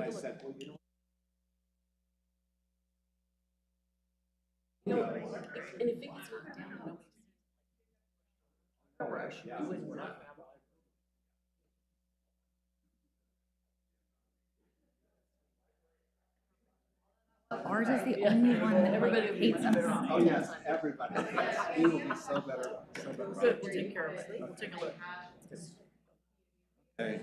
I said, well, you know. No, and if it gets knocked down, no rush. You wouldn't know. Ours is the only one that Everybody hates us. Oh, yes, everybody. We will be so better. Good, we'll take care of it. We'll take a look. Okay.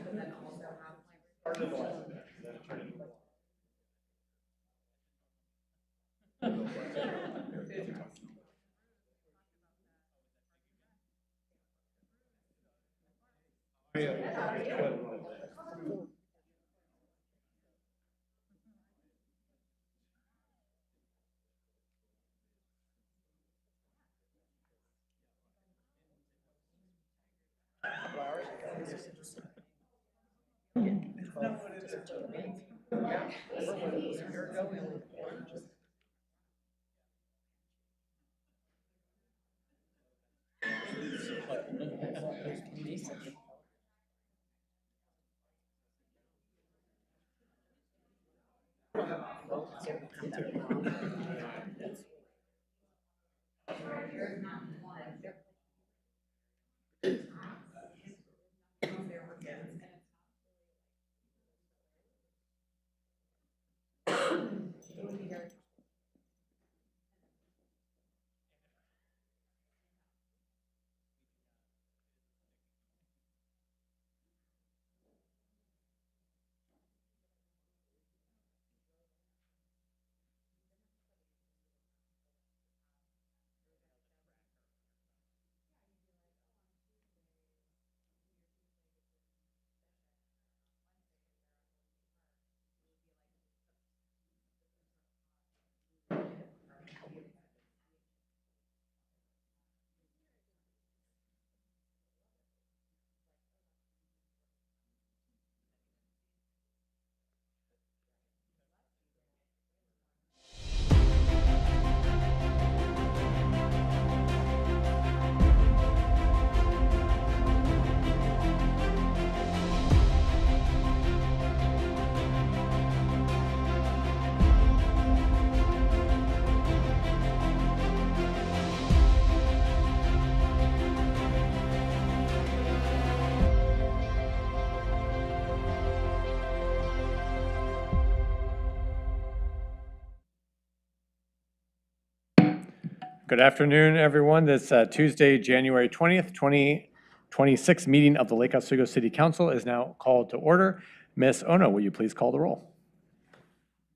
Good afternoon, everyone. This Tuesday, January 20th, 2026 meeting of the Lake Oswego City Council is now called to order. Ms. Ono, will you please call the roll?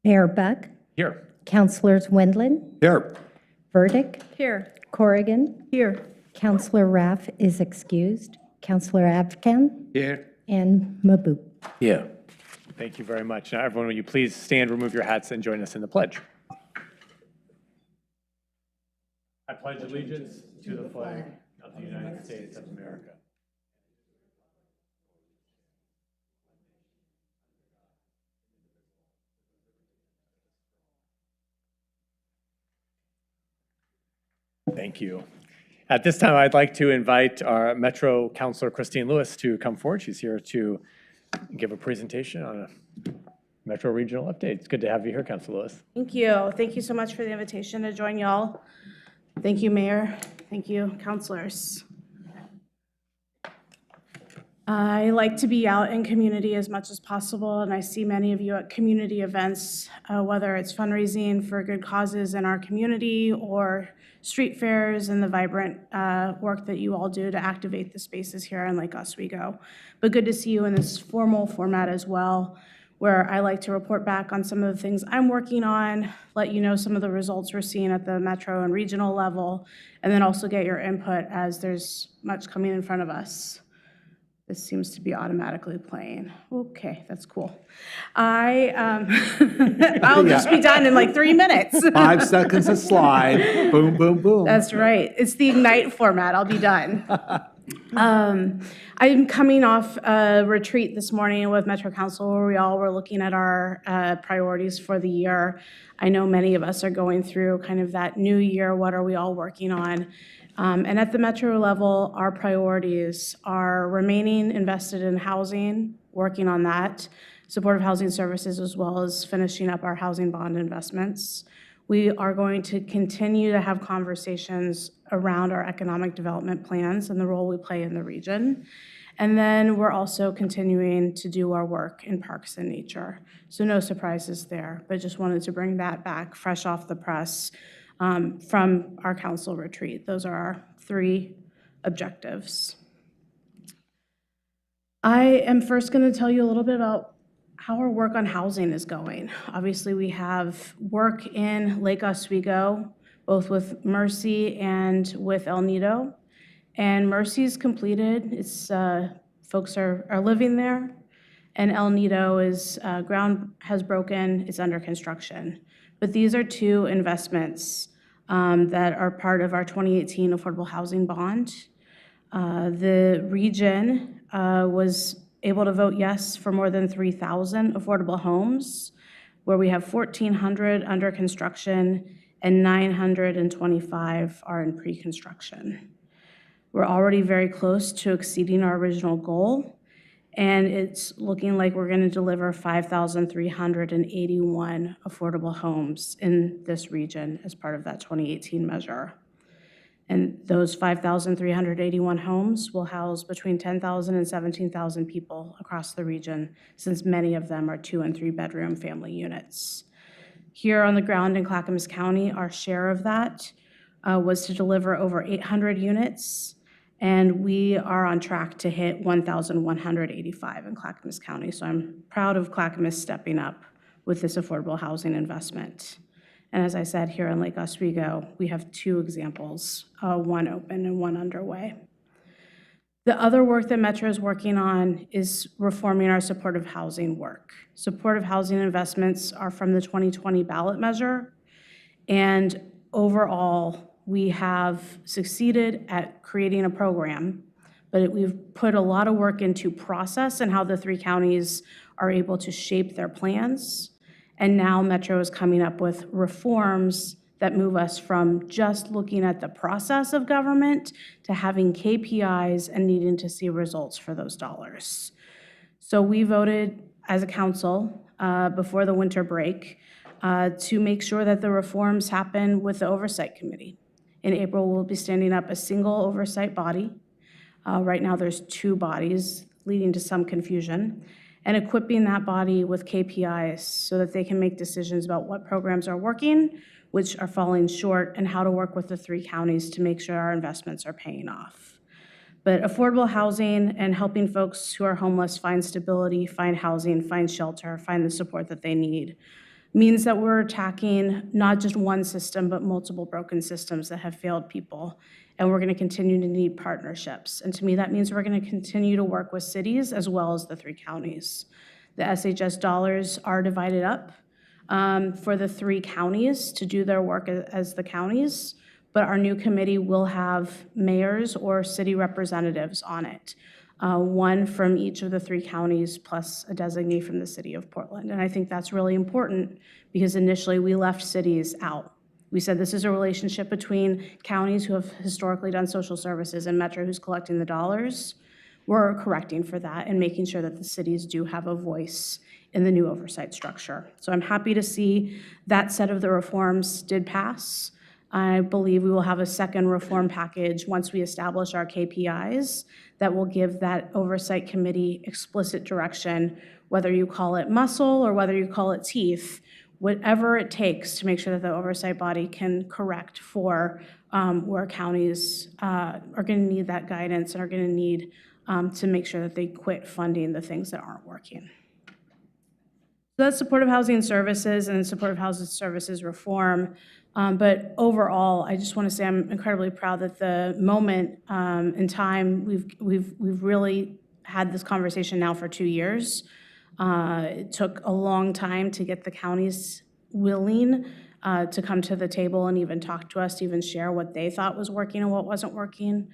Mayor Buck, Here. Councilors Wendland, Here. Burdick, Here. Corrigan, Here. Councilor Raff is excused, Councilor Afghan, Here. and Mabu. Yeah. Thank you very much. Now, everyone, will you please stand, remove your hats, and join us in the pledge? I pledge allegiance to the flag of the United States of America. Thank you. At this time, I'd like to invite our Metro Councilor Christine Lewis to come forward. She's here to give a presentation on a Metro Regional update. It's good to have you here, Councilor Lewis. Thank you. Thank you so much for the invitation to join y'all. Thank you, Mayor. Thank you, councilors. I like to be out in community as much as possible, and I see many of you at community events, whether it's fundraising for good causes in our community or street fairs and the vibrant work that you all do to activate the spaces here in Lake Oswego. But good to see you in this formal format as well, where I like to report back on some of the things I'm working on, let you know some of the results we're seeing at the metro and regional level, and then also get your input as there's much coming in front of us. This seems to be automatically playing. Okay, that's cool. I'll just be done in like 3 minutes. 5 seconds a slide. Boom, boom, boom. That's right. It's the Ignite format. I'll be done. I'm coming off a retreat this morning with Metro Council where we all were looking at our priorities for the year. I know many of us are going through kind of that new year, what are we all working on? And at the Metro level, our priorities are remaining invested in housing, working on that, supportive housing services, as well as finishing up our housing bond investments. We are going to continue to have conversations around our economic development plans and the role we play in the region. And then we're also continuing to do our work in parks and nature. So no surprises there, but just wanted to bring that back fresh off the press from our council retreat. Those are our 3 objectives. I am first going to tell you a little bit about how our work on housing is going. Obviously, we have work in Lake Oswego, both with Mercy and with El Nido. And Mercy's completed. It's folks are living there, and El Nido is ground has broken. It's under construction. But these are 2 investments that are part of our 2018 affordable housing bond. The region was able to vote yes for more than 3,000 affordable homes, where we have 1,400 under construction and 925 are in pre-construction. We're already very close to exceeding our original goal, and it's looking like we're going to deliver 5,381 affordable homes in this region as part of that 2018 measure. And those 5,381 homes will house between 10,000 and 17,000 people across the region, since many of them are 2- and 3-bedroom family units. Here on the ground in Clackamas County, our share of that was to deliver over 800 units, and we are on track to hit 1,185 in Clackamas County. So I'm proud of Clackamas stepping up with this affordable housing investment. And as I said, here in Lake Oswego, we have 2 examples, one open and one underway. The other work that Metro is working on is reforming our supportive housing work. Supportive housing investments are from the 2020 ballot measure, and overall, we have succeeded at creating a program, but we've put a lot of work into process and how the 3 counties are able to shape their plans. And now Metro is coming up with reforms that move us from just looking at the process of government to having KPIs and needing to see results for those dollars. So we voted as a council before the winter break to make sure that the reforms happen with the Oversight Committee. In April, we'll be standing up a single oversight body. Right now, there's 2 bodies, leading to some confusion, and equipping that body with KPIs so that they can make decisions about what programs are working, which are falling short, and how to work with the 3 counties to make sure our investments are paying off. But affordable housing and helping folks who are homeless find stability, find housing, find shelter, find the support that they need means that we're attacking not just one system, but multiple broken systems that have failed people. And we're going to continue to need partnerships. And to me, that means we're going to continue to work with cities as well as the 3 counties. The SHS dollars are divided up for the 3 counties to do their work as the counties, but our new committee will have mayors or city representatives on it. 1 from each of the 3 counties plus a designee from the city of Portland. And I think that's really important because initially we left cities out. We said this is a relationship between counties who have historically done social services and Metro who's collecting the dollars. We're correcting for that and making sure that the cities do have a voice in the new oversight structure. So I'm happy to see that set of the reforms did pass. I believe we will have a second reform package once we establish our KPIs that will give that oversight committee explicit direction, whether you call it muscle or whether you call it teeth, whatever it takes to make sure that the oversight body can correct for where counties are going to need that guidance and are going to need to make sure that they quit funding the things that aren't working. So that's supportive housing services and supportive housing services reform. But overall, I just want to say I'm incredibly proud that the moment in time we've really had this conversation now for 2 years. It took a long time to get the counties willing to come to the table and even talk to us, to even share what they thought was working and what wasn't working.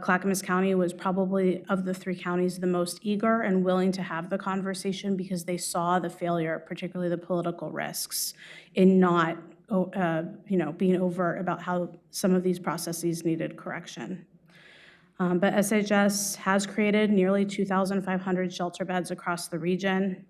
Clackamas County was probably, of the 3 counties, the most eager and willing to have the conversation because they saw the failure, particularly the political risks, in not being overt about how some of these processes needed correction. But SHS has created nearly 2,500 shelter beds across the region.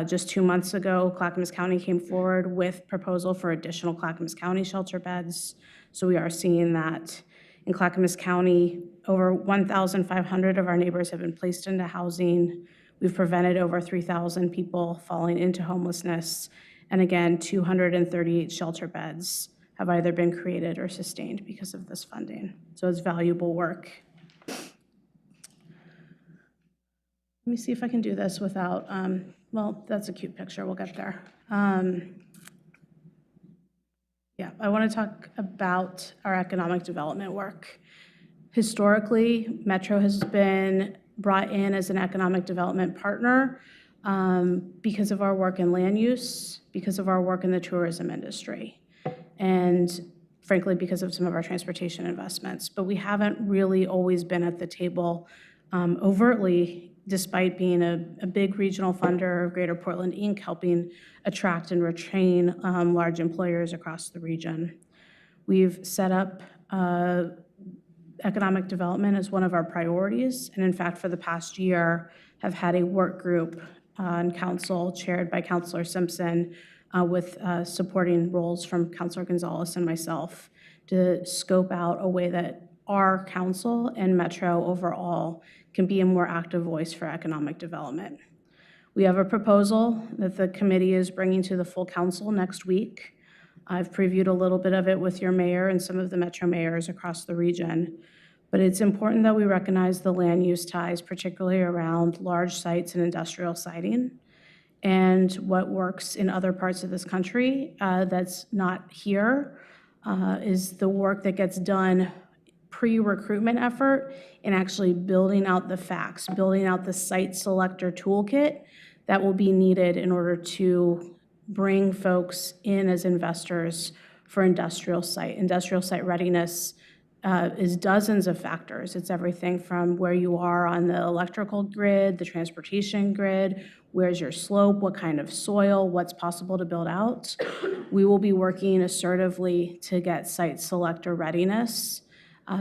Just 2 months ago, Clackamas County came forward with proposal for additional Clackamas County shelter beds. So we are seeing that. In Clackamas County, over 1,500 of our neighbors have been placed into housing. We've prevented over 3,000 people falling into homelessness. And again, 238 shelter beds have either been created or sustained because of this funding. So it's valuable work. Let me see if I can do this without, well, that's a cute picture, we'll get there. Yeah, I want to talk about our economic development work. Historically, Metro has been brought in as an economic development partner because of our work in land use, because of our work in the tourism industry, and frankly, because of some of our transportation investments. But we haven't really always been at the table overtly, despite being a big regional funder of Greater Portland, Inc., helping attract and retain large employers across the region. We've set up economic development as one of our priorities, and in fact, for the past year, have had a work group on council chaired by Councilor Simpson with supporting roles from Councilor Gonzalez and myself to scope out a way that our council and Metro overall can be a more active voice for economic development. We have a proposal that the committee is bringing to the full council next week. I've previewed a little bit of it with your mayor and some of the Metro mayors across the region. But it's important that we recognize the land use ties, particularly around large sites and industrial siting, and what works in other parts of this country that's not here is the work that gets done pre-recruitment effort and actually building out the facts, building out the site selector toolkit that will be needed in order to bring folks in as investors for industrial site. Industrial site readiness is dozens of factors. It's everything from where you are on the electrical grid, the transportation grid, where's your slope, what kind of soil, what's possible to build out. We will be working assertively to get site selector readiness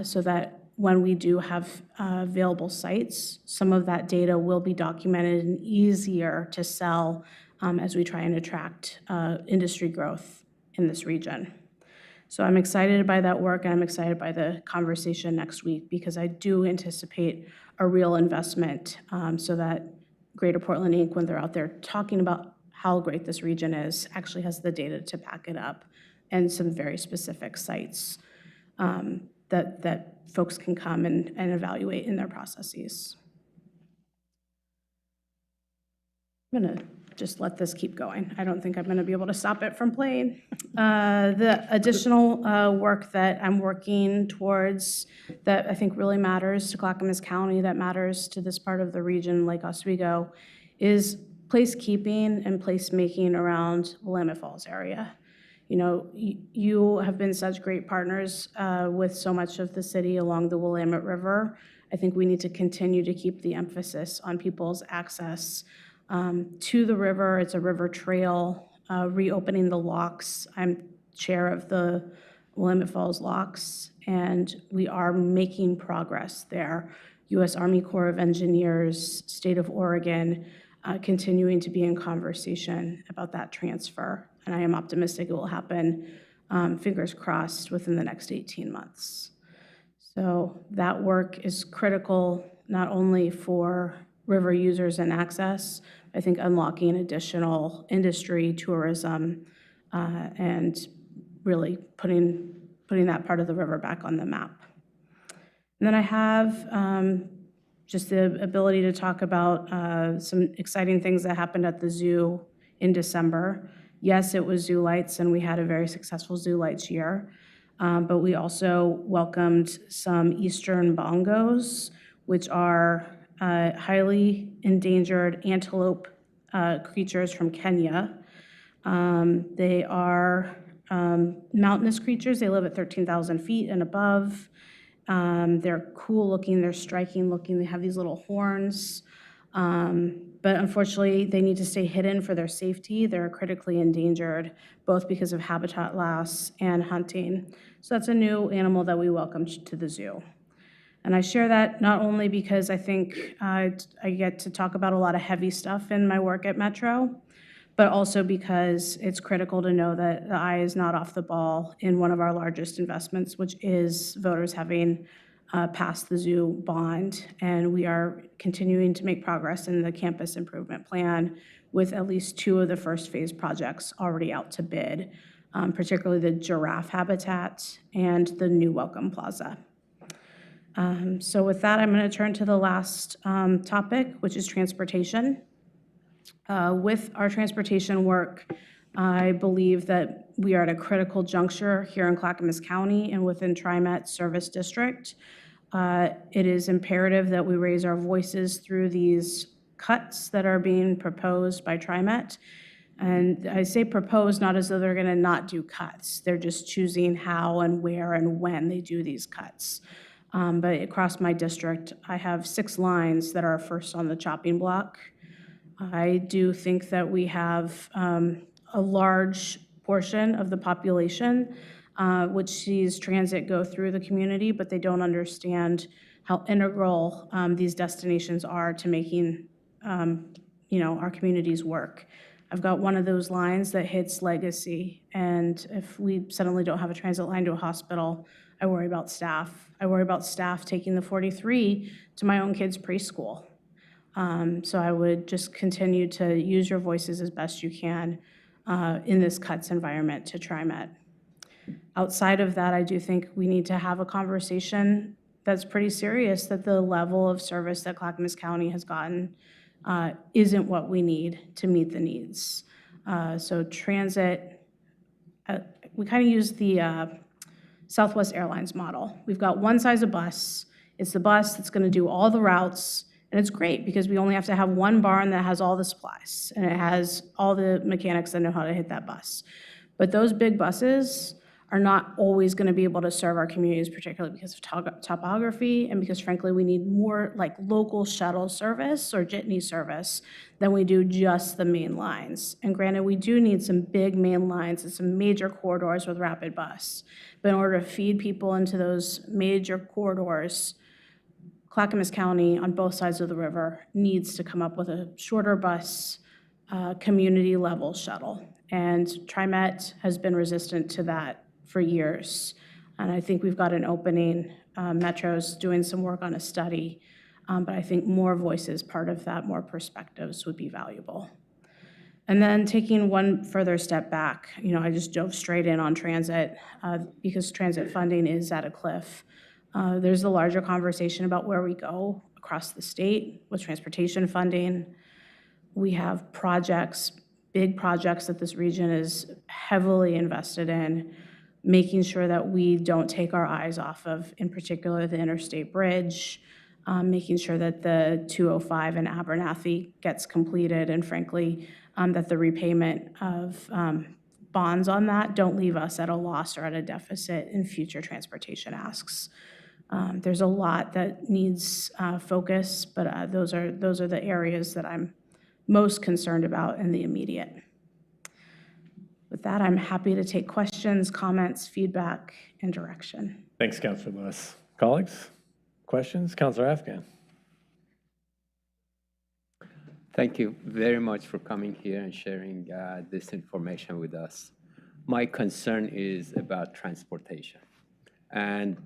so that when we do have available sites, some of that data will be documented and easier to sell as we try and attract industry growth in this region. So I'm excited by that work, and I'm excited by the conversation next week because I do anticipate a real investment so that Greater Portland, Inc., when they're out there talking about how great this region is, actually has the data to back it up and some very specific sites that folks can come and evaluate in their processes. I'm gonna just let this keep going. I don't think I'm gonna be able to stop it from playing. The additional work that I'm working towards that I think really matters to Clackamas County, that matters to this part of the region like Oswego, is placekeeping and placemaking around Willamette Falls area. You know, you have been such great partners with so much of the city along the Willamette River. I think we need to continue to keep the emphasis on people's access to the river. It's a river trail, reopening the locks. I'm chair of the Willamette Falls Locks, and we are making progress there. U.S. Army Corps of Engineers, State of Oregon, continuing to be in conversation about that transfer. And I am optimistic it will happen, fingers crossed, within the next 18 months. So that work is critical not only for river users and access, I think unlocking additional industry, tourism, and really putting that part of the river back on the map. And then I have just the ability to talk about some exciting things that happened at the zoo in December. Yes, it was Zoo Lights, and we had a very successful Zoo Lights year, but we also welcomed some eastern bongos, which are highly endangered antelope creatures from Kenya. They are mountainous creatures. They live at 13,000 feet and above. They're cool looking, they're striking looking, they have these little horns. But unfortunately, they need to stay hidden for their safety. They're critically endangered, both because of habitat loss and hunting. So that's a new animal that we welcomed to the zoo. And I share that not only because I think I get to talk about a lot of heavy stuff in my work at Metro, but also because it's critical to know that the eye is not off the ball in one of our largest investments, which is voters having passed the zoo bond. And we are continuing to make progress in the campus improvement plan with at least 2 of the first phase projects already out to bid, particularly the giraffe habitat and the new Welcome Plaza. So with that, I'm going to turn to the last topic, which is transportation. With our transportation work, I believe that we are at a critical juncture here in Clackamas County and within TriMet Service District. It is imperative that we raise our voices through these cuts that are being proposed by TriMet. And I say proposed not as though they're going to not do cuts. They're just choosing how and where and when they do these cuts. But across my district, I have 6 lines that are first on the chopping block. I do think that we have a large portion of the population which sees transit go through the community, but they don't understand how integral these destinations are to making our communities work. I've got one of those lines that hits Legacy, and if we suddenly don't have a transit line to a hospital, I worry about staff. I worry about staff taking the 43 to my own kid's preschool. So I would just continue to use your voices as best you can in this cuts environment to TriMet. Outside of that, I do think we need to have a conversation that's pretty serious, that the level of service that Clackamas County has gotten isn't what we need to meet the needs. So transit, we kind of use the Southwest Airlines model. We've got one size of bus. It's the bus that's going to do all the routes, and it's great because we only have to have one barn that has all the supplies, and it has all the mechanics that know how to hit that bus. But those big buses are not always going to be able to serve our communities, particularly because of topography and because, frankly, we need more like local shuttle service or jitney service than we do just the main lines. And granted, we do need some big main lines and some major corridors with rapid bus. But in order to feed people into those major corridors, Clackamas County on both sides of the river needs to come up with a shorter bus, community level shuttle. And TriMet has been resistant to that for years. And I think we've got an opening. Metro's doing some work on a study, but I think more voices, part of that, more perspectives would be valuable. And then taking one further step back, I just dove straight in on transit because transit funding is at a cliff. There's a larger conversation about where we go across the state with transportation funding. We have projects, big projects that this region is heavily invested in, making sure that we don't take our eyes off of, in particular, the interstate bridge, making sure that the 205 in Abernathy gets completed, and frankly, that the repayment of bonds on that don't leave us at a loss or at a deficit in future transportation asks. There's a lot that needs focus, but those are the areas that I'm most concerned about in the immediate. With that, I'm happy to take questions, comments, feedback, and direction. Thanks, Councilor Lewis. Colleagues, questions? Councilor Afghan. Thank you very much for coming here and sharing this information with us. My concern is about transportation. And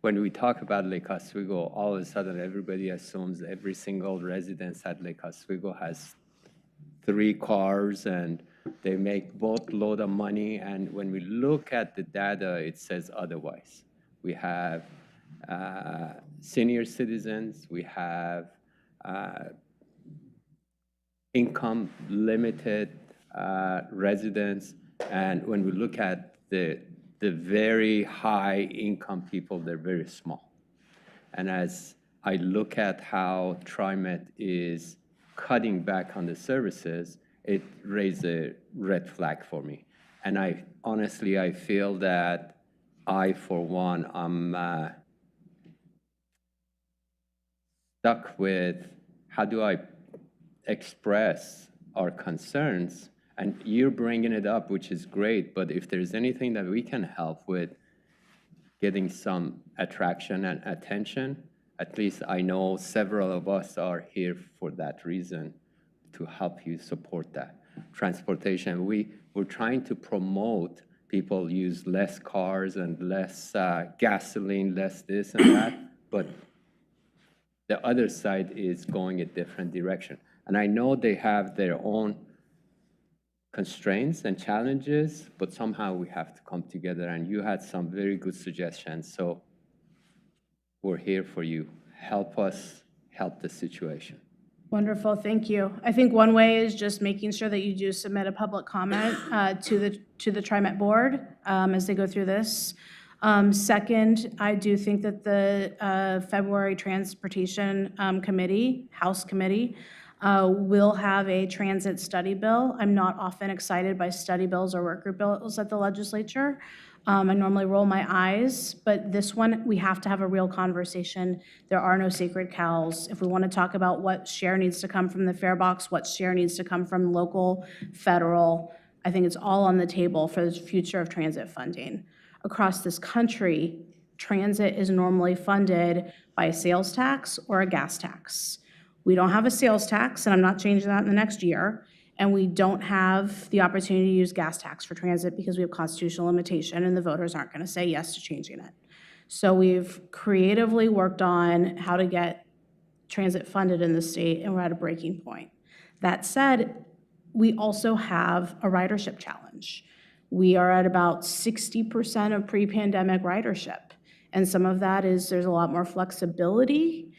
when we talk about Lake Oswego, all of a sudden everybody assumes every single residence at Lake Oswego has 3 cars and they make both load of money. And when we look at the data, it says otherwise. We have senior citizens, we have income limited residents, and when we look at the very high income people, they're very small. And as I look at how TriMet is cutting back on the services, it raised a red flag for me. And I feel that I, for one, I'm stuck with how do I express our concerns. And you're bringing it up, which is great, but if there's anything that we can help with, getting some attraction and attention. At least I know several of us are here for that reason, to help you support that. Transportation, we're trying to promote people use less cars and less gasoline, less this and that, but the other side is going a different direction. And I know they have their own constraints and challenges, but somehow we have to come together, and you had some very good suggestions, so we're here for you. Help us help the situation. Wonderful, thank you. I think one way is just making sure that you do submit a public comment to the TriMet board as they go through this. Second, I do think that the February Transportation Committee, House Committee, will have a transit study bill. I'm not often excited by study bills or work group bills at the legislature. I normally roll my eyes, but this one, we have to have a real conversation. There are no sacred cows. If we want to talk about what share needs to come from the fare box, what share needs to come from local, federal, I think it's all on the table for the future of transit funding. Across this country, transit is normally funded by a sales tax or a gas tax. We don't have a sales tax, and I'm not changing that in the next year. And we don't have the opportunity to use gas tax for transit because we have constitutional limitation, and the voters aren't going to say yes to changing it. So we've creatively worked on how to get transit funded in the state, and we're at a breaking point. That said, we also have a ridership challenge. We are at about 60% of pre-pandemic ridership, and some of that is there's a lot more flexibility.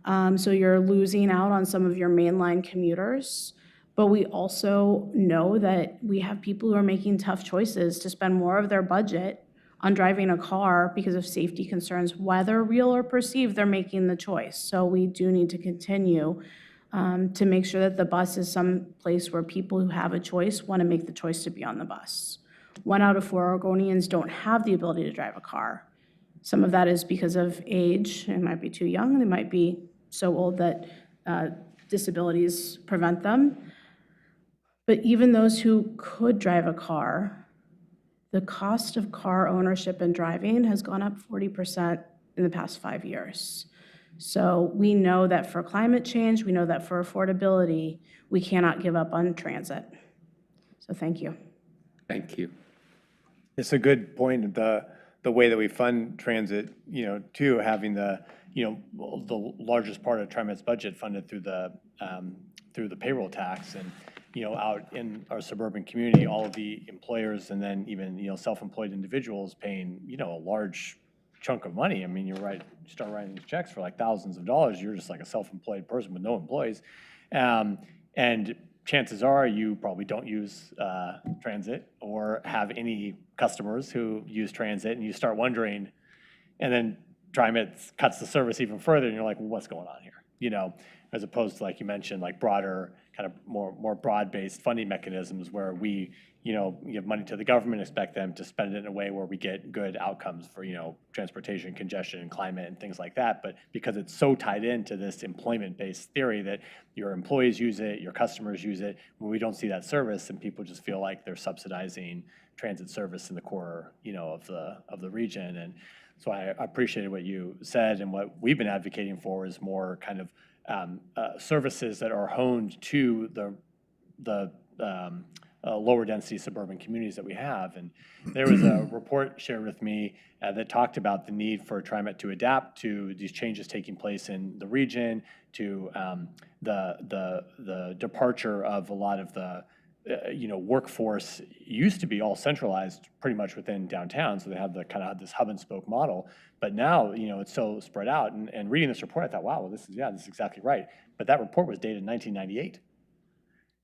So you're losing out on some of your mainline commuters. But we also know that we have people who are making tough choices to spend more of their budget on driving a car because of safety concerns, whether real or perceived, they're making the choice. So we do need to continue to make sure that the bus is some place where people who have a choice want to make the choice to be on the bus. 1 out of 4 Oregonians don't have the ability to drive a car. Some of that is because of age. They might be too young. They might be so old that disabilities prevent them. But even those who could drive a car, the cost of car ownership and driving has gone up 40% in the past 5 years. So we know that for climate change, we know that for affordability, we cannot give up on transit. So thank you. Thank you. It's a good point, the way that we fund transit, too, having the largest part of TriMet's budget funded through the payroll tax, and out in our suburban community, all of the employers and then even self-employed individuals paying a large chunk of money. I mean, you start writing these checks for like thousands of dollars. You're just like a self-employed person with no employees, and chances are you probably don't use transit or have any customers who use transit, and you start wondering, and then TriMet cuts the service even further, and you're like, well, what's going on here? As opposed to, like you mentioned, like broader, kind of more broad-based funding mechanisms where we, give money to the government, expect them to spend it in a way where we get good outcomes for, transportation, congestion, and climate, and things like that. But because it's so tied into this employment-based theory that your employees use it, your customers use it, when we don't see that service, and people just feel like they're subsidizing transit service in the core, of the region. And so I appreciated what you said, and what we've been advocating for is more kind of services that are honed to the lower density suburban communities that we have. And there was a report shared with me that talked about the need for TriMet to adapt to these changes taking place in the region, to the departure of a lot of the workforce used to be all centralized pretty much within downtown, so they have the kind of this hub and spoke model. But now, it's so spread out. And reading this report, I thought, wow, well, this is exactly right. But that report was dated 1998.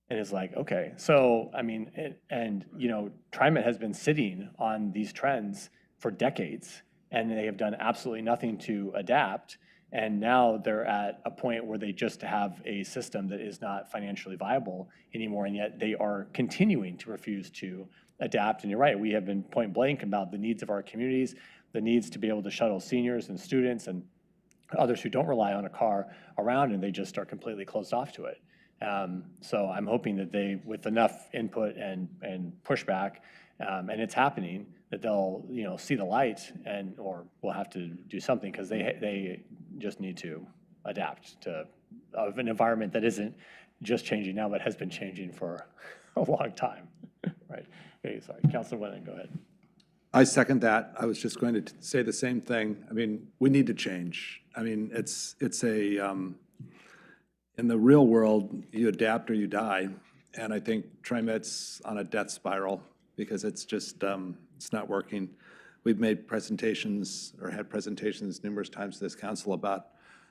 And it's like, okay, so, I mean, TriMet has been sitting on these trends for decades, and they have done absolutely nothing to adapt. And now they're at a point where they just have a system that is not financially viable anymore, and yet they are continuing to refuse to adapt. And you're right, we have been point blank about the needs of our communities, the needs to be able to shuttle seniors and students and others who don't rely on a car around, and they just are completely closed off to it. So I'm hoping that they, with enough input and pushback, and it's happening, that they'll, see the light or we'll have to do something because they just need to adapt to an environment that isn't just changing now, but has been changing for a long time, right? Okay, sorry, Councilor Wennon, go ahead. I second that. I was just going to say the same thing. I mean, we need to change. I mean, it's in the real world, you adapt or you die. And I think TriMet's on a death spiral because it's just, it's not working. We've made presentations or had presentations numerous times to this council about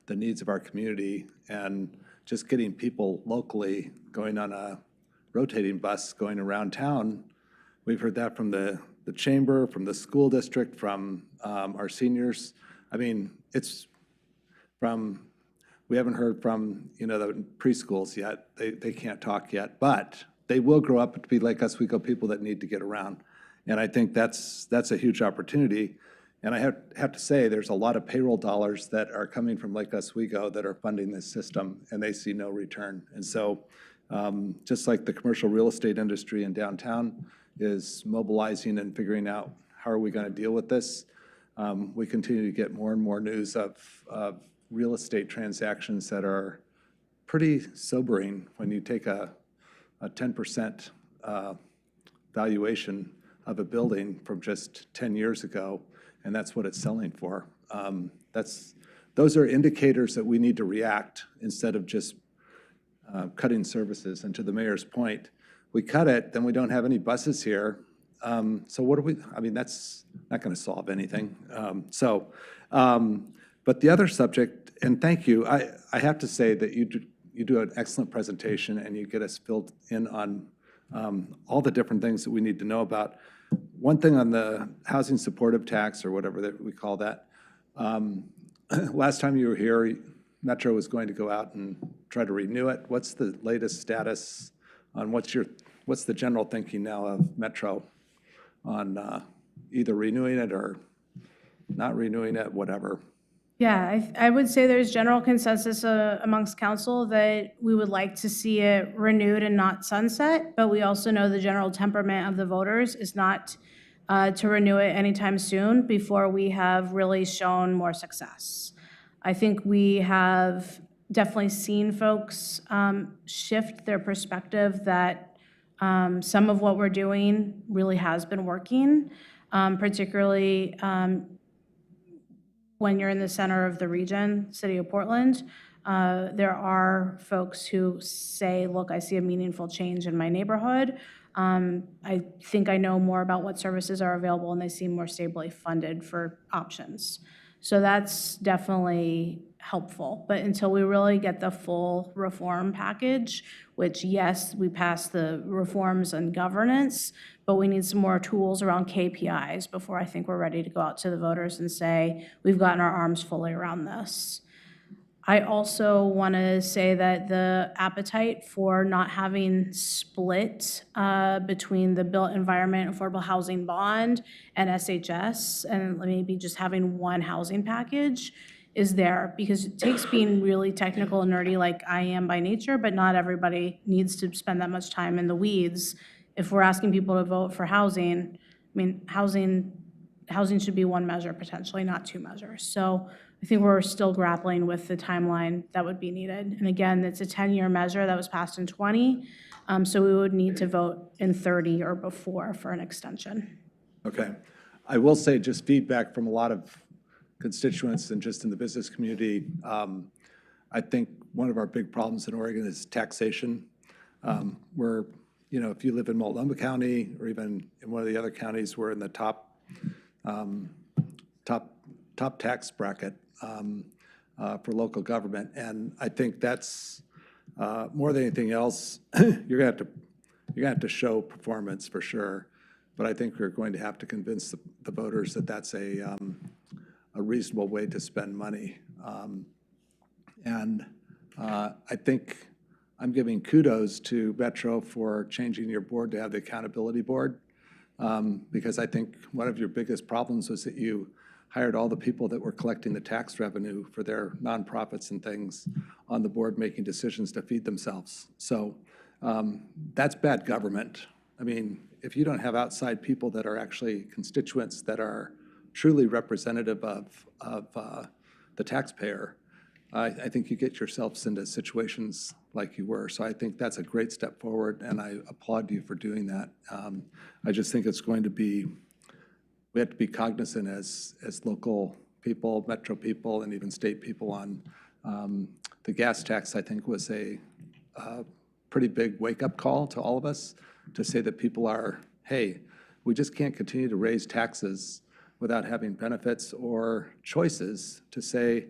the needs of our community and just getting people locally going on a rotating bus going around town. We've heard that from the chamber, from the school district, from our seniors. I mean, it's from, we haven't heard from, the preschools yet. They can't talk yet, but they will grow up to be like Oswego people that need to get around. And I think that's a huge opportunity. And I have to say, there's a lot of payroll dollars that are coming from Lake Oswego that are funding this system, and they see no return. And so just like the commercial real estate industry in downtown is mobilizing and figuring out how are we going to deal with this, we continue to get more and more news of real estate transactions that are pretty sobering when you take a 10% valuation of a building from just 10 years ago, and that's what it's selling for. Those are indicators that we need to react instead of just cutting services. And to the mayor's point, we cut it, then we don't have any buses here. So what do we, I mean, that's not going to solve anything. But the other subject, and thank you, I have to say that you do an excellent presentation and you get us filled in on all the different things that we need to know about. One thing on the housing supportive tax or whatever that we call that, last time you were here, Metro was going to go out and try to renew it. What's the latest status on what's the general thinking now of Metro on either renewing it or not renewing it, whatever? Yeah, I would say there's general consensus amongst council that we would like to see it renewed and not sunset, but we also know the general temperament of the voters is not to renew it anytime soon before we have really shown more success. I think we have definitely seen folks shift their perspective that some of what we're doing really has been working, particularly when you're in the center of the region, city of Portland. There are folks who say, look, I see a meaningful change in my neighborhood. I think I know more about what services are available and they seem more stably funded for options. So that's definitely helpful. But until we really get the full reform package, which yes, we passed the reforms and governance, but we need some more tools around KPIs before I think we're ready to go out to the voters and say, we've gotten our arms fully around this. I also want to say that the appetite for not having split between the Built Environment Affordable Housing Bond and SHS, and maybe just having one housing package is there, because it takes being really technical and nerdy like I am by nature, but not everybody needs to spend that much time in the weeds. If we're asking people to vote for housing, I mean, housing should be one measure potentially, not two measures. So I think we're still grappling with the timeline that would be needed. And again, it's a 10-year measure that was passed in 20, so we would need to vote in 30 or before for an extension. Okay. I will say just feedback from a lot of constituents and just in the business community. I think one of our big problems in Oregon is taxation. We're, if you live in Multnomah County or even in one of the other counties, we're in the top tax bracket for local government. And I think that's more than anything else, you're gonna have to show performance for sure. But I think we're going to have to convince the voters that that's a reasonable way to spend money. I think I'm giving kudos to Metro for changing your board to have the accountability board, because I think one of your biggest problems was that you hired all the people that were collecting the tax revenue for their nonprofits and things on the board making decisions to feed themselves. So that's bad government. I mean, if you don't have outside people that are actually constituents that are truly representative of the taxpayer, I think you get yourselves into situations like you were. So I think that's a great step forward, and I applaud you for doing that. I just think it's going to be, we have to be cognizant as local people, metro people, and even state people on the gas tax. I think was a pretty big wake-up call to all of us to say that people are, hey, we just can't continue to raise taxes without having benefits or choices to say,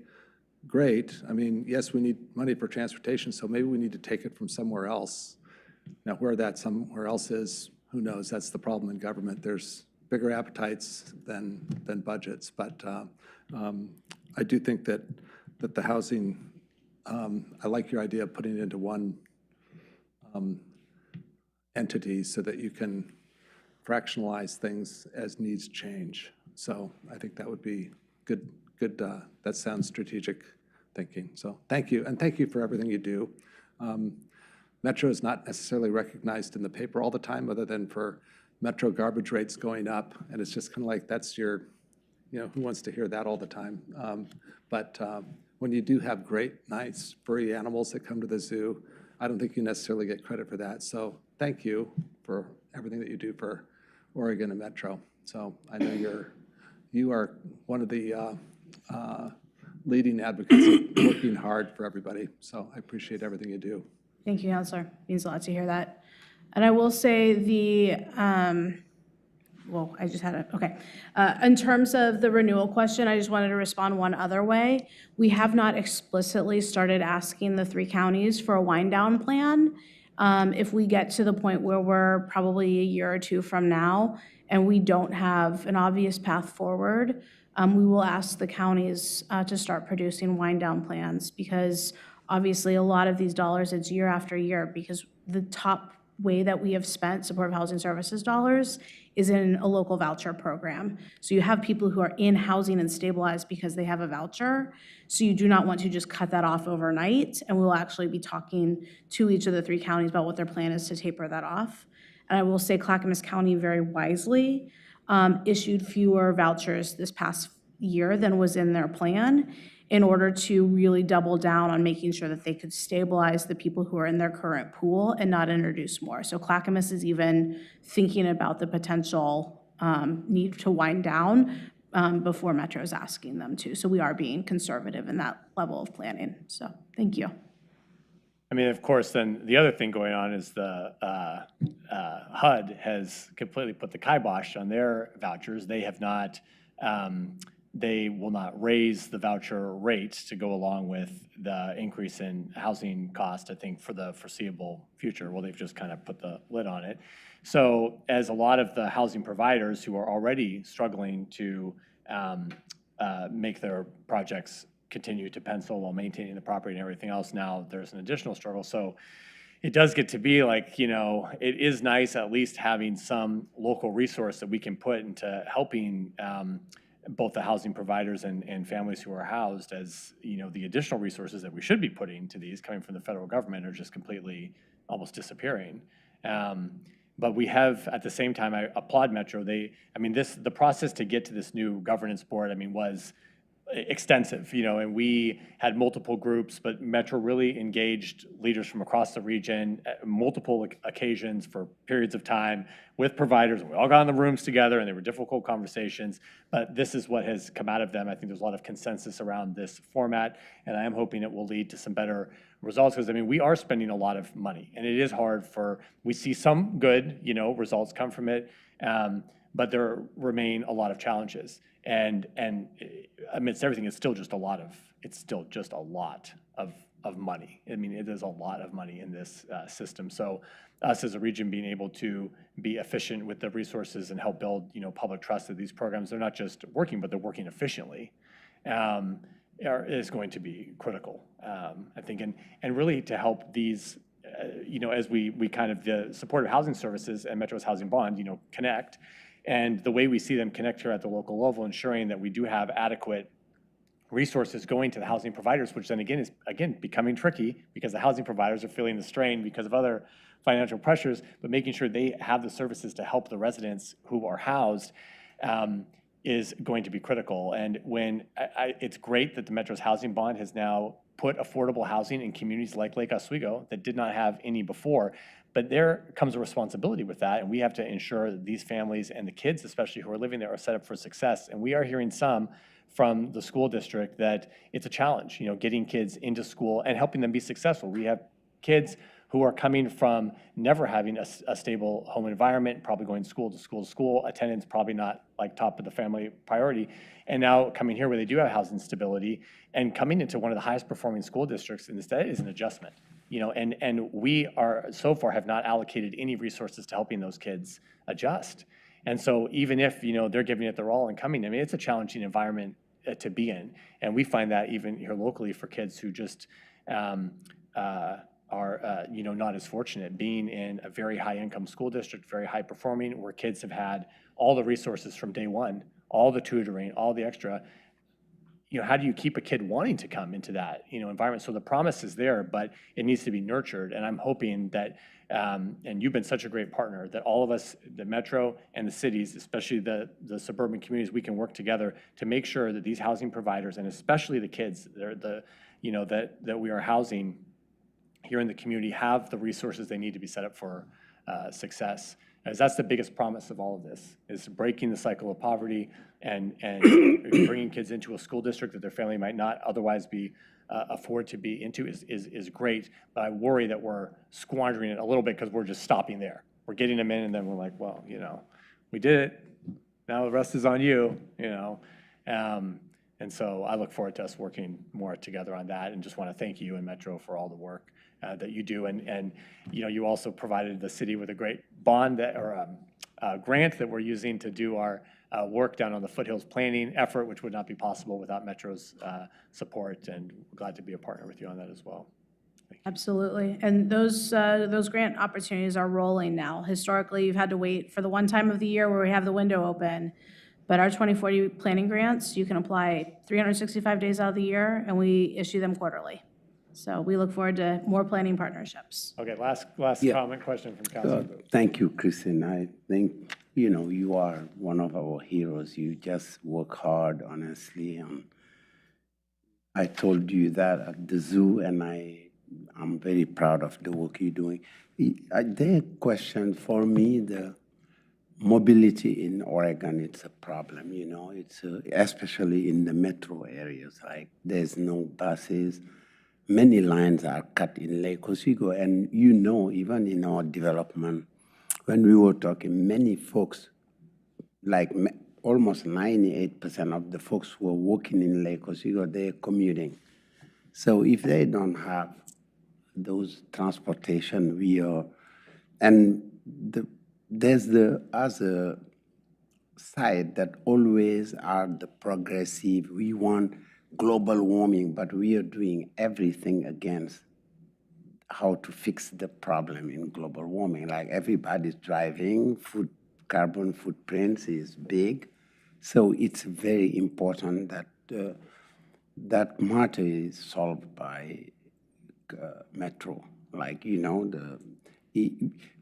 great, I mean, yes, we need money for transportation, so maybe we need to take it from somewhere else. Now, where that somewhere else is, who knows? That's the problem in government. There's bigger appetites than budgets. But I do think that the housing, I like your idea of putting it into one entity so that you can fractionalize things as needs change. So I think that would be good. That sounds strategic thinking. So thank you, and thank you for everything you do. Metro is not necessarily recognized in the paper all the time, other than for Metro garbage rates going up, and it's just kind of like, that's your, who wants to hear that all the time? But when you do have great, nice, furry animals that come to the zoo, I don't think you necessarily get credit for that. So thank you for everything that you do for Oregon and Metro. So I know you are one of the leading advocates of working hard for everybody. So I appreciate everything you do. Thank you, Counselor. Means a lot to hear that. And I will say well, I just had it, okay. In terms of the renewal question, I just wanted to respond one other way. We have not explicitly started asking the 3 counties for a wind down plan. If we get to the point where we're probably a year or 2 from now and we don't have an obvious path forward, we will ask the counties to start producing wind down plans, because obviously a lot of these dollars, it's year after year, because the top way that we have spent supportive housing services dollars is in a local voucher program. So you have people who are in housing and stabilized because they have a voucher. So you do not want to just cut that off overnight. And we'll actually be talking to each of the 3 counties about what their plan is to taper that off. And I will say Clackamas County very wisely issued fewer vouchers this past year than was in their plan, in order to really double down on making sure that they could stabilize the people who are in their current pool and not introduce more. So Clackamas is even thinking about the potential need to wind down before Metro is asking them to. So we are being conservative in that level of planning. So thank you. I mean, of course, then the other thing going on is the HUD has completely put the kibosh on their vouchers. They have not, they will not raise the voucher rates to go along with the increase in housing cost, I think, for the foreseeable future. Well, they've just kind of put the lid on it. So as a lot of the housing providers who are already struggling to make their projects continue to pencil while maintaining the property and everything else, now there's an additional struggle. So it does get to be like, it is nice at least having some local resource that we can put into helping both the housing providers and families who are housed, as the additional resources that we should be putting to these coming from the federal government are just completely almost disappearing. But we have, at the same time, I applaud Metro. The process to get to this new governance board, was extensive, and we had multiple groups, but Metro really engaged leaders from across the region at multiple occasions for periods of time with providers. We all got in the rooms together, and they were difficult conversations, but this is what has come out of them. I think there's a lot of consensus around this format, and I am hoping it will lead to some better results, because we are spending a lot of money, and it is hard we see some good, results come from it, but there remain a lot of challenges. And amidst everything, it's still just a lot of money. It is a lot of money in this system. So us as a region being able to be efficient with the resources and help build, public trust that these programs, they're not just working, but they're working efficiently, is going to be critical, I think. And really to help these, as we kind of, the supportive housing services and Metro's housing bond, connect, And the way we see them connect here at the local level, ensuring that we do have adequate resources going to the housing providers, which then again is becoming tricky because the housing providers are feeling the strain because of other financial pressures, but making sure they have the services to help the residents who are housed is going to be critical. And when it's great that the Metro's housing bond has now put affordable housing in communities like Lake Oswego that did not have any before, but there comes a responsibility with that, and we have to ensure that these families and the kids, especially who are living there, are set up for success. And we are hearing some from the school district that it's a challenge, getting kids into school and helping them be successful. We have kids who are coming from never having a stable home environment, probably going school to school to school, attendance probably not like top of the family priority, and now coming here where they do have housing stability and coming into one of the highest performing school districts, and that is an adjustment. And we are so far have not allocated any resources to helping those kids adjust. And so even if, they're giving it their all and coming, I mean, it's a challenging environment to be in. And we find that even here locally for kids who just are, not as fortunate, being in a very high income school district, very high performing, where kids have had all the resources from day one, all the tutoring, all the extra. How do you keep a kid wanting to come into that, environment? So the promise is there, but it needs to be nurtured. And I'm hoping that, and you've been such a great partner, that all of us, the Metro and the cities, especially the suburban communities, we can work together to make sure that these housing providers, and especially the kids, that we are housing here in the community, have the resources they need to be set up for success. As that's the biggest promise of all of this, is breaking the cycle of poverty and bringing kids into a school district that their family might not otherwise be afford to be into is great. But I worry that we're squandering it a little bit because we're just stopping there. We're getting them in, and then we're like, well, we did it. Now the rest is on you, And so I look forward to us working more together on that, and just want to thank you and Metro for all the work that you do. And you also provided the city with a great bond grant that we're using to do our work down on the Foothills planning effort, which would not be possible without Metro's support. And we're glad to be a partner with you on that as well. Absolutely. And those grant opportunities are rolling now. Historically, you've had to wait for the one time of the year where we have the window open. But our 2040 planning grants, you can apply 365 days out of the year, and we issue them quarterly. So we look forward to more planning partnerships. Okay, last comment, question from Councilor. Thank you, Kristen. I think, you are one of our heroes. You just work hard, honestly. I told you that at the zoo, and I'm very proud of the work you're doing. The question for me, the mobility in Oregon, it's a problem, it's especially in the metro areas. Like there's no buses. Many lines are cut in Lake Oswego, and even in our development, when we were talking, many folks, like almost 98% of the folks who are working in Lake Oswego, they're commuting. So if they don't have those transportation, there's the other side that always are the progressive. We want global warming, but we are doing everything against how to fix the problem in global warming. Like everybody's driving, carbon footprints is big. So it's very important that that matter is solved by Metro. Like,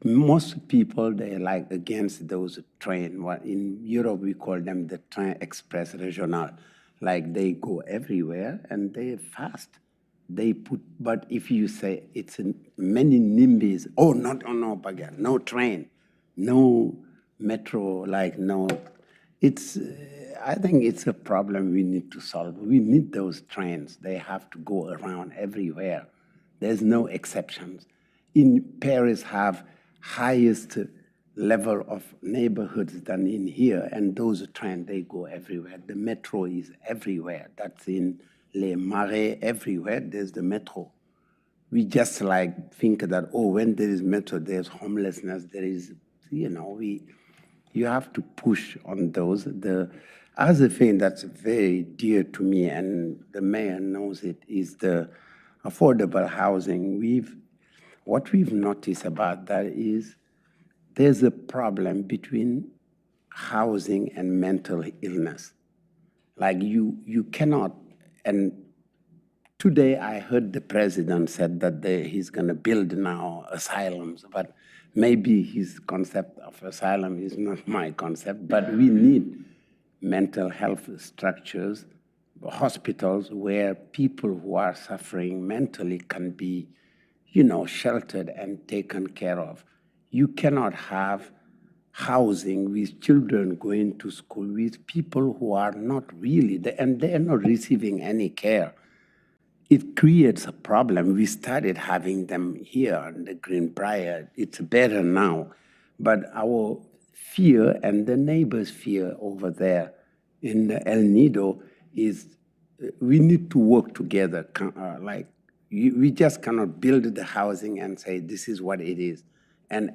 most people, they like against those train. What in Europe we call them the train express regional. Like they go everywhere and they're fast. But if you say it's many NIMBYs, no train, no metro, I think it's a problem we need to solve. We need those trains. They have to go around everywhere. There's no exceptions. In Paris have highest level of neighborhoods than in here, and those trains, they go everywhere. The metro is everywhere. That's in Les Marais, everywhere, there's the metro. We just think that, when there is metro, there's homelessness, there is, you have to push on those. The other thing that's very dear to me, and the mayor knows it, is the affordable housing. What we've noticed about that is there's a problem between housing and mental illness. Like you cannot, and today I heard the president said that he's going to build now asylums, but maybe his concept of asylum is not my concept, but we need mental health structures, hospitals where people who are suffering mentally can be, sheltered and taken care of. You cannot have housing with children going to school with people who are not really, and they're not receiving any care. It creates a problem. We started having them here on the Greenbrier. It's better now. But our fear and the neighbors' fear over there in El Nido is we need to work together. We just cannot build the housing and say this is what it is. And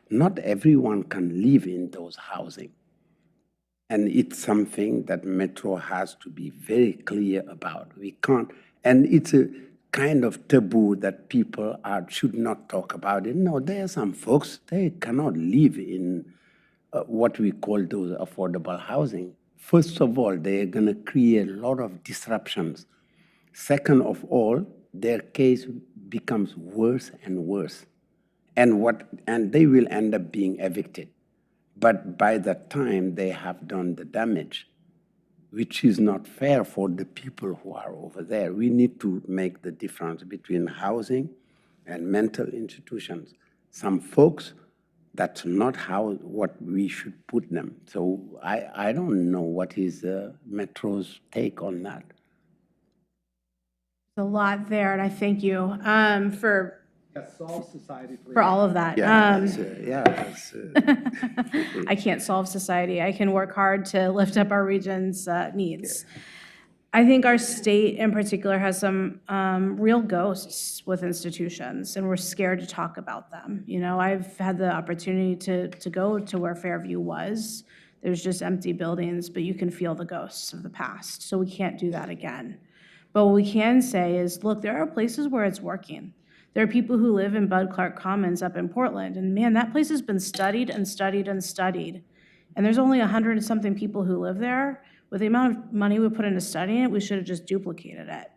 not everyone can live in those housing. And it's something that Metro has to be very clear about. We can't, and it's a kind of taboo that people should not talk about it. No, there are some folks, they cannot live in what we call those affordable housing. First of all, they're going to create a lot of disruptions. Second of all, their case becomes worse and worse. And they will end up being evicted. But by that time, they have done the damage, which is not fair for the people who are over there. We need to make the difference between housing and mental institutions. Some folks, that's not what we should put them. So I don't know what is Metro's take on that. A lot there, and I thank you for Solve society, please. for all of that. I can't solve society. I can work hard to lift up our region's needs. I think our state in particular has some real ghosts with institutions, and we're scared to talk about them. I've had the opportunity to go to where Fairview was. There's just empty buildings, but you can feel the ghosts of the past. So we can't do that again. But what we can say is, look, there are places where it's working. There are people who live in Bud Clark Commons up in Portland, and man, that place has been studied and studied and studied. And there's only 100 and something people who live there. With the amount of money we put into studying it, we should have just duplicated it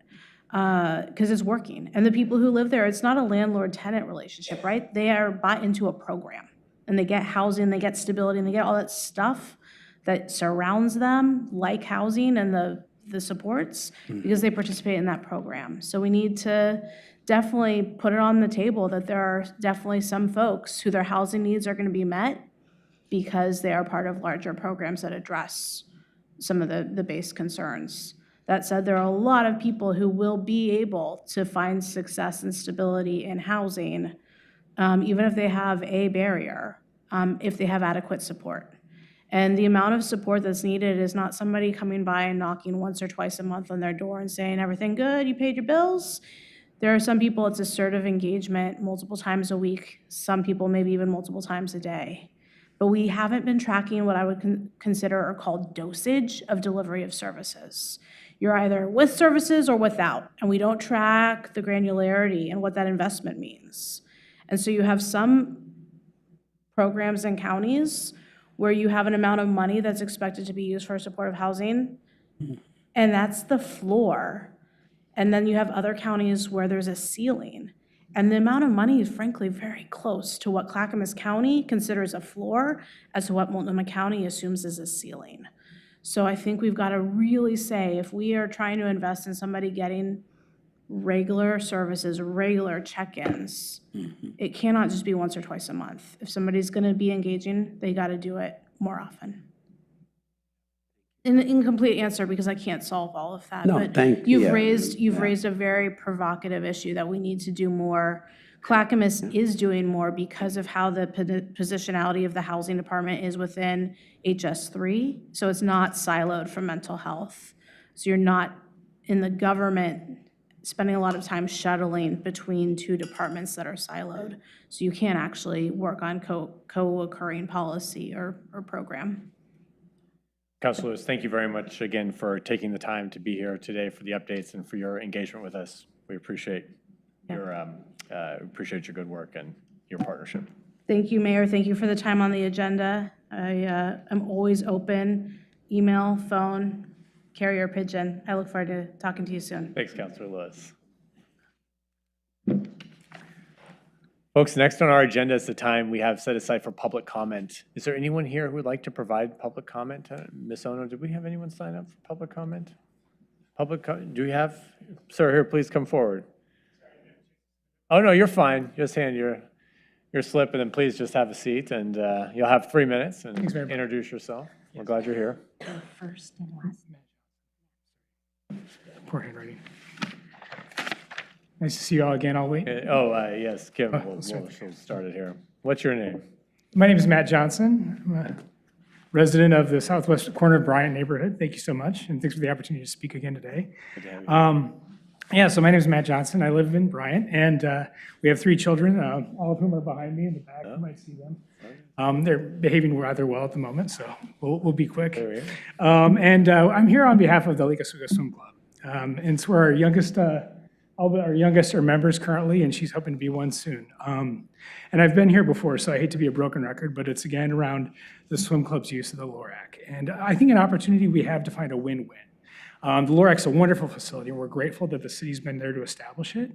because it's working. And the people who live there, it's not a landlord-tenant relationship, right? They are bought into a program, and they get housing, they get stability, and they get all that stuff that surrounds them, like housing and the supports, because they participate in that program. So we need to definitely put it on the table that there are definitely some folks who their housing needs are going to be met because they are part of larger programs that address some of the base concerns. That said, there are a lot of people who will be able to find success and stability in housing, even if they have a barrier, if they have adequate support. And the amount of support that's needed is not somebody coming by and knocking once or twice a month on their door and saying, everything good, you paid your bills? There are some people, it's assertive engagement multiple times a week, some people maybe even multiple times a day. But we haven't been tracking what I would consider or call dosage of delivery of services. You're either with services or without, and we don't track the granularity and what that investment means. And so you have some programs and counties where you have an amount of money that's expected to be used for supportive housing, and that's the floor. And then you have other counties where there's a ceiling. And the amount of money is frankly very close to what Clackamas County considers a floor as to what Multnomah County assumes is a ceiling. So I think we've got to really say, if we are trying to invest in somebody getting regular services, regular check-ins, it cannot just be once or twice a month. If somebody's going to be engaging, they got to do it more often. An incomplete answer because I can't solve all of that. No, but thank you. You've raised a very provocative issue that we need to do more. Clackamas is doing more because of how the positionality of the housing department is within HS3. So it's not siloed from mental health. So you're not in the government spending a lot of time shuttling between two departments that are siloed. So you can't actually work on co-occurring policy or program. Councilor Lewis, thank you very much again for taking the time to be here today for the updates and for your engagement with us. We appreciate your good work and your partnership. Thank you, Mayor. Thank you for the time on the agenda. I am always open, email, phone, carrier pigeon. I look forward to talking to you soon. Thanks, Councilor Lewis. Folks, next on our agenda is the time we have set aside for public comment. Is there anyone here who would like to provide public comment? Ms. Ono, did we have anyone sign up for public comment? Do we have? Sir, here, please come forward. Oh, no, you're fine. Just hand your slip, and then please just have a seat, and you'll have 3 minutes and introduce yourself. We're glad you're here. First and last. Poor handwriting. Nice to see you all again. I'll wait. Yes, Kim, we'll sorry. start it here. What's your name? My name is Matt Johnson. I'm a resident of the southwest corner of Bryant neighborhood. Thank you so much, and thanks for the opportunity to speak again today. Good to have you. Yeah, so my name is Matt Johnson. I live in Bryant, and we have 3 children, all of whom are behind me in the back. You might see them. They're behaving rather well at the moment, so we'll be quick. There we And I'm here on behalf of the Lake Oswego Swim Club. And it's where all but our youngest are members currently, and she's hoping to be one soon. And I've been here before, so I hate to be a broken record, but it's again around the swim club's use of the LORAC. And I think an opportunity we have to find a win-win. The LORAC's a wonderful facility, and we're grateful that the city's been there to establish it.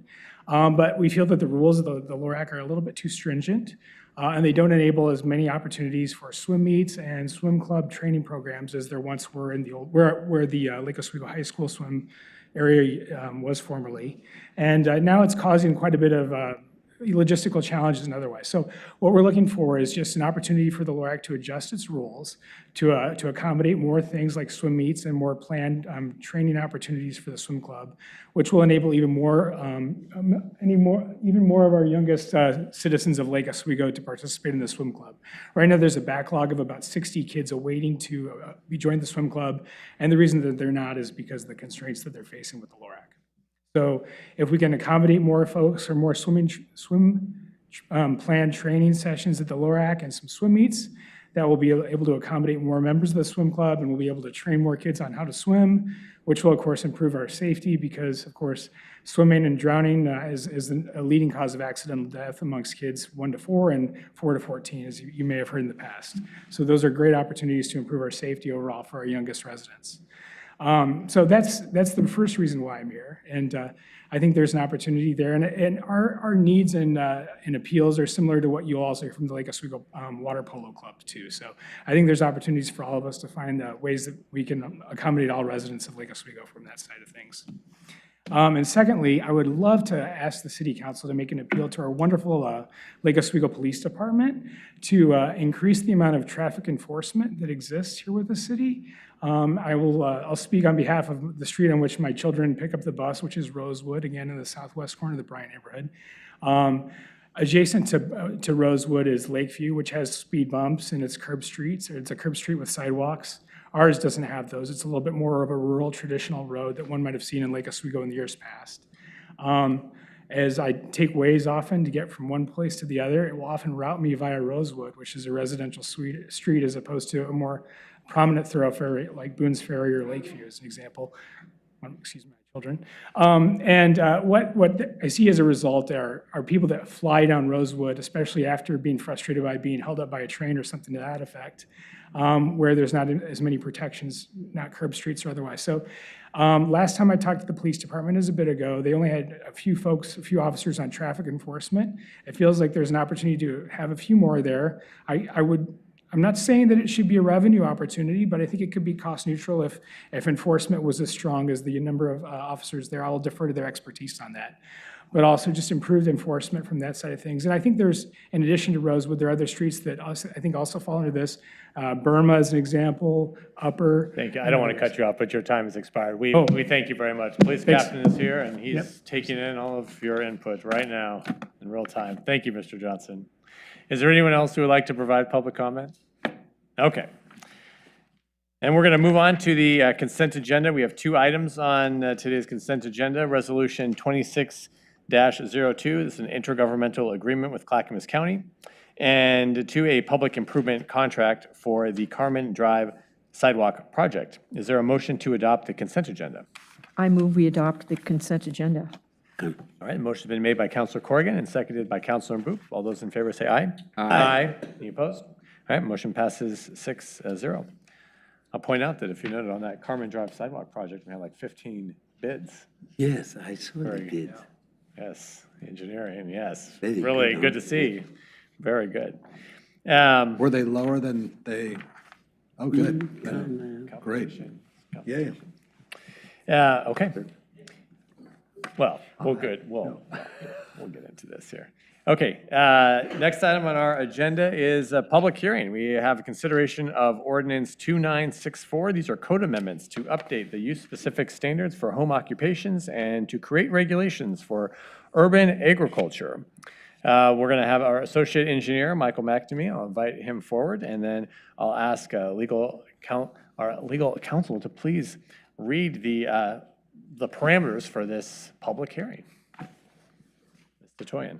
But we feel that the rules of the LORAC are a little bit too stringent, and they don't enable as many opportunities for swim meets and swim club training programs as there once were in the old, where the Lake Oswego High School swim area was formerly. And now it's causing quite a bit of logistical challenges and otherwise. So what we're looking for is just an opportunity for the LORAC to adjust its rules to accommodate more things like swim meets and more planned training opportunities for the swim club, which will enable even more of our youngest citizens of Lake Oswego to participate in the swim club. Right now, there's a backlog of about 60 kids awaiting to be joined the swim club, and the reason that they're not is because of the constraints that they're facing with the LORAC. So if we can accommodate more folks or more swim planned training sessions at the LORAC and some swim meets, that will be able to accommodate more members of the swim club, and we'll be able to train more kids on how to swim, which will, of course, improve our safety because, of course, swimming and drowning is a leading cause of accidental death amongst kids 1 to 4 and 4 to 14, as you may have heard in the past. So those are great opportunities to improve our safety overall for our youngest residents. So that's the first reason why I'm here, and I think there's an opportunity there, and our needs and appeals are similar to what you all say from the Lake Oswego Water Polo Club too. So I think there's opportunities for all of us to find ways that we can accommodate all residents of Lake Oswego from that side of things. And secondly, I would love to ask the City Council to make an appeal to our wonderful Lake Oswego Police Department to increase the amount of traffic enforcement that exists here with the city. I'll speak on behalf of the street on which my children pick up the bus, which is Rosewood, again in the southwest corner of the Bryant neighborhood. Adjacent to Rosewood is Lakeview, which has speed bumps and it's curb streets, or it's a curb street with sidewalks. Ours doesn't have those. It's a little bit more of a rural traditional road that one might have seen in Lake Oswego in the years past. As I take Waze often to get from one place to the other, it will often route me via Rosewood, which is a residential street as opposed to a more prominent thoroughfare like Boone's Ferry or Lakeview as an example. Excuse my children. What I see as a result are people that fly down Rosewood, especially after being frustrated by being held up by a train or something to that effect, where there's not as many protections, not curb streets or otherwise. So last time I talked to the police department is a bit ago. They only had a few officers on traffic enforcement. It feels like there's an opportunity to have a few more there. I'm not saying that it should be a revenue opportunity, but I think it could be cost neutral if enforcement was as strong as the number of officers there. I'll defer to their expertise on that. But also just improved enforcement from that side of things. And I think there's, in addition to Rosewood, there are other streets that also, I think also fall into this. Burma is an example, Upper. Thank you. I don't want to cut you off, but your time has expired. We thank you very much. Police Thanks. captain is here, and he's taking in all of your input right now in real time. Thank you, Mr. Johnson. Is there anyone else who would like to provide public comment? Okay. And we're going to move on to the consent agenda. We have 2 items on today's consent agenda. Resolution 26-02, this is an intergovernmental agreement with Clackamas County, and 2, a public improvement contract for the Carmen Drive Sidewalk Project. Is there a motion to adopt the consent agenda? I move we adopt the consent agenda. All right, the motion's been made by Councilor Corrigan and seconded by Councilor Boop. All those in favor say aye. Aye. Any opposed? All right, motion passes 6-0. I'll point out that if you noted on that Carmen Drive sidewalk project, we had like 15 bids. Yes, I saw the Very bid. Yes, engineering, yes. Very Really good, good huh? to see. Very good. Were they lower than they, oh, good. Then Great. Yay. Okay. Well, we'll get into this here. Okay, next item on our agenda is a public hearing. We have a consideration of ordinance 2964. These are code amendments to update the use-specific standards for home occupations and to create regulations for urban agriculture. We're going to have our associate engineer, Michael McNamee. I'll invite him forward, and then I'll ask our legal counsel to please read the parameters for this public hearing. Mr. Toyan.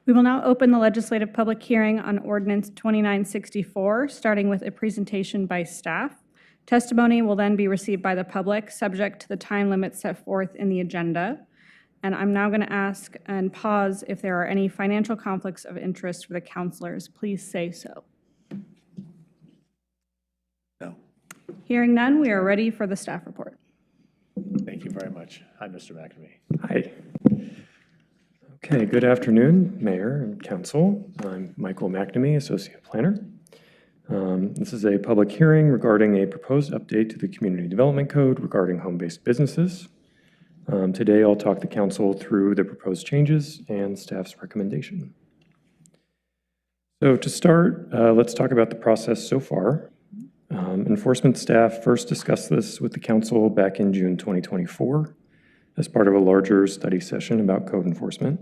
We will now open the legislative public hearing on ordinance 2964, starting with a presentation by staff. Testimony will then be received by the public, subject to the time limits set forth in the agenda. And I'm now going to ask and pause if there are any financial conflicts of interest for the counselors. Please say so. No. Hearing none, we are ready for the staff report. Thank you very much. Hi, Mr. McNamee. Hi. Okay, good afternoon, Mayor and Council. I'm Michael McNamee, Associate Planner. This is a public hearing regarding a proposed update to the Community Development Code regarding home-based businesses. Today, I'll talk the Council through the proposed changes and staff's recommendation. So to start, let's talk about the process so far. Enforcement staff first discussed this with the Council back in June 2024 as part of a larger study session about code enforcement.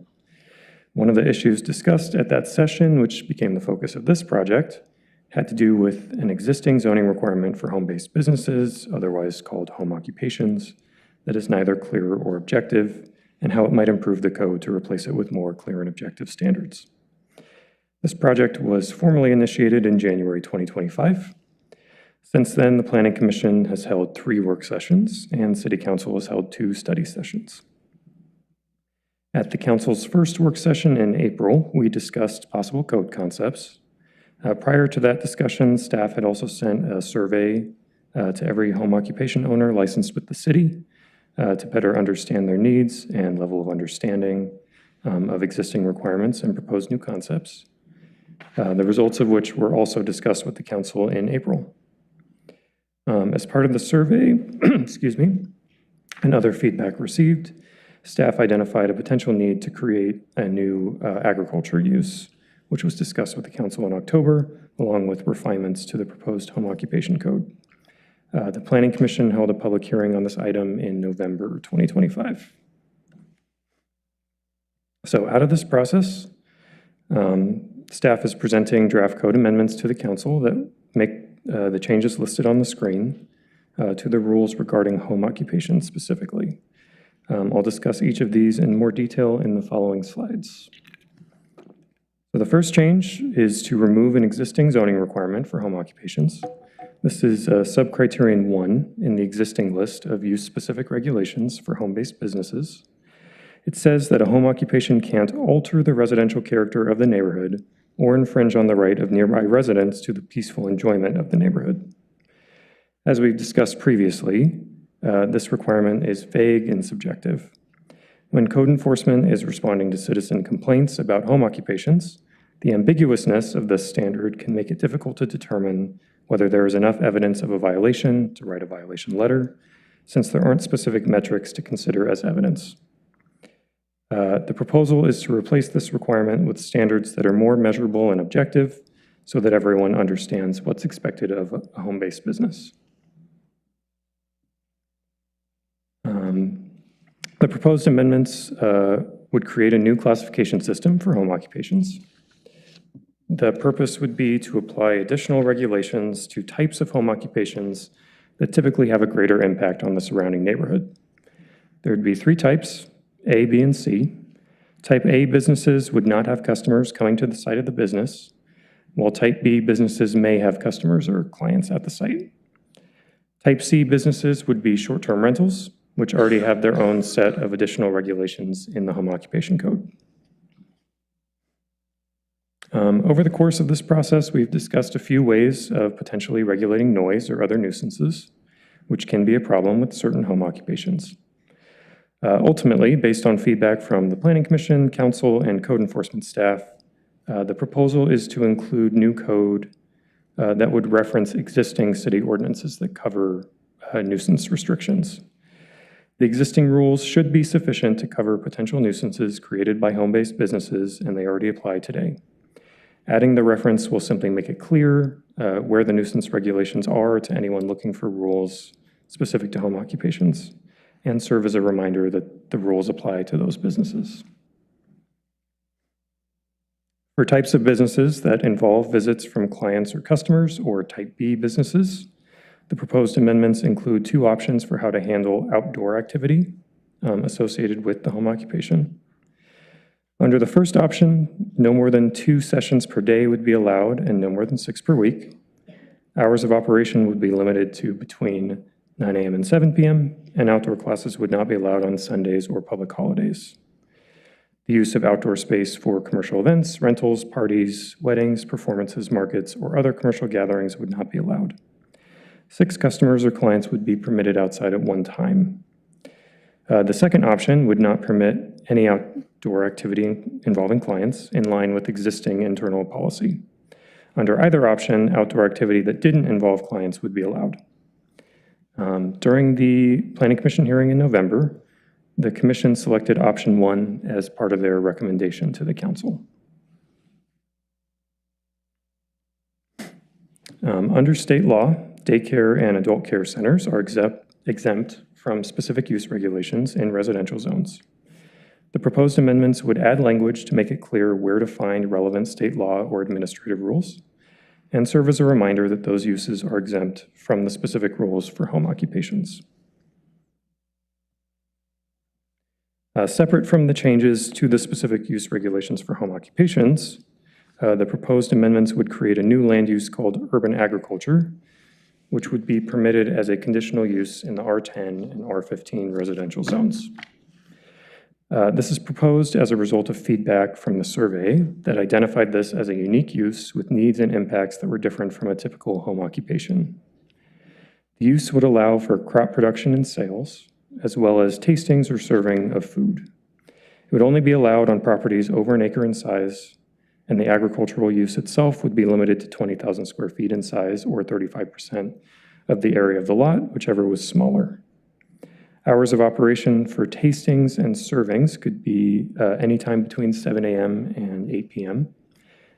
One of the issues discussed at that session, which became the focus of this project, had to do with an existing zoning requirement for home-based businesses, otherwise called home occupations, that is neither clear or objective, and how it might improve the code to replace it with more clear and objective standards. This project was formally initiated in January 2025. Since then, the Planning Commission has held 3 work sessions, and City Council has held 2 study sessions. At the Council's first work session in April, we discussed possible code concepts. Prior to that discussion, staff had also sent a survey to every home occupation owner licensed with the city to better understand their needs and level of understanding of existing requirements and proposed new concepts, the results of which were also discussed with the Council in April. As part of the survey, excuse me, and other feedback received, staff identified a potential need to create a new agriculture use, which was discussed with the Council in October, along with refinements to the proposed home occupation code. The Planning Commission held a public hearing on this item in November 2025. So out of this process, staff is presenting draft code amendments to the Council that make the changes listed on the screen to the rules regarding home occupation specifically. I'll discuss each of these in more detail in the following slides. So the first change is to remove an existing zoning requirement for home occupations. This is sub-criterion 1 in the existing list of use-specific regulations for home-based businesses. It says that a home occupation can't alter the residential character of the neighborhood or infringe on the right of nearby residents to the peaceful enjoyment of the neighborhood. As we've discussed previously, this requirement is vague and subjective. When code enforcement is responding to citizen complaints about home occupations, the ambiguousness of this standard can make it difficult to determine whether there is enough evidence of a violation to write a violation letter, since there aren't specific metrics to consider as evidence. The proposal is to replace this requirement with standards that are more measurable and objective so that everyone understands what's expected of a home-based business. The proposed amendments would create a new classification system for home occupations. The purpose would be to apply additional regulations to types of home occupations that typically have a greater impact on the surrounding neighborhood. There would be 3 types, A, B, and C. Type A businesses would not have customers coming to the site of the business, while Type B businesses may have customers or clients at the site. Type C businesses would be short-term rentals, which already have their own set of additional regulations in the home occupation code. Over the course of this process, we've discussed a few ways of potentially regulating noise or other nuisances, which can be a problem with certain home occupations. Ultimately, based on feedback from the Planning Commission, Council, and code enforcement staff, the proposal is to include new code that would reference existing city ordinances that cover nuisance restrictions. The existing rules should be sufficient to cover potential nuisances created by home-based businesses, and they already apply today. Adding the reference will simply make it clear where the nuisance regulations are to anyone looking for rules specific to home occupations, and serve as a reminder that the rules apply to those businesses. For types of businesses that involve visits from clients or customers, or Type B businesses, the proposed amendments include two options for how to handle outdoor activity associated with the home occupation. Under the first option, no more than 2 sessions per day would be allowed and no more than 6 per week. Hours of operation would be limited to between 9 a.m. and 7 p.m., and outdoor classes would not be allowed on Sundays or public holidays. The use of outdoor space for commercial events, rentals, parties, weddings, performances, markets, or other commercial gatherings would not be allowed. 6 customers or clients would be permitted outside at one time. The second option would not permit any outdoor activity involving clients, in line with existing internal policy. Under either option, outdoor activity that didn't involve clients would be allowed. During the Planning Commission hearing in November, the Commission selected option 1 as part of their recommendation to the Council. Under state law, daycare and adult care centers are exempt from specific use regulations in residential zones. The proposed amendments would add language to make it clear where to find relevant state law or administrative rules, and serve as a reminder that those uses are exempt from the specific rules for home occupations. Separate from the changes to the specific use regulations for home occupations, the proposed amendments would create a new land use called urban agriculture, which would be permitted as a conditional use in the R10 and R15 residential zones. This is proposed as a result of feedback from the survey that identified this as a unique use with needs and impacts that were different from a typical home occupation. The use would allow for crop production and sales, as well as tastings or serving of food. It would only be allowed on properties over an acre in size, and the agricultural use itself would be limited to 20,000 square feet in size, or 35% of the area of the lot, whichever was smaller. Hours of operation for tastings and servings could be anytime between 7 a.m. and 8 p.m.,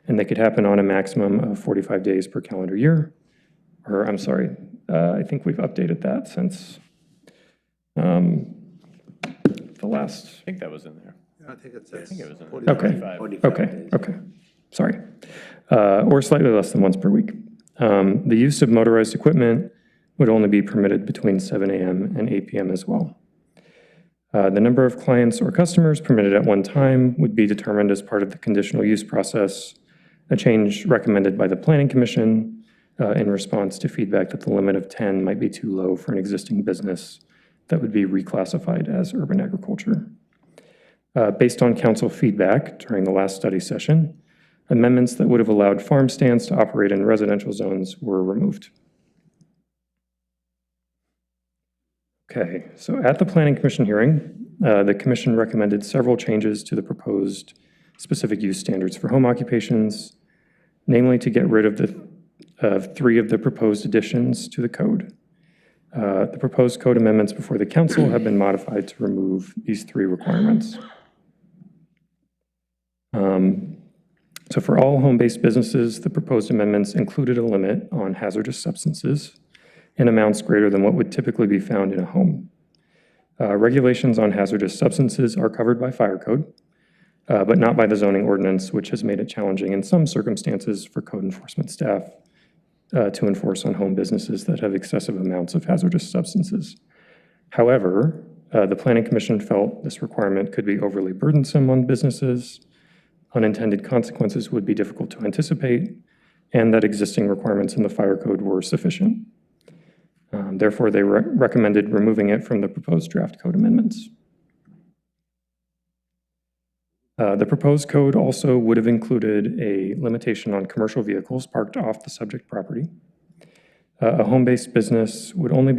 and they could happen on a maximum of 45 days per calendar year. Or, I'm sorry, I think we've updated that since the last. I think that was in there. I think it I says. think it was in there. Okay. 45 days. Okay, sorry. Or slightly less than once per week. The use of motorized equipment would only be permitted between 7 a.m. and 8 p.m. as well. The number of clients or customers permitted at one time would be determined as part of the conditional use process, a change recommended by the Planning Commission in response to feedback that the limit of 10 might be too low for an existing business that would be reclassified as urban agriculture. Based on council feedback during the last study session, amendments that would have allowed farm stands to operate in residential zones were removed. Okay, so at the Planning Commission hearing, the Commission recommended several changes to the proposed specific use standards for home occupations, namely to get rid of the 3 of the proposed additions to the code. The proposed code amendments before the Council have been modified to remove these 3 requirements. So for all home-based businesses, the proposed amendments included a limit on hazardous substances in amounts greater than what would typically be found in a home. Regulations on hazardous substances are covered by fire code, but not by the zoning ordinance, which has made it challenging in some circumstances for code enforcement staff to enforce on home businesses that have excessive amounts of hazardous substances. However, the Planning Commission felt this requirement could be overly burdensome on businesses, unintended consequences would be difficult to anticipate, and that existing requirements in the fire code were sufficient. Therefore, they recommended removing it from the proposed draft code amendments. The proposed code also would have included a limitation on commercial vehicles parked off the subject property. A home-based business would only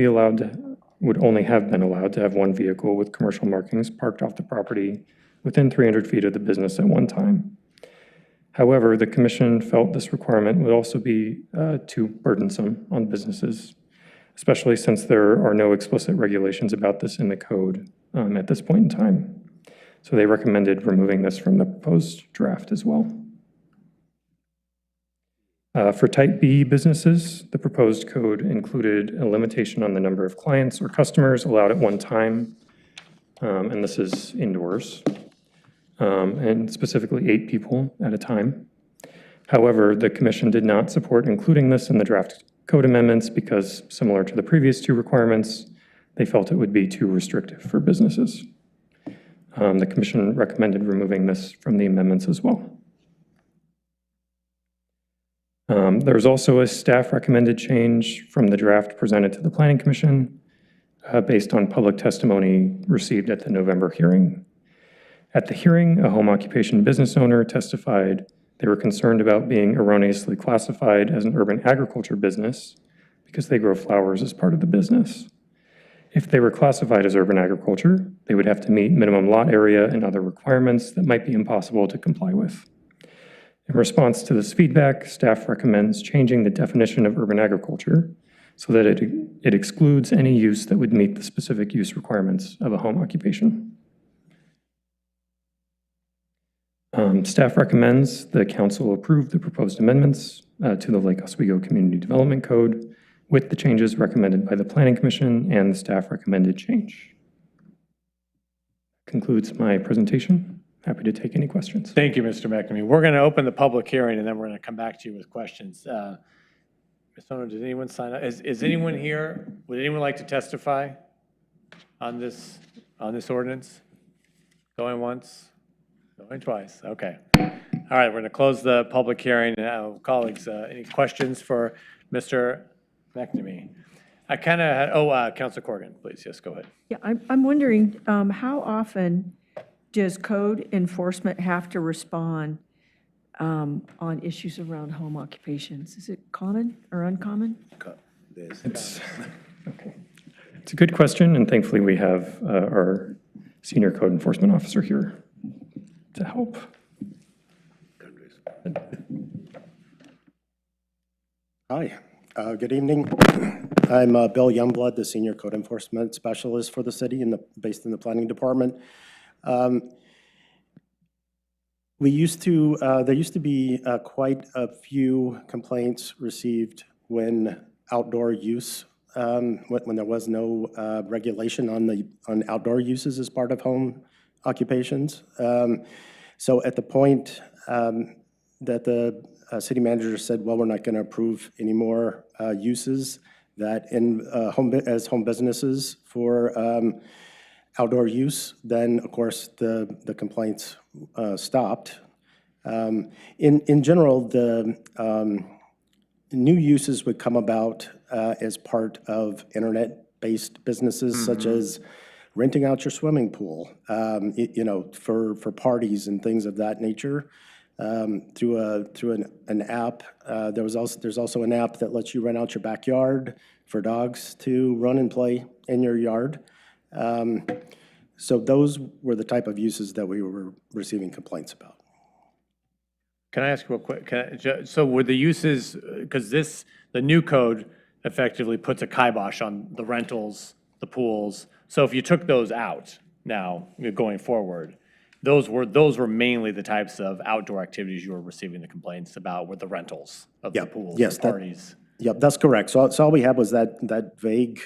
have been allowed to have one vehicle with commercial markings parked off the property within 300 feet of the business at one time. However, the commission felt this requirement would also be too burdensome on businesses, especially since there are no explicit regulations about this in the code at this point in time. So they recommended removing this from the proposed draft as well. For Type B businesses, the proposed code included a limitation on the number of clients or customers allowed at one time, and this is indoors, and specifically 8 people at a time. However, the commission did not support including this in the draft code amendments because, similar to the previous 2 requirements, they felt it would be too restrictive for businesses. The commission recommended removing this from the amendments as well. There's also a staff recommended change from the draft presented to the Planning Commission based on public testimony received at the November hearing. At the hearing, a home occupation business owner testified they were concerned about being erroneously classified as an urban agriculture business because they grow flowers as part of the business. If they were classified as urban agriculture, they would have to meet minimum lot area and other requirements that might be impossible to comply with. In response to this feedback, staff recommends changing the definition of urban agriculture so that it excludes any use that would meet the specific use requirements of a home occupation. Staff recommends the council approve the proposed amendments to the Lake Oswego Community Development Code with the changes recommended by the Planning Commission and the staff recommended change. Concludes my presentation. Happy to take any questions. Thank you, Mr. McNamee. We're going to open the public hearing, and then we're going to come back to you with questions. Ms. Ono, did anyone sign up? Is anyone here? Would anyone like to testify on this ordinance? Going once? Going twice? Okay. All right, we're going to close the public hearing. Colleagues, any questions for Mr. McNamee? I kind of had, Councilor Corrigan, please. Yes, go ahead. Yeah, I'm wondering, how often does code enforcement have to respond on issues around home occupations? Is it common or uncommon? It's a good question, and thankfully we have our senior code enforcement officer here to help. Hi, good evening. I'm Bill Youngblood, the Senior Code Enforcement Specialist for the city based in the Planning Department. There used to be quite a few complaints received when outdoor use, when there was no regulation on outdoor uses as part of home occupations. So at the point that the city manager said, well, we're not going to approve any more uses that as home businesses for outdoor use, then of course the complaints stopped. In general, the new uses would come about as part of internet-based businesses, such as renting out your swimming pool, for parties and things of that nature. Through an app. There's also an app that lets you rent out your backyard for dogs to run and play in your yard. So those were the type of uses that we were receiving complaints about. Can I ask real quick? So were the uses, because the new code effectively puts a kibosh on the rentals, the pools. So if you took those out now, going forward, those were mainly the types of outdoor activities you were receiving the complaints about, were the rentals of the pools, the parties. Yep, that's correct. So all we had was that vague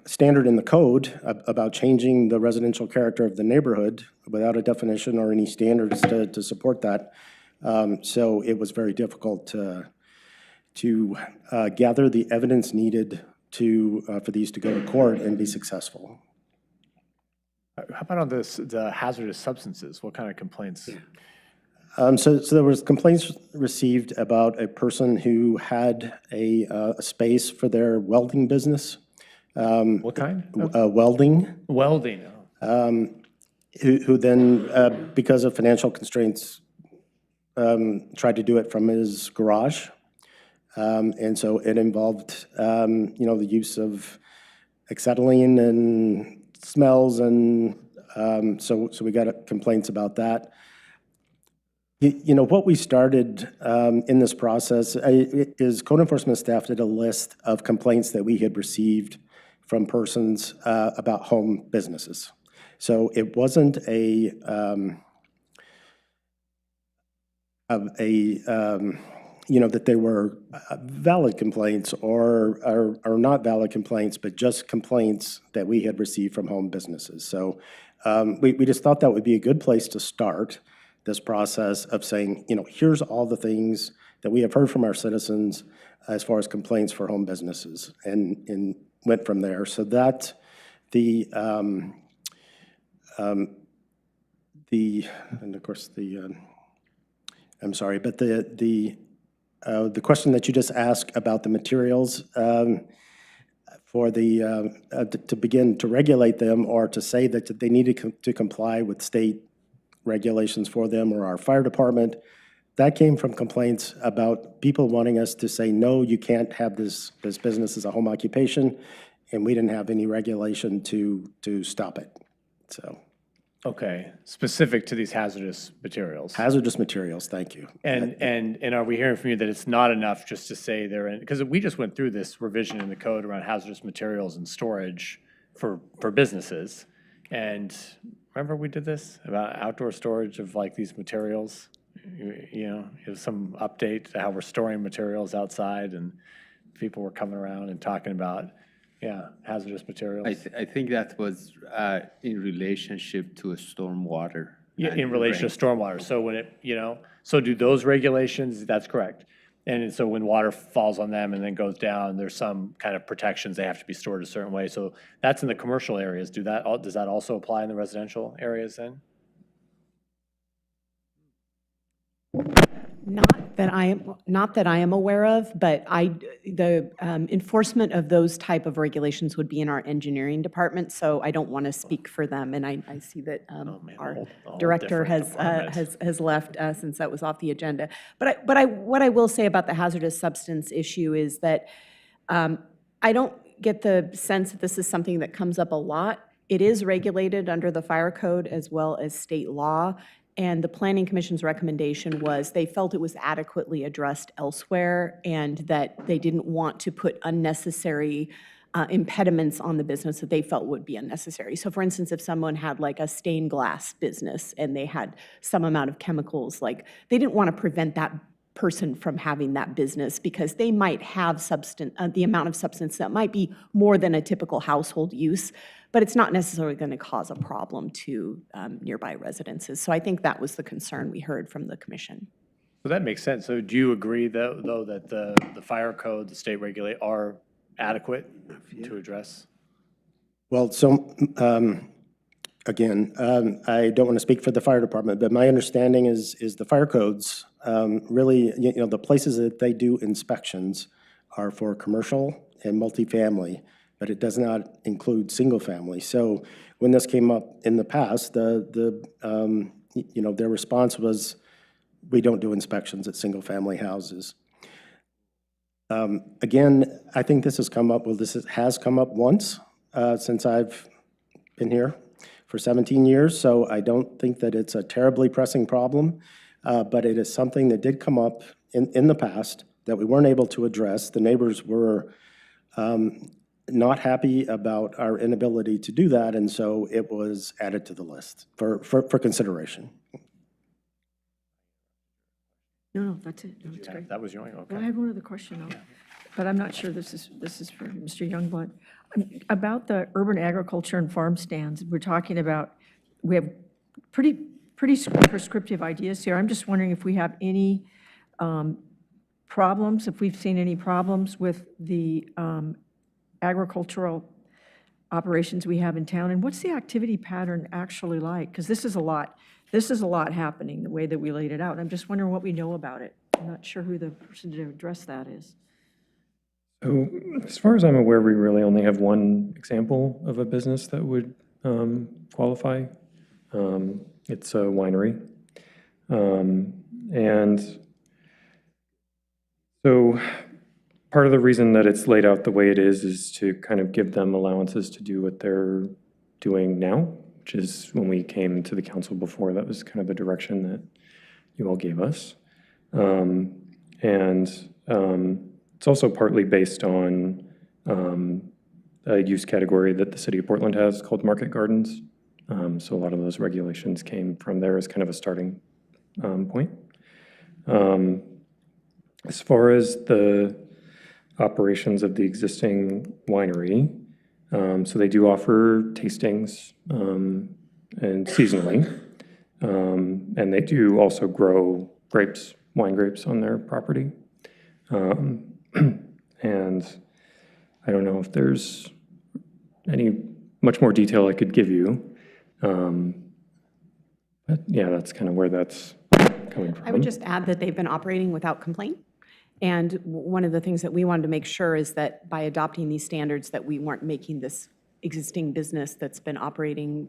standard in the code about changing the residential character of the neighborhood without a definition or any standards to support that. So it was very difficult to gather the evidence needed for these to go to court and be successful. How about on the hazardous substances? What kind of complaints? So there was complaints received about a person who had a space for their welding business. What kind? Welding. Welding. who then, because of financial constraints, tried to do it from his garage. And so it involved, the use of acetylene and smells, and so we got complaints about that. What we started in this process is code enforcement staff did a list of complaints that we had received from persons about home businesses. So it wasn't that they were valid complaints or not valid complaints, but just complaints that we had received from home businesses. So we just thought that would be a good place to start this process of saying, here's all the things that we have heard from our citizens as far as complaints for home businesses, and went from there. So that and of course I'm sorry, but the question that you just asked about the materials for to begin to regulate them, or to say that they needed to comply with state regulations for them, or our fire department, that came from complaints about people wanting us to say, no, you can't have this business as a home occupation, and we didn't have any regulation to stop it. So. Okay, specific to these hazardous materials. Hazardous materials, thank you. And are we hearing from you that it's not enough just to say they're in, because we just went through this revision in the code around hazardous materials and storage for businesses. And remember we did this about outdoor storage of like these materials? It was some update to how we're storing materials outside, and people were coming around and talking about, hazardous materials. I think that was in relationship to a stormwater. Yeah, in relation to stormwater. So when so do those regulations, that's correct. And so when water falls on them and then goes down, there's some kind of protections, they have to be stored a certain way. So that's in the commercial areas. Does that also apply in the residential areas then? Not that I am aware of, but the enforcement of those type of regulations would be in our engineering department, so I don't want to speak for them, and I see that our director has left since that was off the agenda. But what I will say about the hazardous substance issue is that I don't get the sense that this is something that comes up a lot. It is regulated under the fire code as well as state law. And the Planning Commission's recommendation was they felt it was adequately addressed elsewhere, and that they didn't want to put unnecessary impediments on the business that they felt would be unnecessary. So for instance, if someone had like a stained glass business and they had some amount of chemicals, like they didn't want to prevent that person from having that business because they might have the amount of substance that might be more than a typical household use, but it's not necessarily going to cause a problem to nearby residences. So I think that was the concern we heard from the commission. Well, that makes sense. So do you agree, though, that the fire code, the state regulate are adequate to address? Well, so again, I don't want to speak for the fire department, but my understanding is the fire codes really, the places that they do inspections are for commercial and multifamily, but it does not include single family. So when this came up in the past, their response was, we don't do inspections at single family houses. Again, I think this has come up once since I've been here for 17 years, so I don't think that it's a terribly pressing problem, but it is something that did come up in the past that we weren't able to address. The neighbors were not happy about our inability to do that, and so it was added to the list for consideration. No, that's it. No, it's great. That was your only, okay. Well, I have one other question, though, but I'm not sure this is for Mr. Youngblood. About the urban agriculture and farm stands, we're talking about, we have pretty prescriptive ideas here. I'm just wondering if we have any problems, if we've seen any problems with the agricultural operations we have in town, and what's the activity pattern actually like? Because this is a lot happening, the way that we laid it out. I'm just wondering what we know about it. I'm not sure who the person to address that is. So as far as I'm aware, we really only have one example of a business that would qualify It's a winery. And so part of the reason that it's laid out the way it is to kind of give them allowances to do what they're doing now, which is when we came to the council before, that was kind of the direction that you all gave us. It's also partly based on a use category that the city of Portland has called market gardens. So a lot of those regulations came from there as kind of a starting point. As far as the operations of the existing winery, so they do offer tastings and seasonally, and they do also grow grapes, wine grapes on their property. And I don't know if there's any much more detail I could give you. But yeah, that's kind of where that's coming from. I would just add that they've been operating without complaint. And one of the things that we wanted to make sure is that by adopting these standards, that we weren't making this existing business that's been operating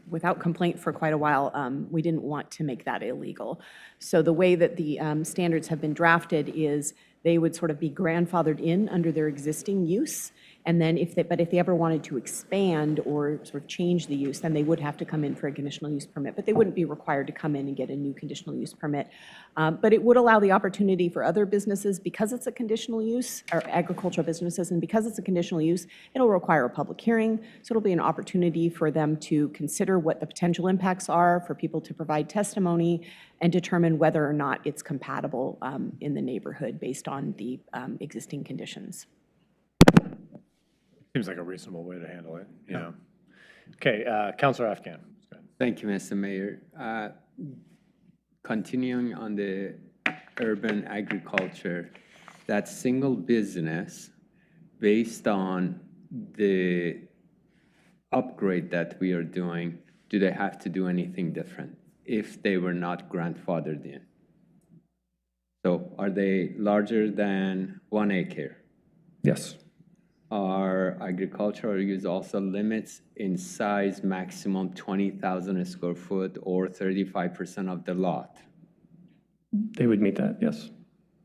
without complaint for quite a while, we didn't want to make that illegal. So the way that the standards have been drafted is they would sort of be grandfathered in under their existing use. And then if they ever wanted to expand or sort of change the use, then they would have to come in for a conditional use permit, but they wouldn't be required to come in and get a new conditional use permit. But it would allow the opportunity for other businesses, because it's a conditional use, or agricultural businesses, and because it's a conditional use, it'll require a public hearing. So it'll be an opportunity for them to consider what the potential impacts are, for people to provide testimony, and determine whether or not it's compatible in the neighborhood based on the existing conditions. Seems like a reasonable way to handle it, yeah. Okay, Councilor Afghan. Thank you, Mr. Mayor. Continuing on the urban agriculture, that single business, based on the upgrade that we are doing, do they have to do anything different if they were not grandfathered in? So are they larger than 1 acre? Yes. Are agricultural use also limits in size maximum 20,000 square foot or 35% of the lot? They would meet that, yes.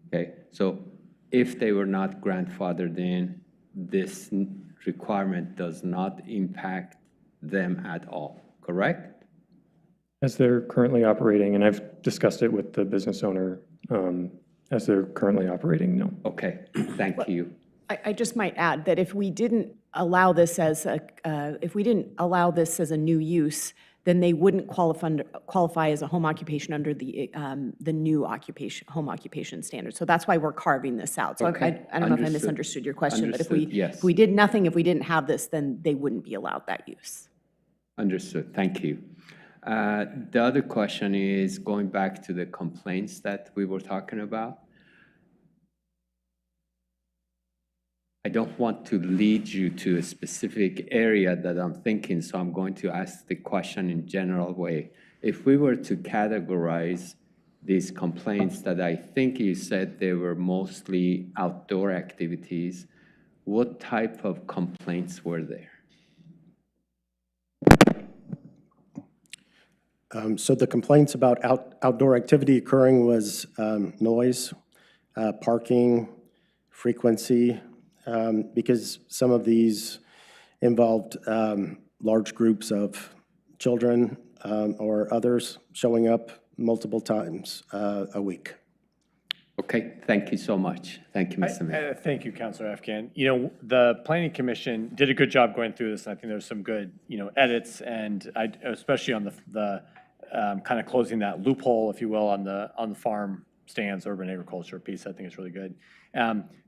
Okay, so if they were not grandfathered in, this requirement does not impact them at all, correct? As they're currently operating, and I've discussed it with the business owner, as they're currently operating, no. Okay, thank you. I just might add that if we didn't allow this as a new use, then they wouldn't qualify as a home occupation under the new home occupation standard. So that's why we're carving this out. So Okay, I don't know if I understood. misunderstood your question, but Understood, yes. if we did nothing, if we didn't have this, then they wouldn't be allowed that use. Understood, thank you. The other question is going back to the complaints that we were talking about. I don't want to lead you to a specific area that I'm thinking, so I'm going to ask the question in general way. If we were to categorize these complaints that I think you said they were mostly outdoor activities, what type of complaints were there? So the complaints about outdoor activity occurring was noise, parking, frequency, because some of these involved large groups of children or others showing up multiple times a week. Okay, thank you so much. Thank you, Mr. Mayor. Thank you, Councilor Afghan. You know, the Planning Commission did a good job going through this, and I think there's some good, edits, and especially on the kind of closing that loophole, if you will, on the farm stands, urban agriculture piece. I think it's really good.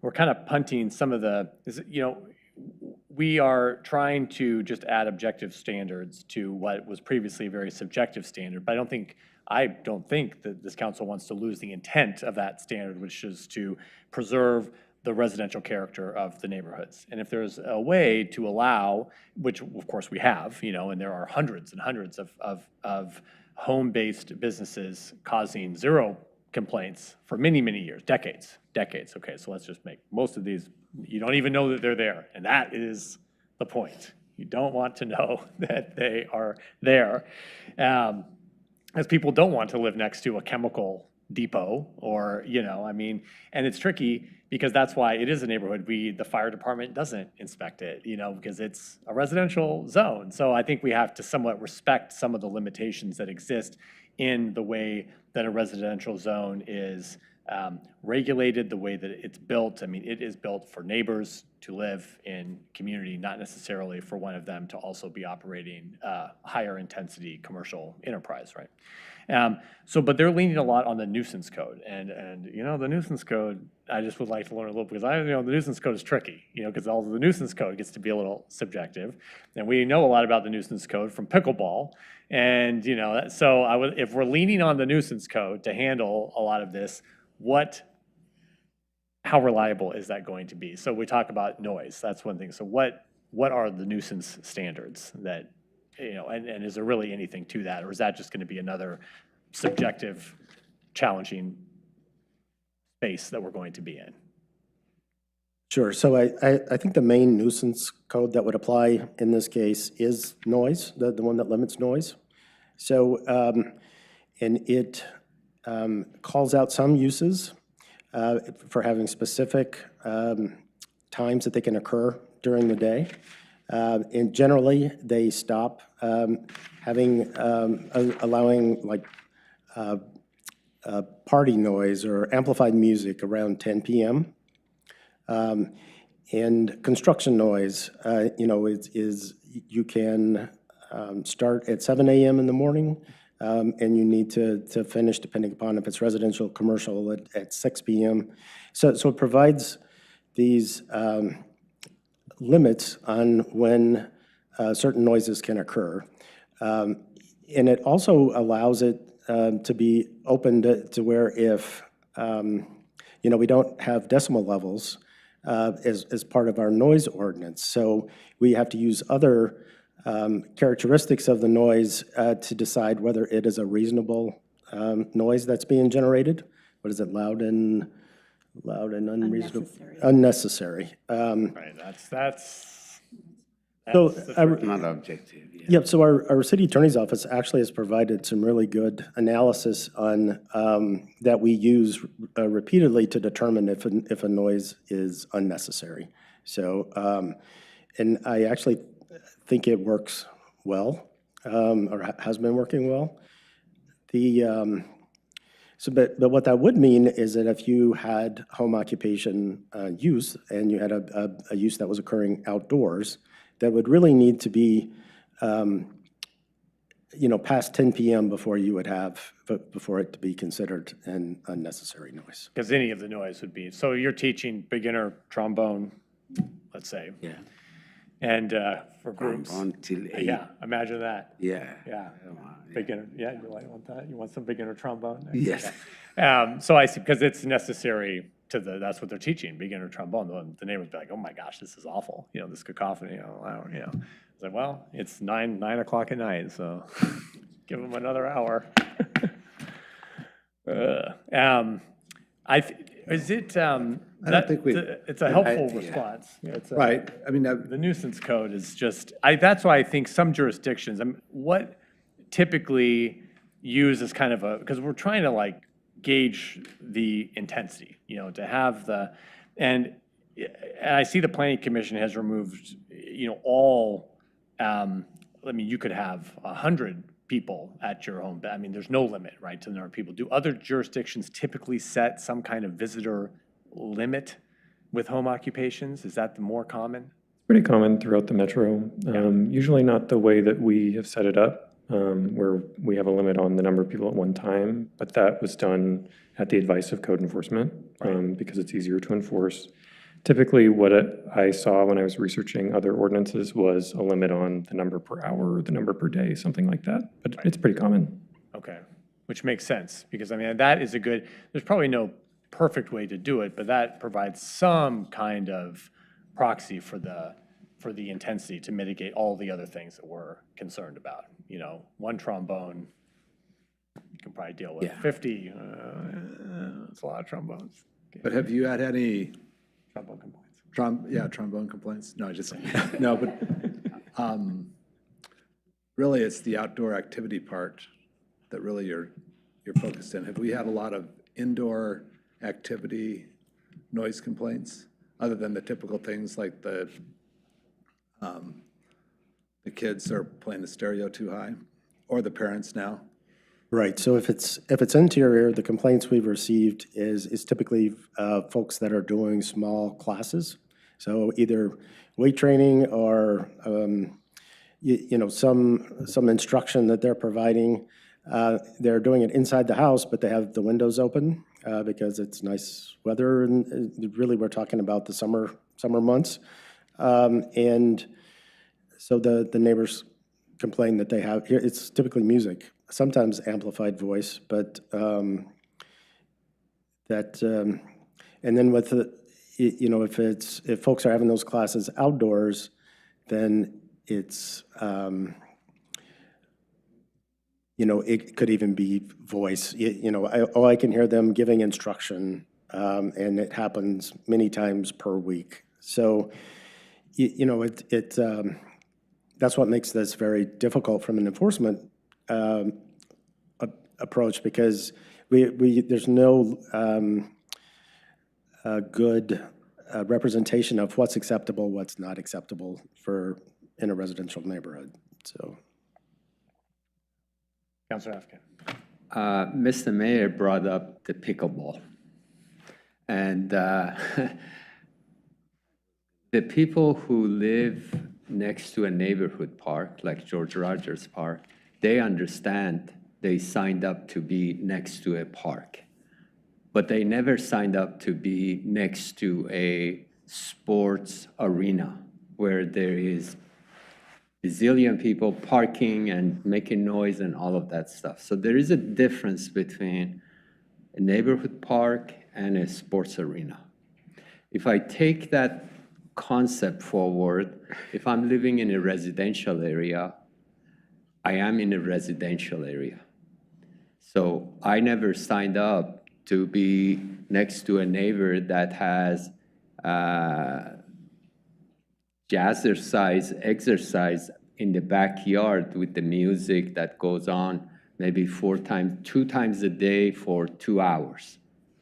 We're kind of punting some of we are trying to just add objective standards to what was previously a very subjective standard, but I don't think that this council wants to lose the intent of that standard, which is to preserve the residential character of the neighborhoods. And if there's a way to allow, which of course we have, and there are hundreds and hundreds of home-based businesses causing zero complaints for many, many years, decades. Okay, so let's just make most of these, you don't even know that they're there, and that is the point. You don't want to know that they are there. As people don't want to live next to a chemical depot or, I mean, and it's tricky because that's why it is a neighborhood. The fire department doesn't inspect it, because it's a residential zone. So I think we have to somewhat respect some of the limitations that exist in the way that a residential zone is regulated, the way that it's built. I mean, it is built for neighbors to live in community, not necessarily for one of them to also be operating higher intensity commercial enterprise, right? But they're leaning a lot on the nuisance code, and the nuisance code, I just would like to learn a little, because the nuisance code is tricky, because all of the nuisance code gets to be a little subjective, and we know a lot about the nuisance code from pickleball, and so if we're leaning on the nuisance code to handle a lot of this, how reliable is that going to be? So we talk about noise, that's one thing. So what are the nuisance standards that, and is there really anything to that? Or is that just going to be another subjective, challenging space that we're going to be in? Sure. So I think the main nuisance code that would apply in this case is noise, the one that limits noise. So, and it calls out some uses for having specific times that they can occur during the day. And generally, they stop allowing like party noise or amplified music around 10 p.m. And construction noise, is you can start at 7 a.m. in the morning, and you need to finish, depending upon if it's residential, commercial, at 6 p.m. So it provides these limits on when certain noises can occur. And it also allows it to be open to where if, we don't have decimal levels as part of our noise ordinance. So we have to use other characteristics of the noise to decide whether it is a reasonable noise that's being generated. What is it, loud and unreasonable? Unnecessary. Right, that's Not objective. Yeah. Yep, so our city attorney's office actually has provided some really good analysis on, that we use repeatedly to determine if a noise is unnecessary. So, and I actually think it works well, or has been working well. But what that would mean is that if you had home occupation use and you had a use that was occurring outdoors, that would really need to be, past 10 p.m. before it to be considered an unnecessary noise. because any of the noise would be, so you're teaching beginner trombone, let's say. Yeah. And for groups. Until 8. Yeah, imagine that. Yeah. Yeah. Beginner, yeah, you want that? You want some beginner trombone? Yes. Yeah. So I see, because it's necessary that's what they're teaching, beginner trombone. The neighbors be like, oh my gosh, this is awful. This cacophony, It's like, well, it's 9 o'clock at night, so give them another hour. Is it, I don't think it's a helpful response. It's Right, I mean, the nuisance code is just, that's why I think some jurisdictions, what typically use as kind of because we're trying to gauge the intensity, to have and I see the planning commission has removed, all, you could have 100 people at your home, but there's no limit, right, to the number of people. Do other jurisdictions typically set some kind of visitor limit with home occupations? Is that the more common? Pretty common throughout the metro. Usually not the way that we have set it up, where we have a limit on the number of people at one time, but that was done at the advice of code enforcement, because it's easier to enforce. Typically, what I saw when I was researching other ordinances was a limit on the number per hour, or the number per day, something like that, but it's pretty common. Okay, which makes sense, because that is there's probably no perfect way to do it, but that provides some kind of proxy for the intensity to mitigate all the other things that we're concerned about. One trombone, you can probably deal with. 50, it's a lot of trombones. but have you had any Trombone complaints. trombone complaints? No, but Really, it's the outdoor activity part that really you're focused in. Have we had a lot of indoor activity noise complaints, other than the typical things like the kids are playing the stereo too high, or the parents now? Right, so if it's interior, the complaints we've received is typically folks that are doing small classes. So either weight training or, you know, some instruction that they're providing. They're doing it inside the house, but they have the windows open because it's nice weather, and really we're talking about the summer months. And so the neighbors complain that they have, it's typically music, sometimes amplified voice, but and then with the, you know, if folks are having those classes outdoors, then it's, you know, it could even be voice. You know, I can hear them giving instruction, and it happens many times per week. So, you know, that's what makes this very difficult from an enforcement approach, because there's no good representation of what's acceptable, what's not acceptable in a residential neighborhood. So, Councilor Afkin. Mr. Mayor brought up the pickleball. And the people who live next to a neighborhood park, like George Rogers Park, they understand they signed up to be next to a park. But they never signed up to be next to a sports arena where there is a zillion people parking and making noise and all of that stuff. So there is a difference between a neighborhood park and a sports arena. If I take that concept forward, if I'm living in a residential area, I am in a residential area. So I never signed up to be next to a neighbor that has exercise in the backyard with the music that goes on maybe 2 times a day for 2 hours,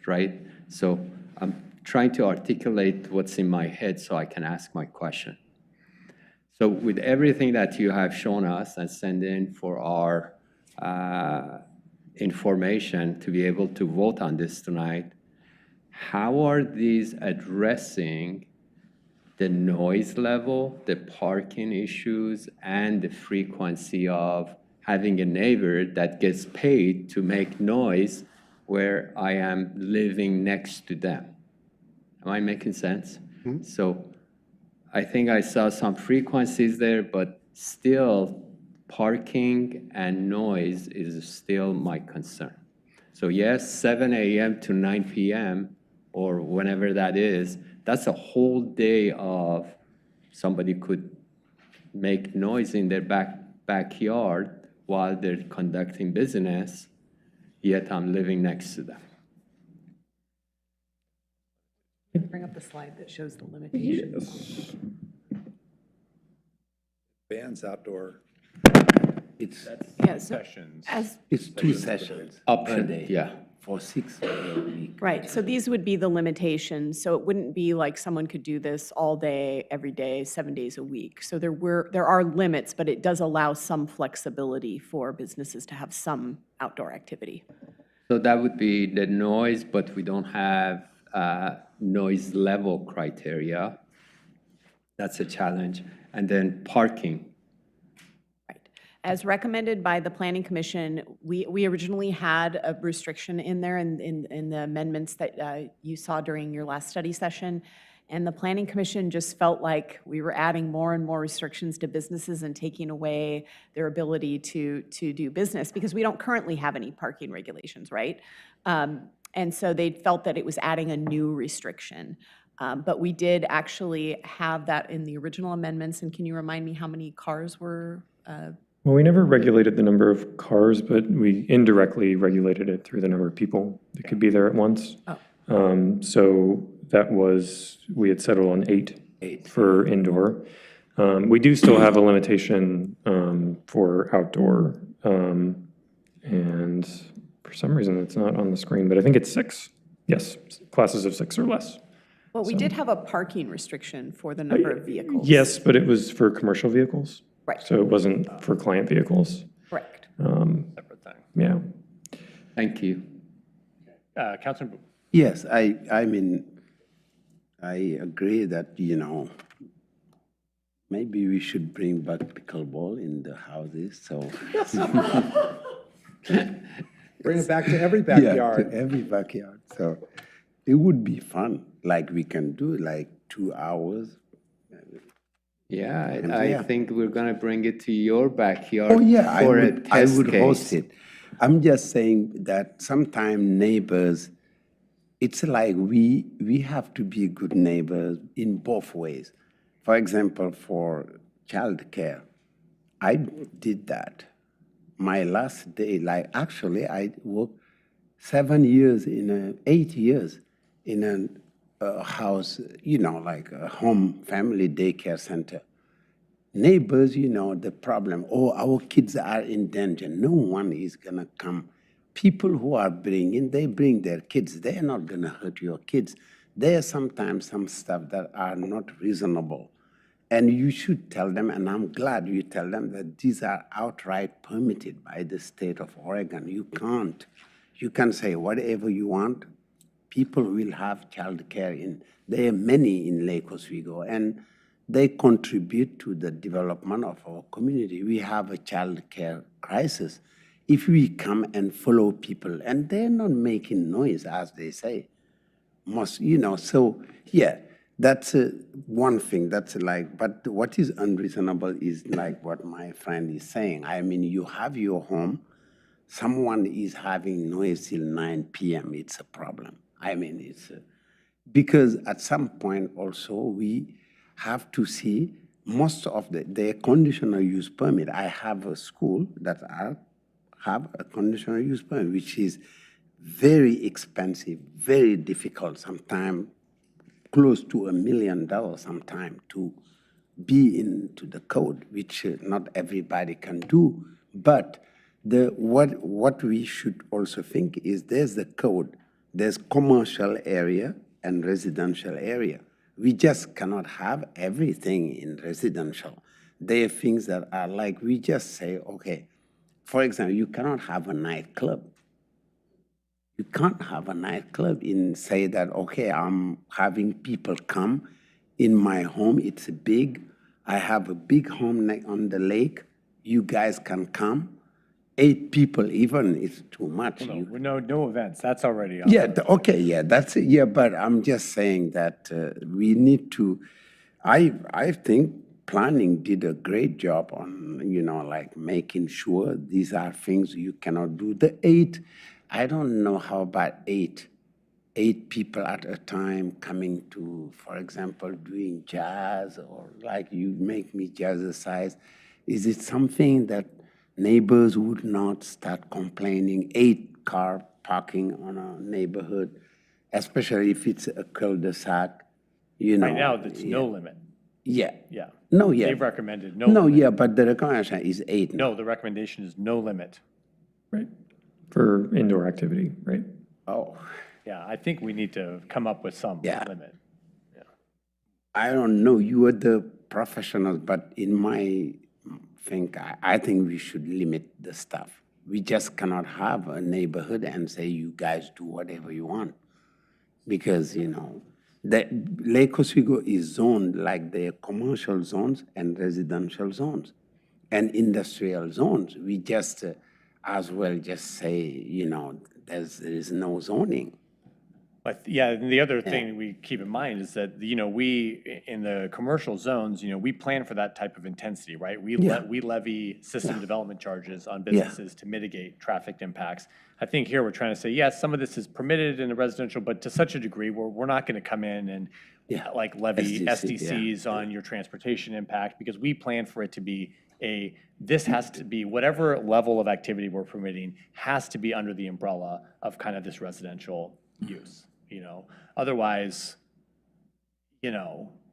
right? So I'm trying to articulate what's in my head so I can ask my question. So with everything that you have shown us and send in for our information to be able to vote on this tonight, how are these addressing the noise level, the parking issues, and the frequency of having a neighbor that gets paid to make noise where I am living next to them? Am I making sense? Mm-hmm. So I think I saw some frequencies there, but still parking and noise is still my concern. So yes, 7 a.m. to 9 p.m. or whenever that is, that's a whole day of somebody could make noise in their backyard while they're conducting business, yet I'm living next to them. Bring up the slide that shows the limitations. Bands outdoor. It's Yeah, so it's 2 sessions Option, per day, yeah. for 6 per week. right, so these would be the limitations. So it wouldn't be like someone could do this all day, every day, 7 days a week. So there are limits, but it does allow some flexibility for businesses to have some outdoor activity. So that would be the noise, but we don't have noise level criteria. That's a challenge. And then parking. Right. As recommended by the Planning Commission, we originally had a restriction in there in the amendments that you saw during your last study session. And the Planning Commission just felt like we were adding more and more restrictions to businesses and taking away their ability to do business, because we don't currently have any parking regulations, right? And so they felt that it was adding a new restriction. But we did actually have that in the original amendments. And can you remind me how many cars were? Well, we never regulated the number of cars, but we indirectly regulated it through the number of people that could be there at once. Oh. So that was, we had settled on 8 for indoor. We do still have a limitation for outdoor, and for some reason it's not on the screen, but I think it's 6. Yes, classes of 6 or less. Well, we did have a parking restriction for the number of vehicles. Yes, but it was for commercial vehicles. Right. So it wasn't for client vehicles. Correct. Separate thing. Yeah. Thank you. Councilman, Yes, I mean, I agree that, maybe we should bring back pickleball in the houses, so. Bring it back to every Yeah, backyard. to every backyard, so it would be fun, like we can do like 2 hours. Yeah, Yeah. I think we're gonna bring it to your backyard Oh, yeah, for a I test would host case. it. I'm just saying that sometimes neighbors, it's like we have to be good neighbors in both ways. For example, for childcare, I did that. My last day, like actually I worked 8 years in a house, like a home family daycare center. Neighbors, the problem, oh, our kids are in danger. No one is going to come. People who are they bring their kids. They're not going to hurt your kids. There's sometimes some stuff that are not reasonable. And you should tell them, and I'm glad you tell them that these are outright permitted by the state of Oregon. You can't. You can say whatever you want. People will have child care there are many in Lake Oswego, and they contribute to the development of our community. We have a child care crisis. If we come and follow people, and they're not making noise, as they say, so yeah, that's one thing. That's like, but what is unreasonable is like what my friend is saying. I mean, you have your home, someone is having noise till 9 p.m., it's a problem. I mean, it's because at some point also we have to see most of the conditional use permit. I have a school that I have a conditional use permit, which is very expensive, very difficult, sometimes close to $1 million sometimes to be into the code, which not everybody can do. But what we should also think is there's the code, there's commercial area and residential area. We just cannot have everything in residential. There are things that are like, we just say, okay, for example, you cannot have a nightclub. You can't have a nightclub and say that, okay, I'm having people come in my home. It's big. I have a big home on the lake. You guys can come. 8 people even is too much. no events, that's already on. Yeah, okay, yeah, that's it. Yeah, but I'm just saying that we need to, I think planning did a great job on, like making sure these are things you cannot do. The 8, I don't know how about 8 people at a time coming to, for example, doing jazz, or like you make me jazzercise. Is it something that neighbors would not start complaining? 8 car parking on a neighborhood, especially if it's a cul-de-sac, Right now, it's no limit. Yeah. Yeah. No, yeah. They've recommended no No, limit. yeah, but the recommendation is 8. No, the recommendation is no limit. Right. For indoor activity, right? Oh, Yeah, I think we need to come up with some Yeah. limit. I don't know. You are the professionals, but in my I think we should limit the stuff. We just cannot have a neighborhood and say, you guys do whatever you want. Because, the Lake Oswego is zoned like the commercial zones and residential zones and industrial zones. We just as well just say, there is no zoning. But yeah, and the other thing we keep in mind is that, we, in the commercial zones, we plan for that type of intensity, right? We levy system development charges on businesses to mitigate traffic impacts. I think here we're trying to say, yes, some of this is permitted in the residential, but to such a degree where we're not going to come in and like levy SDCs on your transportation impact, because we plan for it to be this has to be, whatever level of activity we're permitting has to be under the umbrella of kind of this residential use. Otherwise,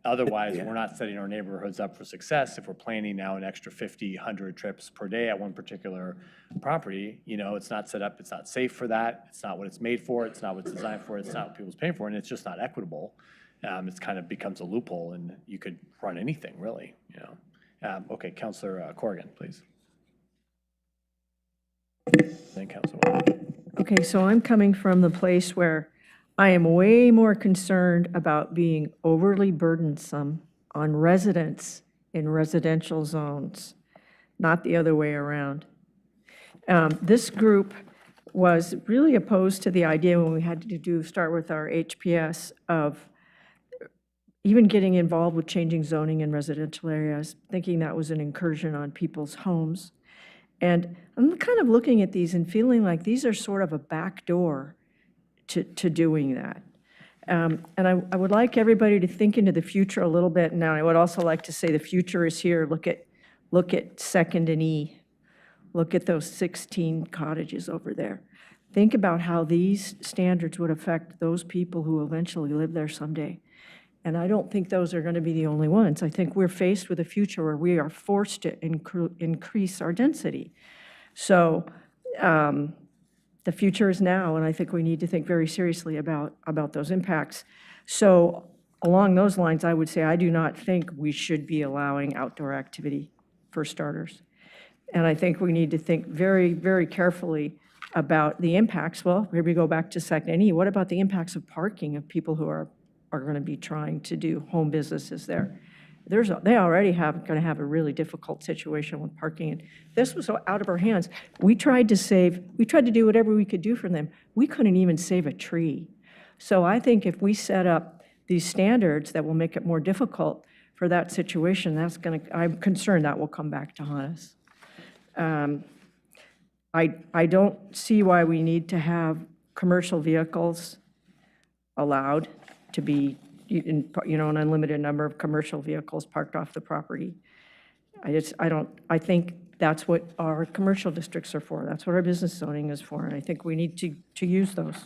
Otherwise, we're not setting our neighborhoods up for success if we're planning now an extra 50, 100 trips per day at one particular property. You know, it's not set up, it's not safe for that, it's not what it's made for, it's not what it's designed for, it's not what people's paying for, and it's just not equitable. It's kind of becomes a loophole, and you could run anything, really, you know. Okay, Councilor Corrigan, please. Then Councilor Wynn. Okay, so I'm coming from the place where I am way more concerned about being overly burdensome on residents in residential zones, not the other way around. This group was really opposed to the idea when we had to start with our HPS of even getting involved with changing zoning in residential areas, thinking that was an incursion on people's homes. And I'm kind of looking at these and feeling like these are sort of a backdoor to doing that. And I would like everybody to think into the future a little bit. Now, I would also like to say the future is here. Look at Second and E. Look at those 16 cottages over there. Think about how these standards would affect those people who eventually live there someday. And I don't think those are going to be the only ones. I think we're faced with a future where we are forced to increase our density. So the future is now, and I think we need to think very seriously about those impacts. So along those lines, I would say I do not think we should be allowing outdoor activity for starters. And I think we need to think very, very carefully about the impacts. Well, here we go back to Second and E. What about the impacts of parking of people who are going to be trying to do home businesses there? They already going to have a really difficult situation with parking. And this was so out of our hands. We tried to do whatever we could do for them. We couldn't even save a tree. So I think if we set up these standards that will make it more difficult for that situation, I'm concerned that will come back to haunt us. I don't see why we need to have commercial vehicles allowed to be, an unlimited number of commercial vehicles parked off the property. I think that's what our commercial districts are for. That's what our business zoning is for, and I think we need to use those.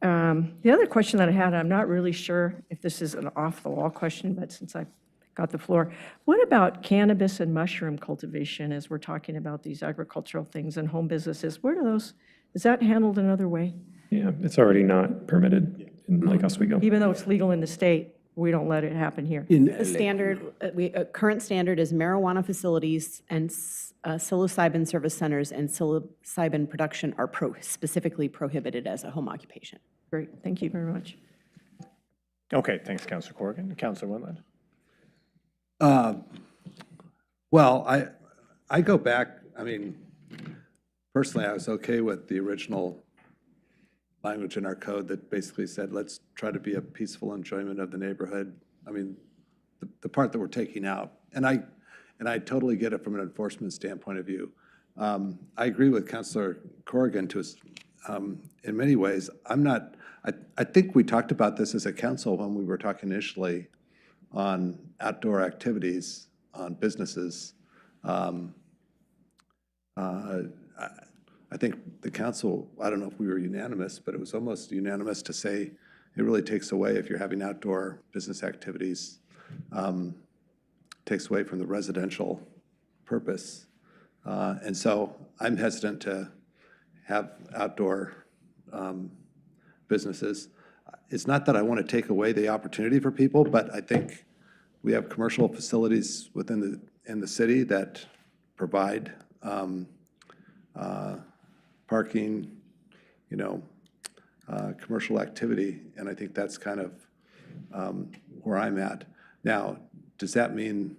The other question that I had, I'm not really sure if this is an off-the-wall question, but since I got the floor, what about cannabis and mushroom cultivation as we're talking about these agricultural things and home businesses? Where do those, is that handled another way? Yeah, it's already not permitted in Lake Oswego. Even though it's legal in the state, we don't let it happen here. The standard, current standard is marijuana facilities and psilocybin service centers and psilocybin production are specifically prohibited as a home occupation. Great, thank you very much. Okay, thanks, Councilor Corrigan. Councilor Wynland. Well, I go back, I mean, personally, I was okay with the original language in our code that basically said, let's try to be a peaceful enjoyment of the neighborhood. I mean, the part that we're taking out, and I totally get it from an enforcement standpoint of view. I agree with Councilor Corrigan in many ways. I think we talked about this as a council when we were talking initially on outdoor activities, on businesses. I think the council, I don't know if we were unanimous, but it was almost unanimous to say it really takes away, if you're having outdoor business activities, takes away from the residential purpose. And so I'm hesitant to have outdoor businesses. It's not that I want to take away the opportunity for people, but I think we have commercial facilities in the city that provide parking, commercial activity, and I think that's kind of where I'm at. Now, does that mean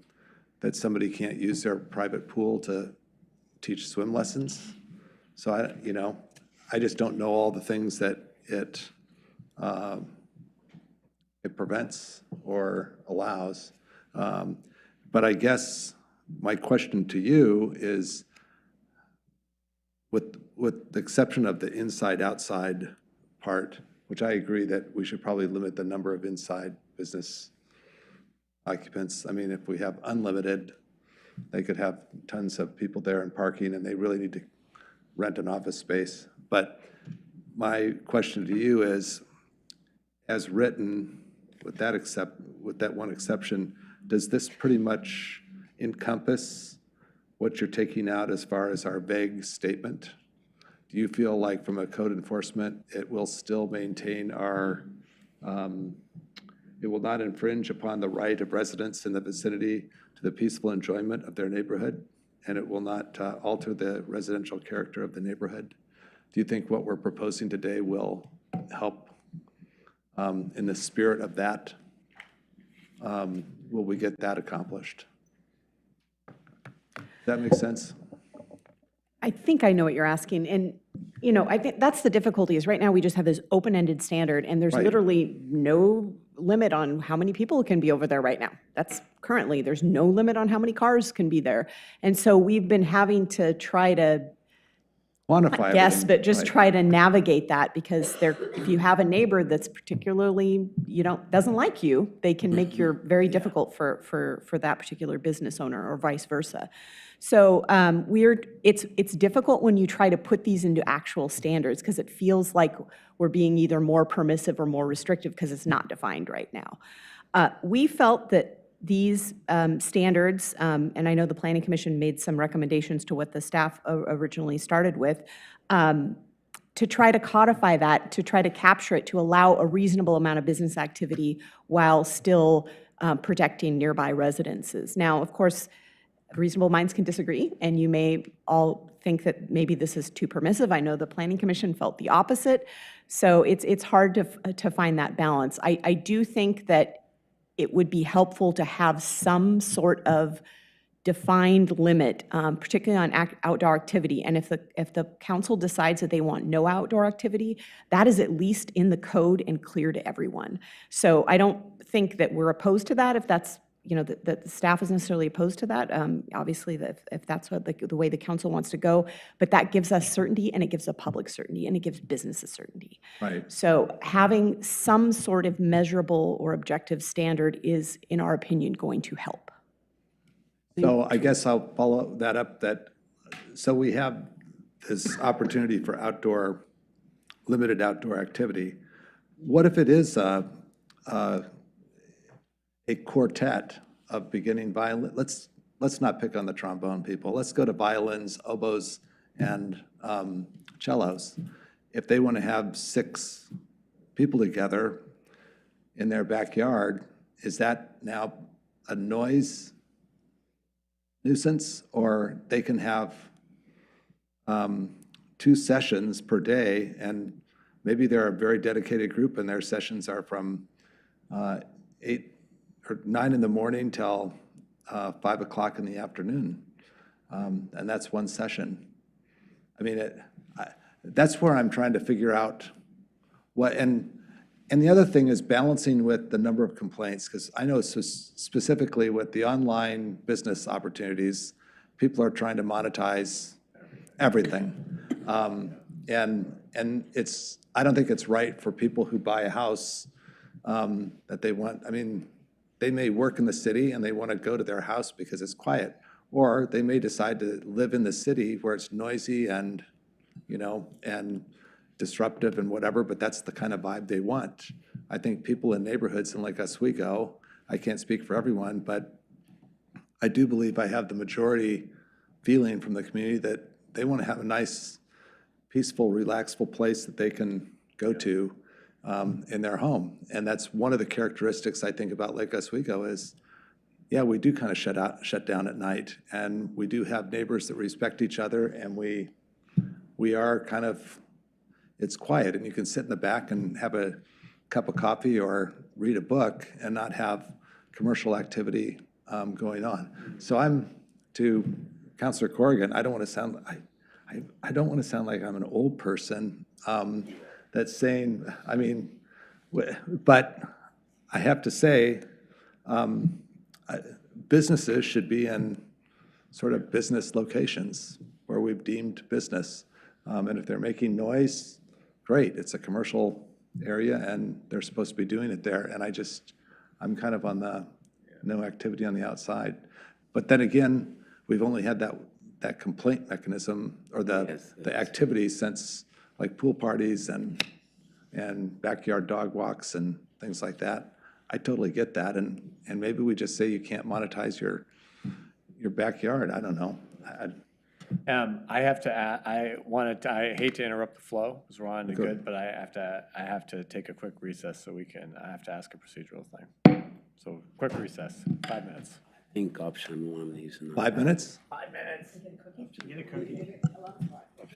that somebody can't use their private pool to teach swim lessons? So I just don't know all the things that it prevents or allows. But I guess my question to you is, with the exception of the inside-outside part, which I agree that we should probably limit the number of inside business occupants. I mean, if we have unlimited, they could have tons of people there and parking, and they really need to rent an office space. But my question to you is, as written, with with that one exception, does this pretty much encompass what you're taking out as far as our vague statement? Do you feel like from a code enforcement, it will still maintain our, it will not infringe upon the right of residents in the vicinity to the peaceful enjoyment of their neighborhood, and it will not alter the residential character of the neighborhood? Do you think what we're proposing today will help in the spirit of that? Will we get that accomplished? Does that make sense? I think I know what you're asking, and, you know, I think that's the difficulty, is right now we just have this open-ended standard, and there's Right. literally no limit on how many people can be over there right now. That's currently, there's no limit on how many cars can be there. And so we've been having to try to, Quantify guess, everything, but just right. try to navigate that, because there, if you have a neighbor that's particularly, doesn't like you, they can make your very difficult for that particular business owner, or vice versa. So it's difficult when you try to put these into actual standards, because it feels like we're being either more permissive or more restrictive because it's not defined right now. We felt that these standards, and I know the Planning Commission made some recommendations to what the staff originally started with, to try to codify that, to try to capture it, to allow a reasonable amount of business activity while still protecting nearby residences. Now, of course, reasonable minds can disagree, and you may all think that maybe this is too permissive. I know the Planning Commission felt the opposite, so it's hard to find that balance. I do think that it would be helpful to have some sort of defined limit, particularly on outdoor activity. And if the council decides that they want no outdoor activity, that is at least in the code and clear to everyone. So I don't think that we're opposed to that, if that's, that the staff is necessarily opposed to that. Obviously, if that's what the way the council wants to go, but that gives us certainty, and it gives the public certainty, and it gives businesses certainty. Right. So having some sort of measurable or objective standard is, in our opinion, going to help. So I guess I'll follow that up, so we have this opportunity for limited outdoor activity. What if it is a quartet of beginning violin? Let's not pick on the trombone people. Let's go to violins, oboes, and cellos. If they want to have 6 people together in their backyard, is that now a noise nuisance? Or they can have 2 sessions per day, and maybe they're a very dedicated group, and their sessions are from 8 or 9 in the morning till 5 o'clock in the afternoon, and that's one session. I mean, that's where I'm trying to figure out what, and the other thing is balancing with the number of complaints, because I know specifically with the online business opportunities, people are trying to monetize everything. And I don't think it's right for people who buy a house that they want, I mean, they may work in the city and they want to go to their house because it's quiet, or they may decide to live in the city where it's noisy and, and disruptive and whatever, but that's the kind of vibe they want. I think people in neighborhoods in like Oswego, I can't speak for everyone, but I do believe I have the majority feeling from the community that they want to have a nice, peaceful, relaxful place that they can go to in their home. And that's one of the characteristics I think about Lake Oswego is, yeah, we do kind of shut down at night, and we do have neighbors that respect each other, and we are kind of, it's quiet, and you can sit in the back and have a cup of coffee or read a book and not have commercial activity going on. So I'm, to Councilor Corrigan, I don't want to sound like I'm an old person that's saying, I mean, but I have to say, businesses should be in sort of business locations where we've deemed business. And if they're making noise, great, it's a commercial area and they're supposed to be doing it there. And I'm kind of on the no activity on the outside. But then again, we've only had that complaint mechanism or the activity since like pool parties and backyard dog walks and things like that. I totally get that, and maybe we just say you can't monetize your backyard, I don't know. I have to, I hate to interrupt the flow, because we're on to good, but I have to take a quick recess so I have to ask a procedural thing. So quick recess, 5 minutes. I think option one is not. 5 minutes? 5 minutes. Get a cookie. Okay.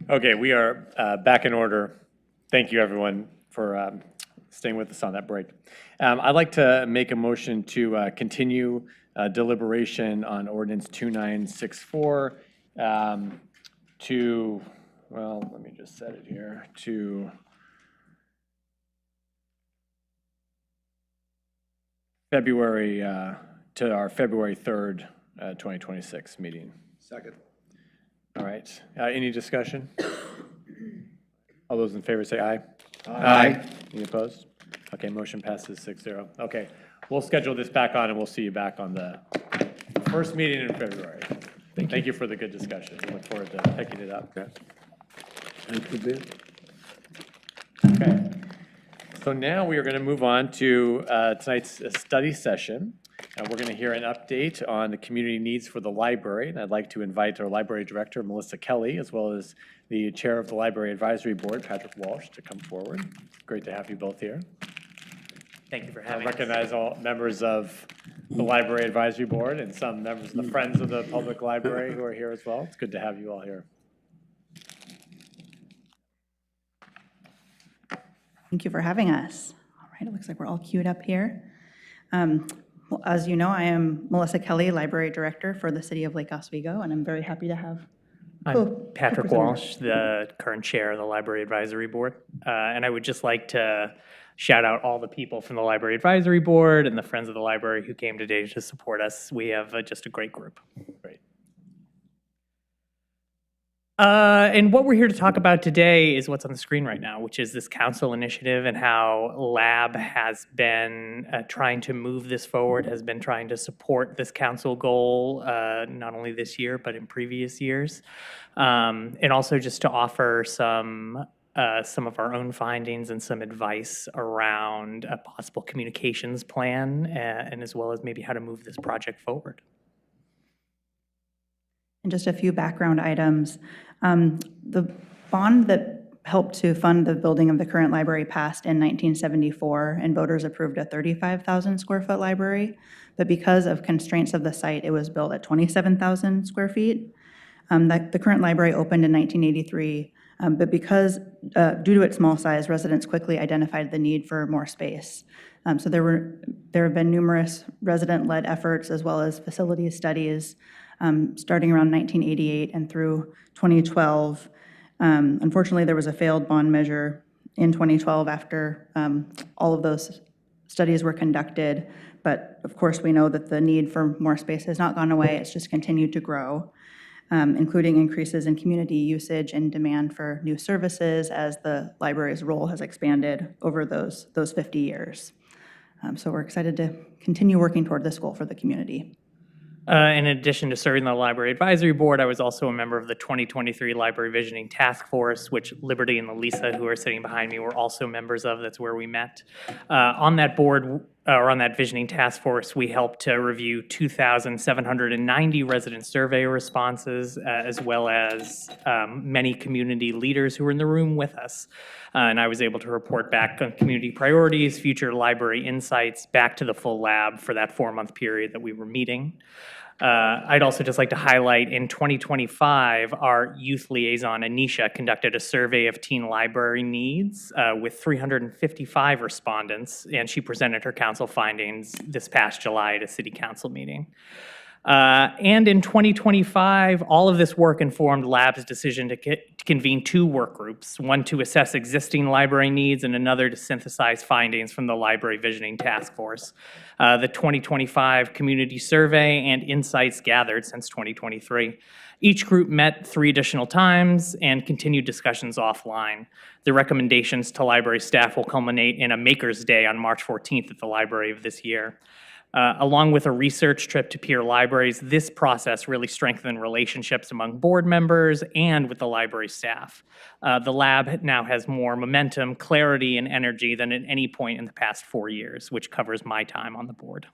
Okay, we are back in order. Thank you, everyone, for staying with us on that break. I'd like to make a motion to continue deliberation on ordinance 2964 to, well, let me just set it here, to February, to our February 3rd, 2026 meeting. Second. All right, any discussion? All those in favor say aye. Aye. Any opposed? Okay, motion passes 6-0. Okay, we'll schedule this back on and we'll see you back on the first meeting in February. Thank you for the good discussion. We look forward to picking it up. Thank you, Bill. Okay, so now we are going to move on to tonight's study session. We're going to hear an update on the community needs for the library. And I'd like to invite our library director, Melissa Kelly, as well as the chair of the Library Advisory Board, Patrick Walsh, to come forward. Great to have you both here. Thank you for I having us. recognize all members of the Library Advisory Board and some members of the Friends of the Public Library who are here as well. It's good to have you all here. Thank you for having us. All right, it looks like we're all queued up here. Well, as you know, I am Melissa Kelly, Library Director for the City of Lake Oswego, and I'm very happy to have I'm Patrick Walsh, the current chair of the Library Advisory Board. And I would just like to shout out all the people from the Library Advisory Board and the Friends of the Library who came today to support us. We have just a great group. Great. And what we're here to talk about today is what's on the screen right now, which is this council initiative and how Lab has been trying to move this forward, has been trying to support this council goal, not only this year, but in previous years. And also just to offer some of our own findings and some advice around a possible communications plan, and as well as maybe how to move this project forward. And just a few background items. The bond that helped to fund the building of the current library passed in 1974, and voters approved a 35,000 square foot library. But because of constraints of the site, it was built at 27,000 square feet. The current library opened in 1983, but because, due to its small size, residents quickly identified the need for more space. So there have been numerous resident-led efforts as well as facilities studies starting around 1988 and through 2012. Unfortunately, there was a failed bond measure in 2012 after all of those studies were conducted. But of course, we know that the need for more space has not gone away. It's just continued to grow, including increases in community usage and demand for new services as the library's role has expanded over those 50 years. So we're excited to continue working toward this goal for the community. In addition to serving the Library Advisory Board, I was also a member of the 2023 Library Visioning Task Force, which Liberty and Elisa, who are sitting behind me, were also members of. That's where we met. On that board, or on that Visioning Task Force, we helped to review 2,790 resident survey responses, as well as many community leaders who were in the room with us. And I was able to report back on community priorities, future library insights, back to the full lab for that 4-month period that we were meeting. I'd also just like to highlight in 2025, our youth liaison, Anisha, conducted a survey of teen library needs with 355 respondents, and she presented her council findings this past July at a city council meeting. And in 2025, all of this work informed Lab's decision to convene 2 work groups, one to assess existing library needs and another to synthesize findings from the Library Visioning Task Force. The 2025 community survey and insights gathered since 2023. Each group met 3 additional times and continued discussions offline. The recommendations to library staff will culminate in a Maker's Day on March 14th at the library of this year. Along with a research trip to peer libraries, this process really strengthened relationships among board members and with the library staff. The lab now has more momentum, clarity, and energy than at any point in the past 4 years, which covers my time on the board.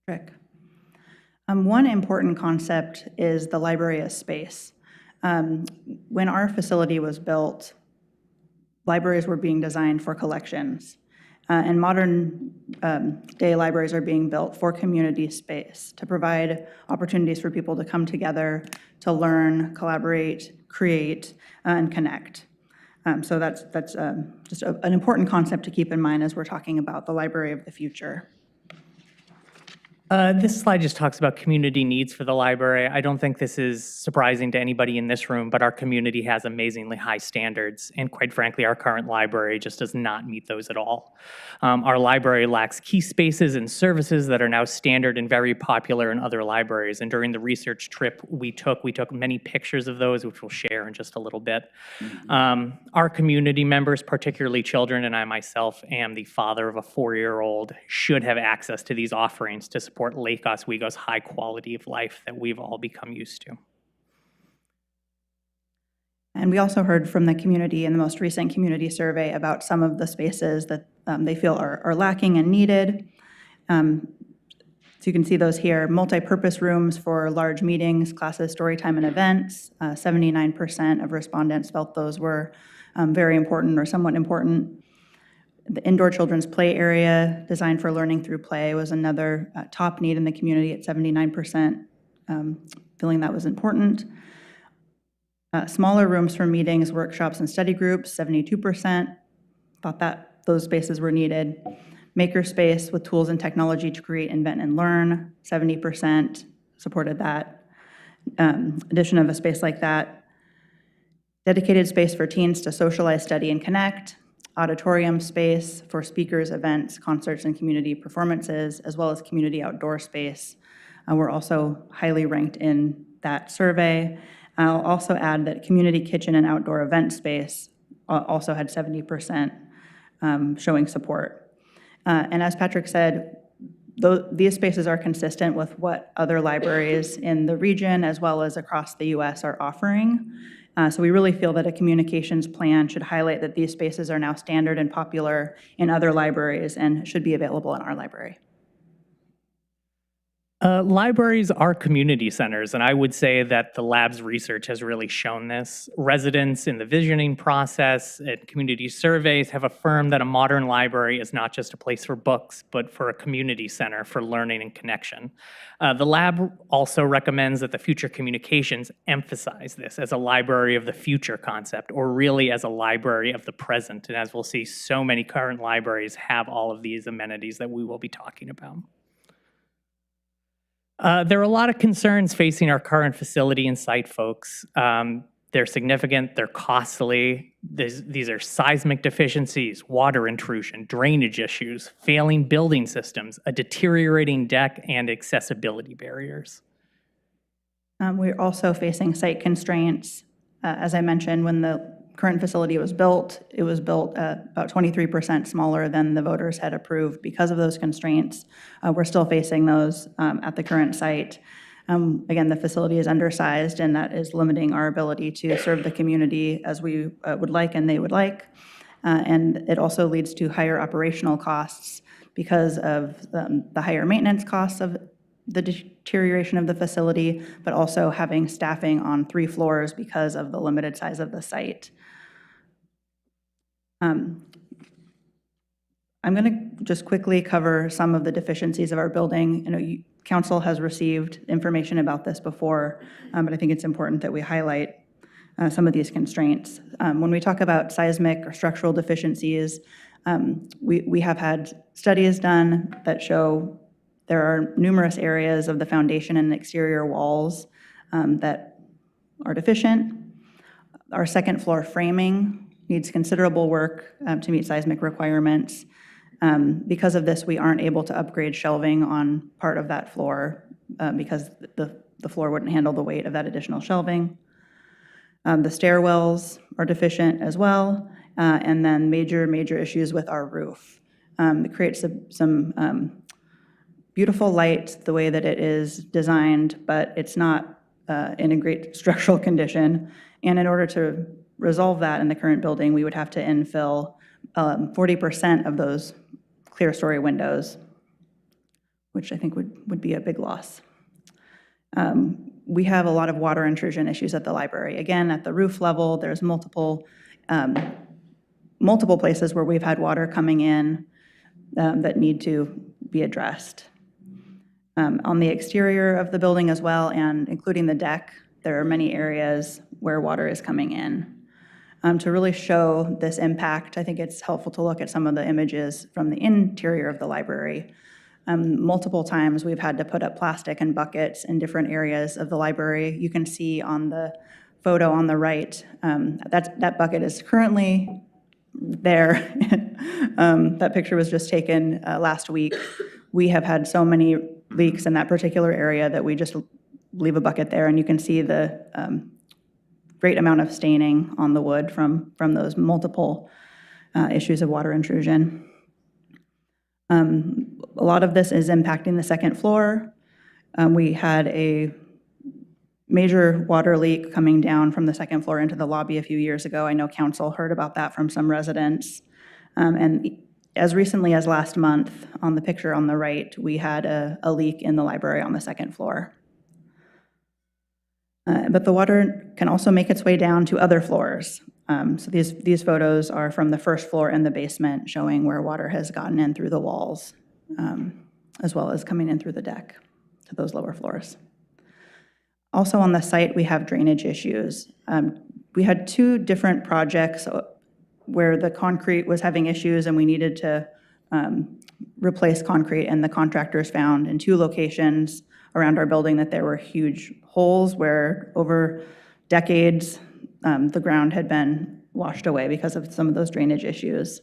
Rick. One important concept is the library as space. When our facility was built, libraries were being designed for collections. And modern day libraries are being built for community space to provide opportunities for people to come together, to learn, collaborate, create, and connect. So that's just an important concept to keep in mind as we're talking about the library of the future. This slide just talks about community needs for the library. I don't think this is surprising to anybody in this room, but our community has amazingly high standards, and quite frankly, our current library just does not meet those at all. Our library lacks key spaces and services that are now standard and very popular in other libraries, and during the research trip we took many pictures of those, which we'll share in just a little bit. Our community members, particularly children, and I myself am the father of a 4-year-old, should have access to these offerings to support Lake Oswego's high quality of life that we've all become used to. And we also heard from the community in the most recent community survey about some of the spaces that they feel are lacking and needed. So you can see those here: multi-purpose rooms for large meetings, classes, story time, and events. 79% of respondents felt those were very important or somewhat important. The indoor children's play area designed for learning through play was another top need in the community at 79%, feeling that was important. Smaller rooms for meetings, workshops, and study groups, 72% thought that those spaces were needed. Makerspace with tools and technology to create, invent, and learn, 70% supported that. Addition of a space like that. Dedicated space for teens to socialize, study, and connect. Auditorium space for speakers, events, concerts, and community performances, as well as community outdoor space, were also highly ranked in that survey. I'll also add that community kitchen and outdoor event space also had 70% showing support. And as Patrick said, these spaces are consistent with what other libraries in the region as well as across the US are offering. So we really feel that a communications plan should highlight that these spaces are now standard and popular in other libraries and should be available in our library. Libraries are community centers, and I would say that the lab's research has really shown this. Residents in the visioning process and community surveys have affirmed that a modern library is not just a place for books, but for a community center for learning and connection. The lab also recommends that the future communications emphasize this as a library of the future concept, or really as a library of the present. And as we'll see, so many current libraries have all of these amenities that we will be talking about. There are a lot of concerns facing our current facility and site, folks. They're significant, they're costly. These are seismic deficiencies, water intrusion, drainage issues, failing building systems, a deteriorating deck, and accessibility barriers. We're also facing site constraints. As I mentioned, when the current facility was built, it was built about 23% smaller than the voters had approved because of those constraints. We're still facing those at the current site. Again, the facility is undersized, and that is limiting our ability to serve the community as we would like and they would like. And it also leads to higher operational costs because of the higher maintenance costs of the deterioration of the facility, but also having staffing on 3 floors because of the limited size of the site. I'm going to just quickly cover some of the deficiencies of our building. Council has received information about this before, but I think it's important that we highlight some of these constraints. When we talk about seismic or structural deficiencies, we have had studies done that show there are numerous areas of the foundation and exterior walls that are deficient. Our second floor framing needs considerable work to meet seismic requirements. Because of this, we aren't able to upgrade shelving on part of that floor because the floor wouldn't handle the weight of that additional shelving. The stairwells are deficient as well, and then major issues with our roof. It creates some beautiful light the way that it is designed, but it's not in a great structural condition. And in order to resolve that in the current building, we would have to infill 40% of those clear story windows, which I think would be a big loss. We have a lot of water intrusion issues at the library. Again, at the roof level, there's multiple places where we've had water coming in. that need to be addressed. On the exterior of the building as well, and including the deck, there are many areas where water is coming in. To really show this impact, I think it's helpful to look at some of the images from the interior of the library. Multiple times we've had to put up plastic and buckets in different areas of the library. You can see on the photo on the right, that bucket is currently there. That picture was just taken last week. We have had so many leaks in that particular area that we just leave a bucket there, and you can see the great amount of staining on the wood from those multiple issues of water intrusion. A lot of this is impacting the second floor. We had a major water leak coming down from the second floor into the lobby a few years ago. I know council heard about that from some residents. And as recently as last month, on the picture on the right, we had a leak in the library on the second floor. But the water can also make its way down to other floors. So these photos are from the first floor and the basement, showing where water has gotten in through the walls, as well as coming in through the deck to those lower floors. Also on the site, we have drainage issues. We had 2 different projects where the concrete was having issues and we needed to replace concrete, and the contractors found in 2 locations around our building that there were huge holes where over decades the ground had been washed away because of some of those drainage issues.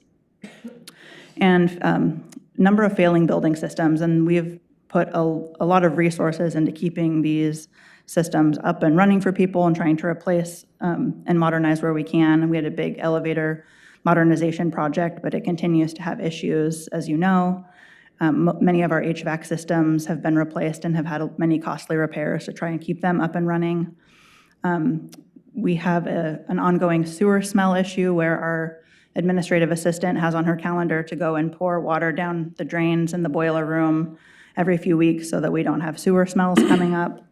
And number of failing building systems, and we've put a lot of resources into keeping these systems up and running for people and trying to replace and modernize where we can. We had a big elevator modernization project, but it continues to have issues, as you know. Many of our HVAC systems have been replaced and have had many costly repairs to try and keep them up and running. We have an ongoing sewer smell issue where our administrative assistant has on her calendar to go and pour water down the drains in the boiler room every few weeks so that we don't have sewer smells coming up.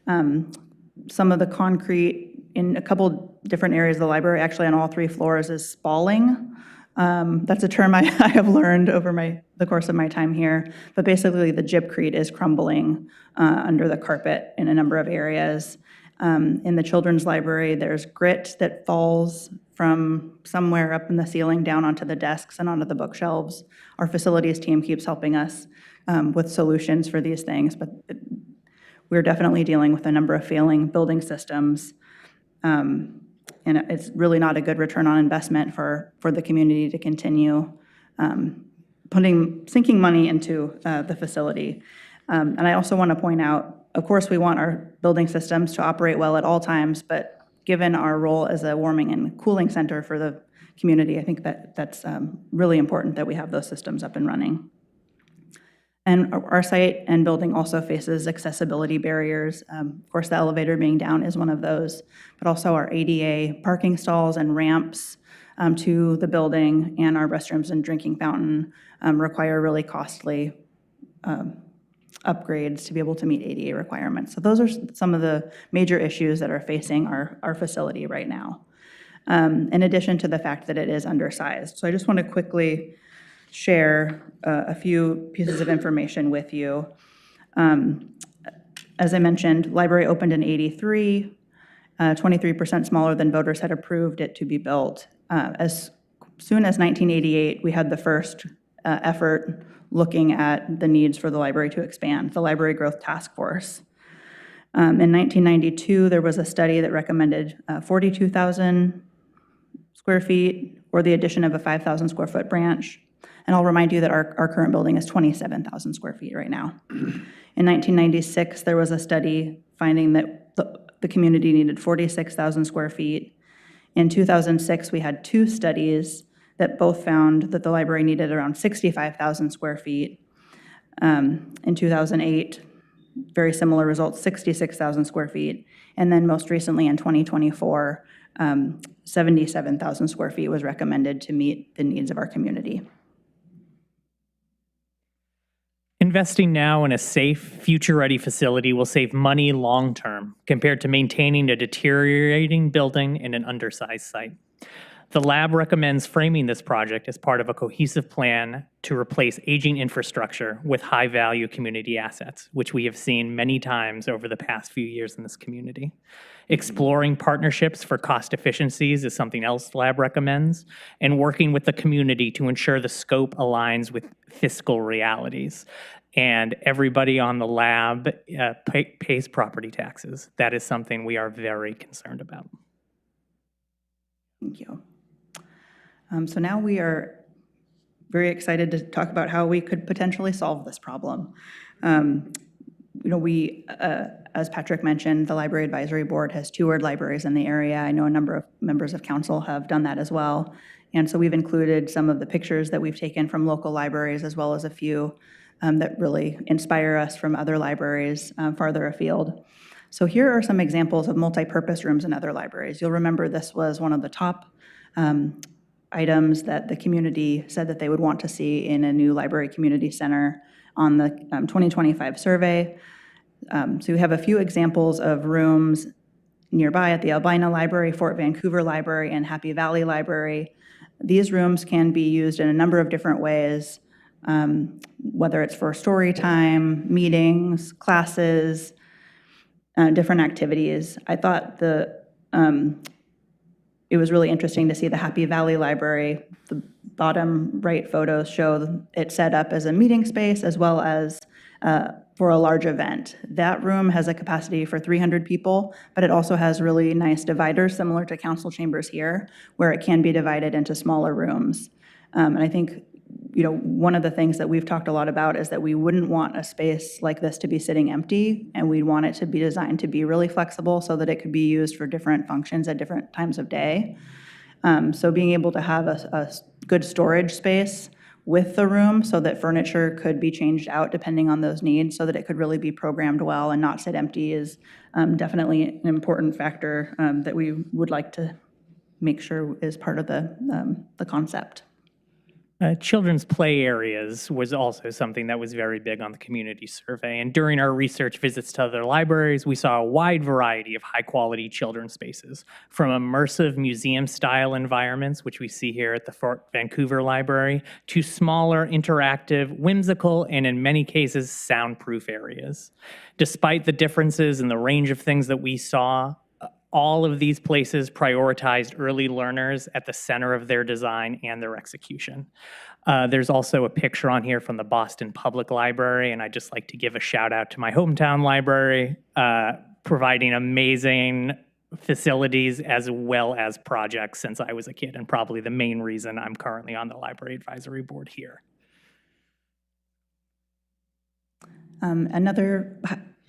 Some of the concrete in a couple different areas of the library, actually on all 3 floors, is spalling. That's a term I have learned over the course of my time here, but basically the gypcrete is crumbling under the carpet in a number of areas. In the children's library, there's grit that falls from somewhere up in the ceiling down onto the desks and onto the bookshelves. Our facilities team keeps helping us with solutions for these things, but we're definitely dealing with a number of failing building systems. And it's really not a good return on investment for the community to continue sinking money into the facility. And I also want to point out, of course, we want our building systems to operate well at all times, but given our role as a warming and cooling center for the community, I think that's really important that we have those systems up and running. And our site and building also faces accessibility barriers. Of course, the elevator being down is one of those, but also our ADA parking stalls and ramps to the building and our restrooms and drinking fountain require really costly upgrades to be able to meet ADA requirements. So those are some of the major issues that are facing our facility right now, in addition to the fact that it is undersized. So I just want to quickly share a few pieces of information with you. As I mentioned, library opened in '83, 23% smaller than voters had approved it to be built. As soon as 1988, we had the first effort looking at the needs for the library to expand, the Library Growth Task Force. In 1992, there was a study that recommended 42,000 square feet or the addition of a 5,000 square foot branch. And I'll remind you that our current building is 27,000 square feet right now. In 1996, there was a study finding that the community needed 46,000 square feet. In 2006, we had 2 studies that both found that the library needed around 65,000 square feet. In 2008, very similar results, 66,000 square feet. And then most recently in 2024, 77,000 square feet was recommended to meet the needs of our community. Investing now in a safe, future-ready facility will save money long-term compared to maintaining a deteriorating building in an undersized site. The lab recommends framing this project as part of a cohesive plan to replace aging infrastructure with high-value community assets, which we have seen many times over the past few years in this community. Exploring partnerships for cost efficiencies is something else the lab recommends, and working with the community to ensure the scope aligns with fiscal realities. And everybody on the lab pays property taxes. That is something we are very concerned about. Thank you. So now we are very excited to talk about how we could potentially solve this problem. We, as Patrick mentioned, the Library Advisory Board has toured libraries in the area. I know a number of members of council have done that as well. And so we've included some of the pictures that we've taken from local libraries, as well as a few that really inspire us from other libraries farther afield. So here are some examples of multi-purpose rooms in other libraries. You'll remember this was one of the top items that the community said that they would want to see in a new library community center on the 2025 survey. So we have a few examples of rooms nearby at the Albina Library, Fort Vancouver Library, and Happy Valley Library. These rooms can be used in a number of different ways, whether it's for story time, meetings, classes, different activities. I thought it was really interesting to see the Happy Valley Library. The bottom right photos show it set up as a meeting space as well as for a large event. That room has a capacity for 300 people, but it also has really nice dividers similar to council chambers here, where it can be divided into smaller rooms. And I think one of the things that we've talked a lot about is that we wouldn't want a space like this to be sitting empty, and we'd want it to be designed to be really flexible so that it could be used for different functions at different times of day. So being able to have a good storage space with the room so that furniture could be changed out depending on those needs so that it could really be programmed well and not sit empty is definitely an important factor that we would like to make sure is part of the concept. Children's play areas was also something that was very big on the community survey. And during our research visits to other libraries, we saw a wide variety of high-quality children's spaces, from immersive museum-style environments, which we see here at the Fort Vancouver Library, to smaller, interactive, whimsical, and in many cases, soundproof areas. Despite the differences in the range of things that we saw, all of these places prioritized early learners at the center of their design and their execution. There's also a picture on here from the Boston Public Library, and I'd just like to give a shout out to my hometown library, providing amazing facilities as well as projects since I was a kid, and probably the main reason I'm currently on the Library Advisory Board here. Another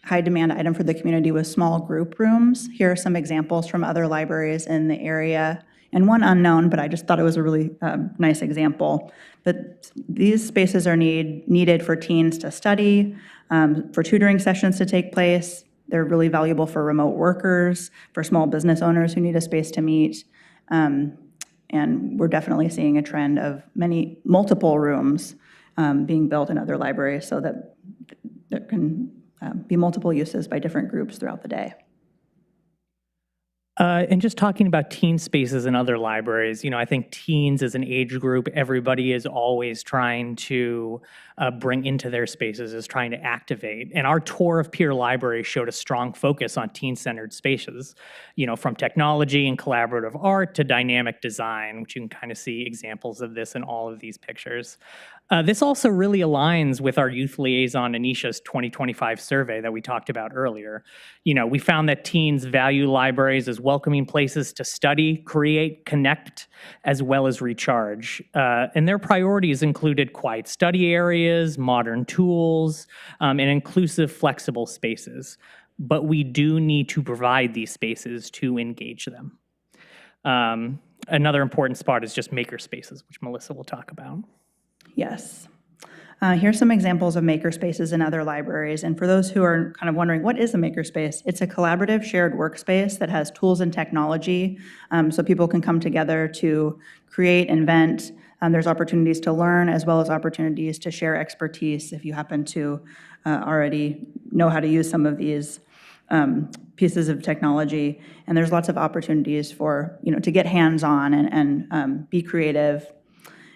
high demand item for the community was small group rooms. Here are some examples from other libraries in the area, and one unknown, but I just thought it was a really nice example. But these spaces are needed for teens to study, for tutoring sessions to take place. They're really valuable for remote workers, for small business owners who need a space to meet. And we're definitely seeing a trend of multiple rooms being built in other libraries so that there can be multiple uses by different groups throughout the day. And just talking about teen spaces in other libraries, I think teens as an age group, everybody is always trying to bring into their spaces, is trying to activate. And our tour of peer libraries showed a strong focus on teen-centered spaces, from technology and collaborative art to dynamic design, which you can kind of see examples of this in all of these pictures. This also really aligns with our youth liaison Anisha's 2025 survey that we talked about earlier. We found that teens value libraries as welcoming places to study, create, connect, as well as recharge. And their priorities included quiet study areas, modern tools, and inclusive, flexible spaces. But we do need to provide these spaces to engage them. Another important spot is just maker spaces, which Melissa will talk about. Yes. Here's some examples of makerspaces in other libraries. And for those who are kind of wondering, what is a makerspace? It's a collaborative shared workspace that has tools and technology so people can come together to create, invent. There's opportunities to learn as well as opportunities to share expertise if you happen to already know how to use some of these. pieces of technology, and there's lots of opportunities for, to get hands-on and be creative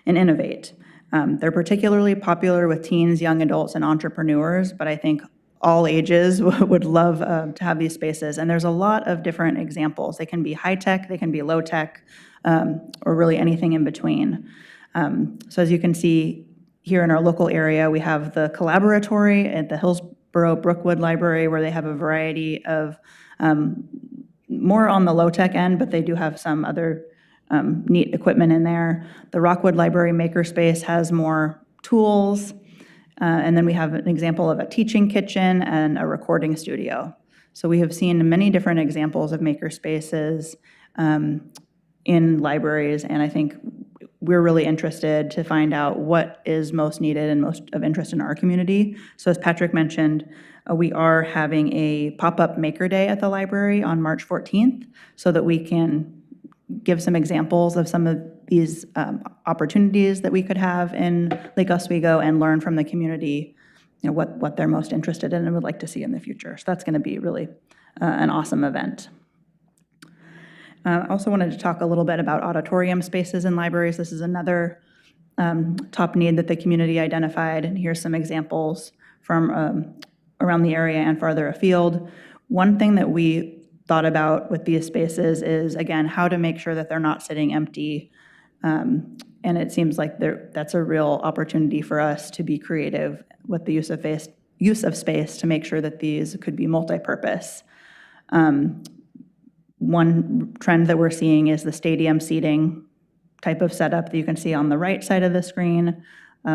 and innovate. They're particularly popular with teens, young adults, and entrepreneurs, but I think all ages would love to have these spaces. And there's a lot of different examples. They can be high-tech, they can be low-tech, or really anything in between. So as you can see here in our local area, we have the Collaboratory at the Hillsborough Brookwood Library, where they have a variety of more on the low-tech end, but they do have some other neat equipment in there. The Rockwood Library Makerspace has more tools. And then we have an example of a teaching kitchen and a recording studio. So we have seen many different examples of makerspaces in libraries, and I think we're really interested to find out what is most needed and most of interest in our community. So as Patrick mentioned, we are having a pop-up Maker Day at the library on March 14th so that we can give some examples of some of these opportunities that we could have in Lake Oswego and learn from the community, what they're most interested in and would like to see in the future. So that's going to be really an awesome event. I also wanted to talk a little bit about auditorium spaces in libraries. This is another top need that the community identified, and here's some examples from around the area and farther afield. One thing that we thought about with these spaces is, again, how to make sure that they're not sitting empty. And it seems like that's a real opportunity for us to be creative with the use of space to make sure that these could be multi-purpose. One trend that we're seeing is the stadium seating type of setup that you can see on the right side of the screen.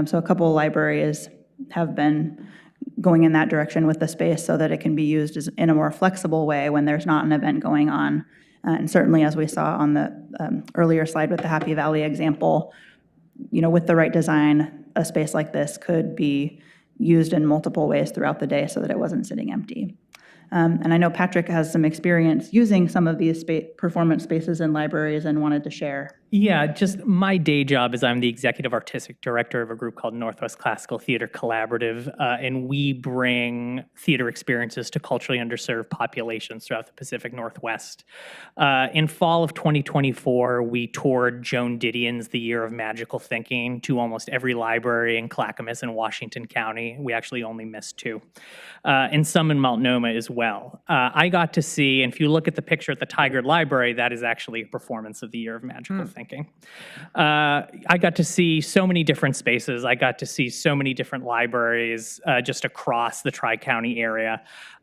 So a couple of libraries have been going in that direction with the space so that it can be used in a more flexible way when there's not an event going on. And certainly, as we saw on the earlier slide with the Happy Valley example, with the right design, a space like this could be used in multiple ways throughout the day so that it wasn't sitting empty. And I know Patrick has some experience using some of these performance spaces in libraries and wanted to share. Yeah, just my day job is I'm the executive artistic director of a group called Northwest Classical Theater Collaborative, and we bring theater experiences to culturally underserved populations throughout the Pacific Northwest. In fall of 2024, we toured Joan Didion's The Year of Magical Thinking to almost every library in Clackamas and Washington County. We actually only missed 2. And some in Multnomah as well. I got to see, and if you look at the picture at the Tigard Library, that is actually a performance of The Year of Magical Thinking. I got to see so many different spaces. I got to see so many different libraries just across the Tri-County area.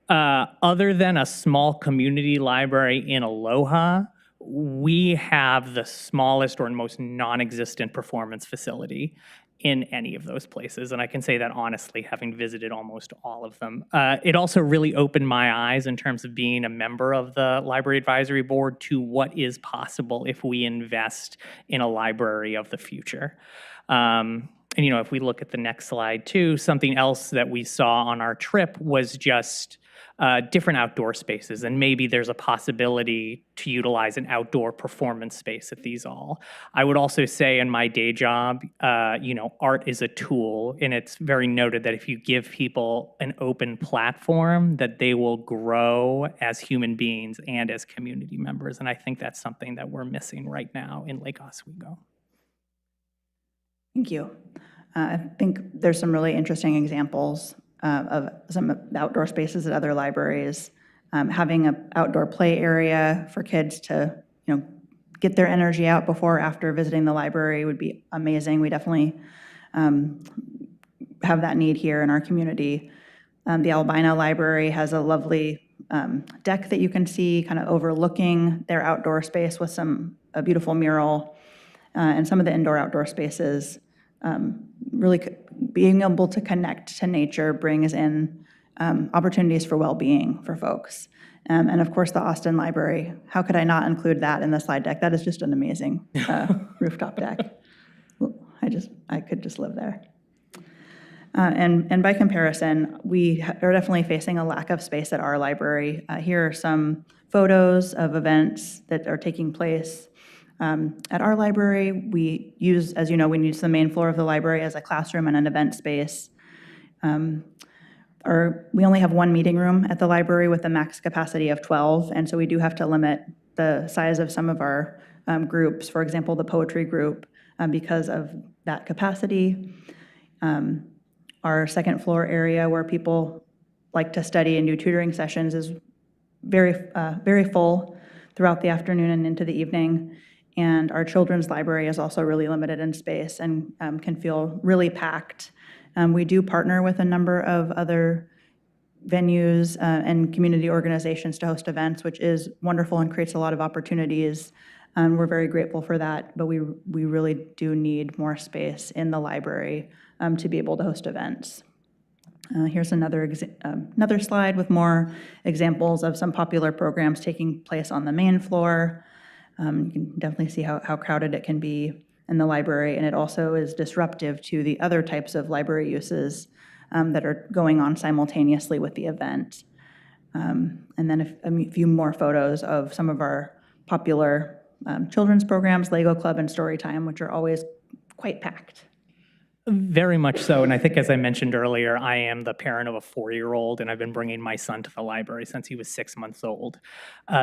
Other than a small community library in Aloha, we have the smallest or most non-existent performance facility in any of those places. And I can say that honestly, having visited almost all of them. It also really opened my eyes in terms of being a member of the Library Advisory Board to what is possible if we invest in a library of the future. And if we look at the next slide too, something else that we saw on our trip was just different outdoor spaces, and maybe there's a possibility to utilize an outdoor performance space at these all. I would also say in my day job, art is a tool, and it's very noted that if you give people an open platform, that they will grow as human beings and as community members, and I think that's something that we're missing right now in Lake Oswego. Thank you. I think there's some really interesting examples of some outdoor spaces at other libraries. Having an outdoor play area for kids to, get their energy out before or after visiting the library would be amazing. We definitely have that need here in our community. The Albina Library has a lovely deck that you can see kind of overlooking their outdoor space with a beautiful mural, and some of the indoor-outdoor spaces. Really being able to connect to nature brings in opportunities for well-being for folks. And of course, the Austin Library. How could I not include that in the slide deck? That is just an amazing rooftop deck. I could just live there. And by comparison, we are definitely facing a lack of space at our library. Here are some photos of events that are taking place. At our library, we use, as you know, we use the main floor of the library as a classroom and an event space. We only have one meeting room at the library with a max capacity of 12, and so we do have to limit the size of some of our groups, for example, the poetry group, because of that capacity. Our second floor area where people like to study and do tutoring sessions is very full throughout the afternoon and into the evening. And our children's library is also really limited in space and can feel really packed. We do partner with a number of other venues and community organizations to host events, which is wonderful and creates a lot of opportunities. We're very grateful for that, but we really do need more space in the library to be able to host events. Here's another slide with more examples of some popular programs taking place on the main floor. You can definitely see how crowded it can be in the library, and it also is disruptive to the other types of library uses that are going on simultaneously with the event. And then a few more photos of some of our popular children's programs, Lego Club and Storytime, which are always quite packed. Very much so, and I think as I mentioned earlier, I am the parent of a 4-year-old, and I've been bringing my son to the library since he was 6 months old.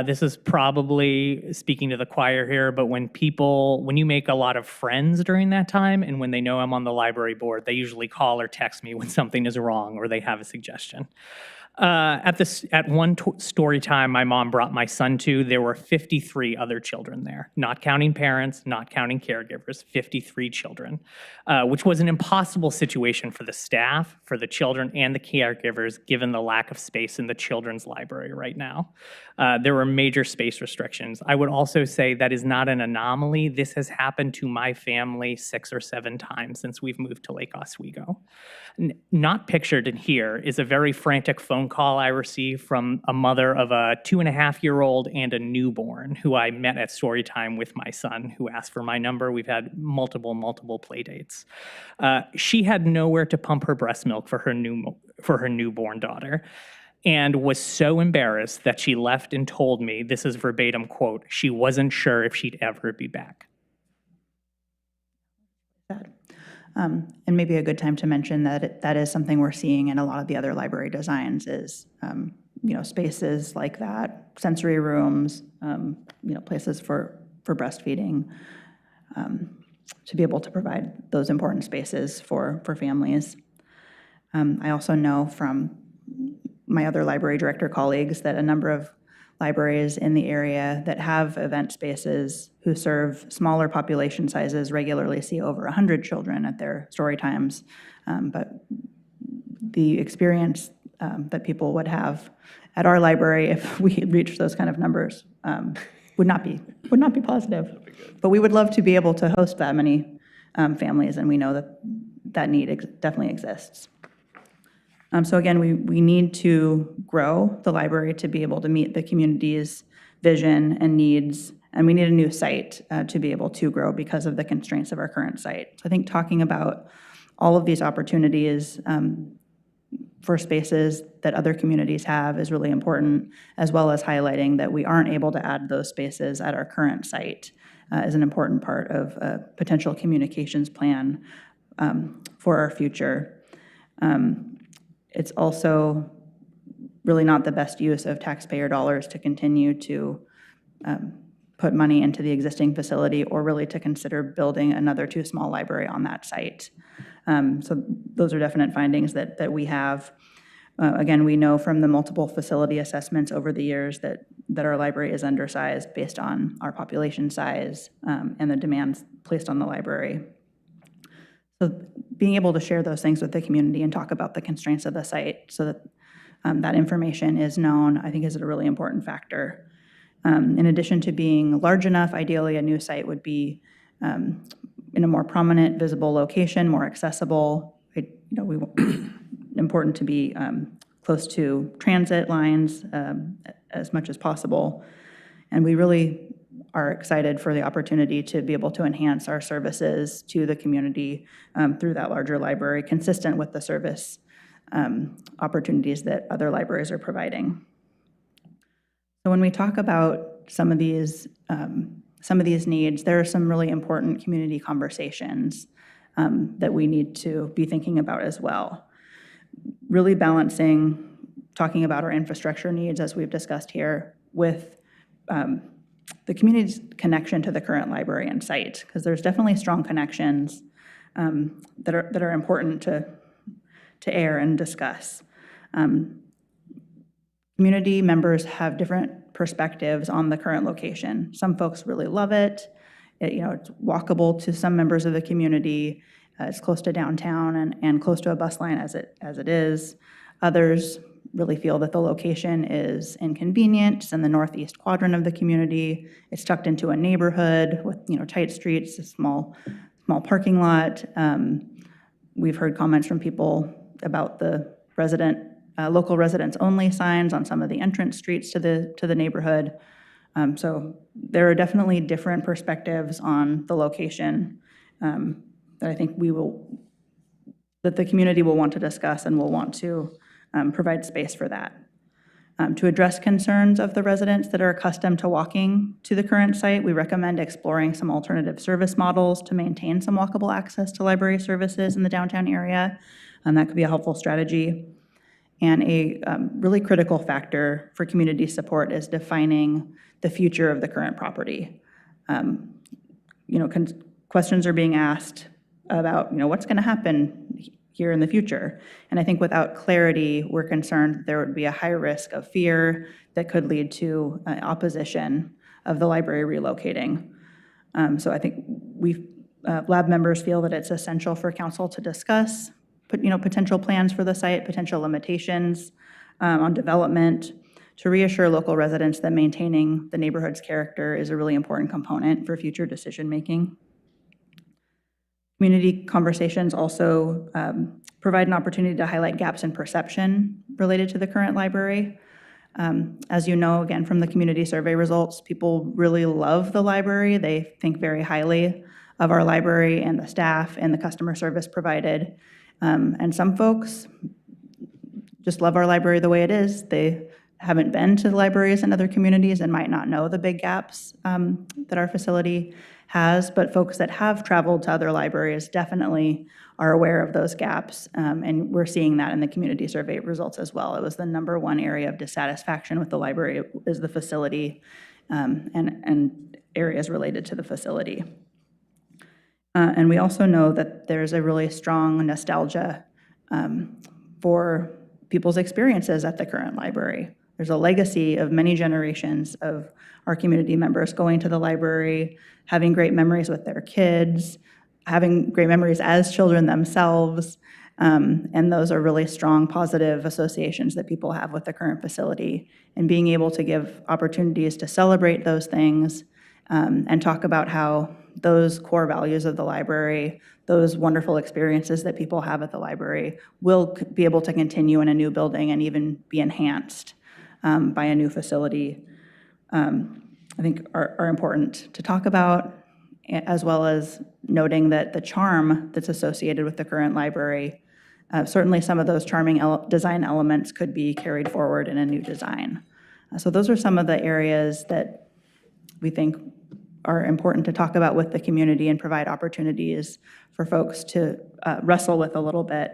This is probably speaking to the choir here, but when you make a lot of friends during that time, and when they know I'm on the library board, they usually call or text me when something is wrong or they have a suggestion. At one story time my mom brought my son to, there were 53 other children there, not counting parents, not counting caregivers, 53 children, which was an impossible situation for the staff, for the children, and the caregivers, given the lack of space in the children's library right now. There were major space restrictions. I would also say that is not an anomaly. This has happened to my family 6 or 7 times since we've moved to Lake Oswego. Not pictured in here is a very frantic phone call I received from a mother of a 2.5-year-old and a newborn who I met at story time with my son, who asked for my number. We've had multiple play dates. She had nowhere to pump her breast milk for her newborn daughter, and was so embarrassed that she left and told me, this is verbatim quote, she wasn't sure if she'd ever be back. And maybe a good time to mention that that is something we're seeing in a lot of the other library designs is, spaces like that, sensory rooms, places for breastfeeding, to be able to provide those important spaces for families. I also know from my other library director colleagues that a number of libraries in the area that have event spaces who serve smaller population sizes regularly see over 100 children at their story times. But the experience that people would have at our library if we had reached those kind of numbers would not be positive. But we would love to be able to host that many families, and we know that need definitely exists. So again, we need to grow the library to be able to meet the community's vision and needs, and we need a new site to be able to grow because of the constraints of our current site. So I think talking about all of these opportunities for spaces that other communities have is really important, as well as highlighting that we aren't able to add those spaces at our current site is an important part of a potential communications plan for our future. It's also really not the best use of taxpayer dollars to continue to put money into the existing facility or really to consider building another too small library on that site. So those are definite findings that we have. Again, we know from the multiple facility assessments over the years that our library is undersized based on our population size and the demands placed on the library. So being able to share those things with the community and talk about the constraints of the site so that that information is known, I think is a really important factor. In addition to being large enough, ideally a new site would be in a more prominent, visible location, more accessible. Important to be close to transit lines as much as possible. And we really are excited for the opportunity to be able to enhance our services to the community through that larger library, consistent with the service opportunities that other libraries are providing. So when we talk about some of these needs, there are some really important community conversations that we need to be thinking about as well. really balancing talking about our infrastructure needs, as we've discussed here, with the community's connection to the current library and site, because there's definitely strong connections that are important to air and discuss. Community members have different perspectives on the current location. Some folks really love it. It's walkable to some members of the community. It's close to downtown and close to a bus line as it is. Others really feel that the location is inconvenient. It's in the northeast quadrant of the community. It's tucked into a neighborhood with tight streets, a small parking lot. We've heard comments from people about the local residents only signs on some of the entrance streets to the neighborhood. So there are definitely different perspectives on the location that I think that the community will want to discuss and will want to provide space for that. To address concerns of the residents that are accustomed to walking to the current site, we recommend exploring some alternative service models to maintain some walkable access to library services in the downtown area. That could be a helpful strategy. And a really critical factor for community support is defining the future of the current property. Questions are being asked about what's going to happen here in the future. And I think without clarity, we're concerned there would be a high risk of fear that could lead to opposition of the library relocating. So I think lab members feel that it's essential for council to discuss potential plans for the site, potential limitations on development, to reassure local residents that maintaining the neighborhood's character is a really important component for future decision-making. Community conversations also provide an opportunity to highlight gaps in perception related to the current library. As you know, again, from the community survey results, people really love the library. They think very highly of our library and the staff and the customer service provided. And some folks just love our library the way it is. They haven't been to the libraries in other communities and might not know the big gaps that our facility has, but folks that have traveled to other libraries definitely are aware of those gaps, and we're seeing that in the community survey results as well. It was the #1 area of dissatisfaction with the library is the facility and areas related to the facility. And we also know that there's a really strong nostalgia for people's experiences at the current library. There's a legacy of many generations of our community members going to the library, having great memories with their kids, having great memories as children themselves, and those are really strong positive associations that people have with the current facility. And being able to give opportunities to celebrate those things and talk about how those core values of the library, those wonderful experiences that people have at the library will be able to continue in a new building and even be enhanced by a new facility, I think are important to talk about, as well as noting that the charm that's associated with the current library, certainly some of those charming design elements could be carried forward in a new design. So those are some of the areas that we think are important to talk about with the community and provide opportunities for folks to wrestle with a little bit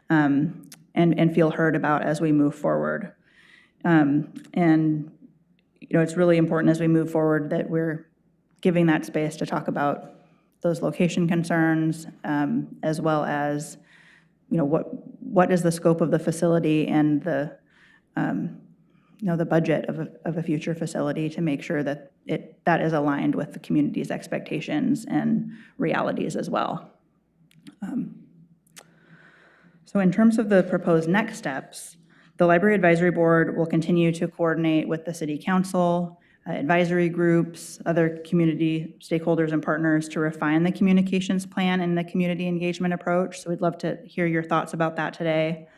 and feel heard about as we move forward. And it's really important as we move forward that we're giving that space to talk about those location concerns, as well as what is the scope of the facility and the budget of a future facility to make sure that that is aligned with the community's expectations and realities as well. So in terms of the proposed next steps, the Library Advisory Board will continue to coordinate with the City Council, advisory groups, other community stakeholders and partners to refine the communications plan and the community engagement approach. So we'd love to hear your thoughts about that today.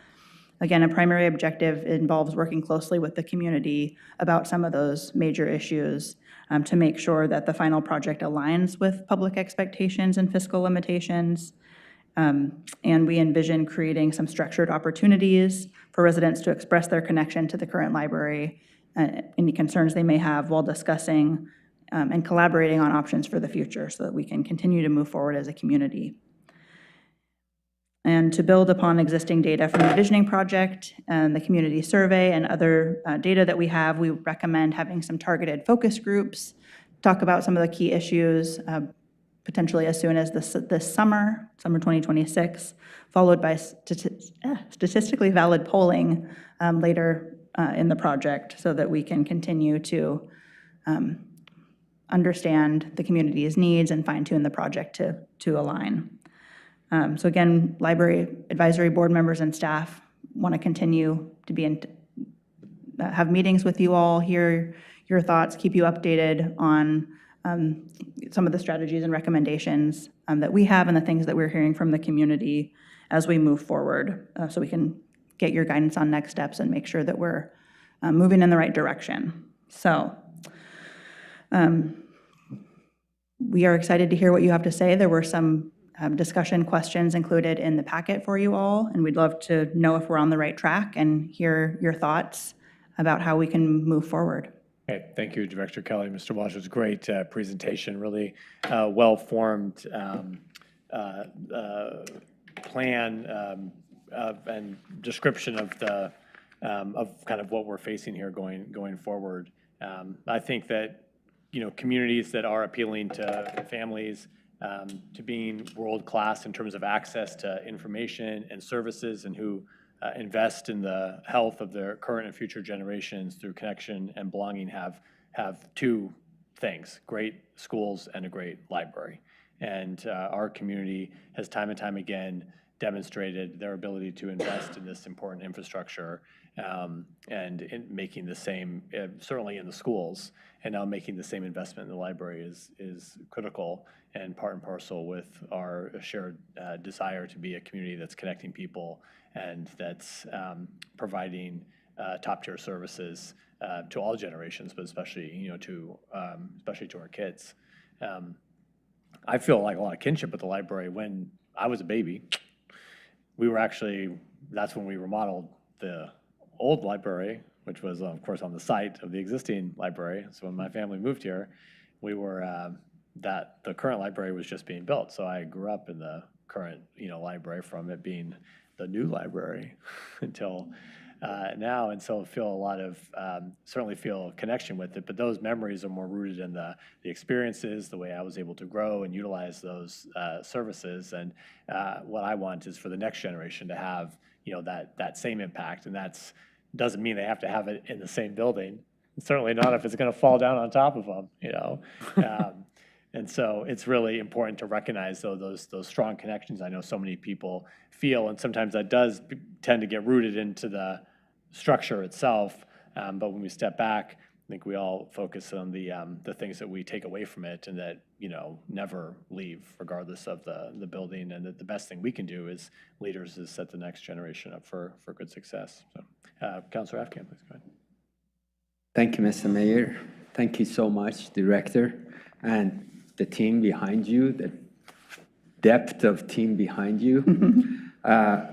Again, a primary objective involves working closely with the community about some of those major issues to make sure that the final project aligns with public expectations and fiscal limitations. And we envision creating some structured opportunities for residents to express their connection to the current library, any concerns they may have while discussing and collaborating on options for the future so that we can continue to move forward as a community. And to build upon existing data from the visioning project and the community survey and other data that we have, we recommend having some targeted focus groups, talk about some of the key issues, potentially as soon as this summer 2026, followed by statistically valid polling later in the project so that we can continue to understand the community's needs and fine-tune the project to align. So again, library advisory board members and staff want to continue to have meetings with you all, hear your thoughts, keep you updated on some of the strategies and recommendations that we have and the things that we're hearing from the community as we move forward, so we can get your guidance on next steps and make sure that we're moving in the right direction. So we are excited to hear what you have to say. There were some discussion questions included in the packet for you all, and we'd love to know if we're on the right track and hear your thoughts about how we can move forward. Okay, thank you, Director Kelly. Mr. Walsh, it was a great presentation, really well-formed plan and description of the kind of what we're facing here going forward. I think that, you know, communities that are appealing to families, to being world-class in terms of access to information and services, and who invest in the health of their current and future generations through connection and belonging have two things: great schools and a great library. And our community has time and time again demonstrated their ability to invest in this important infrastructure, and in making the same, certainly in the schools, and now making the same investment in the library is critical and part and parcel with our shared desire to be a community that's connecting people and that's providing top-tier services to all generations, but especially, you know, especially to our kids. I feel like a lot of kinship with the library. When I was a baby, that's when we remodeled the old library, which was, of course, on the site of the existing library. So when my family moved here, the current library was just being built. So I grew up in the current, you know, library from it being the new library until now, and so certainly feel a connection with it. But those memories are more rooted in the experiences, the way I was able to grow and utilize those services. And what I want is for the next generation to have, you know, that same impact. And doesn't mean they have to have it in the same building. Certainly not if it's going to fall down on top of them, you know. And so it's really important to recognize, though, those strong connections I know so many people feel, and sometimes that does tend to get rooted into the structure itself. But when we step back, I think we all focus on the things that we take away from it, and that, you know, never leave, regardless of the building. And that the best thing we can do as leaders is set the next generation up for good success. So, Councilor Afghan, please go ahead. Thank you, Mr. Mayor. Thank you so much, Director, and the team behind you, the depth of team behind you.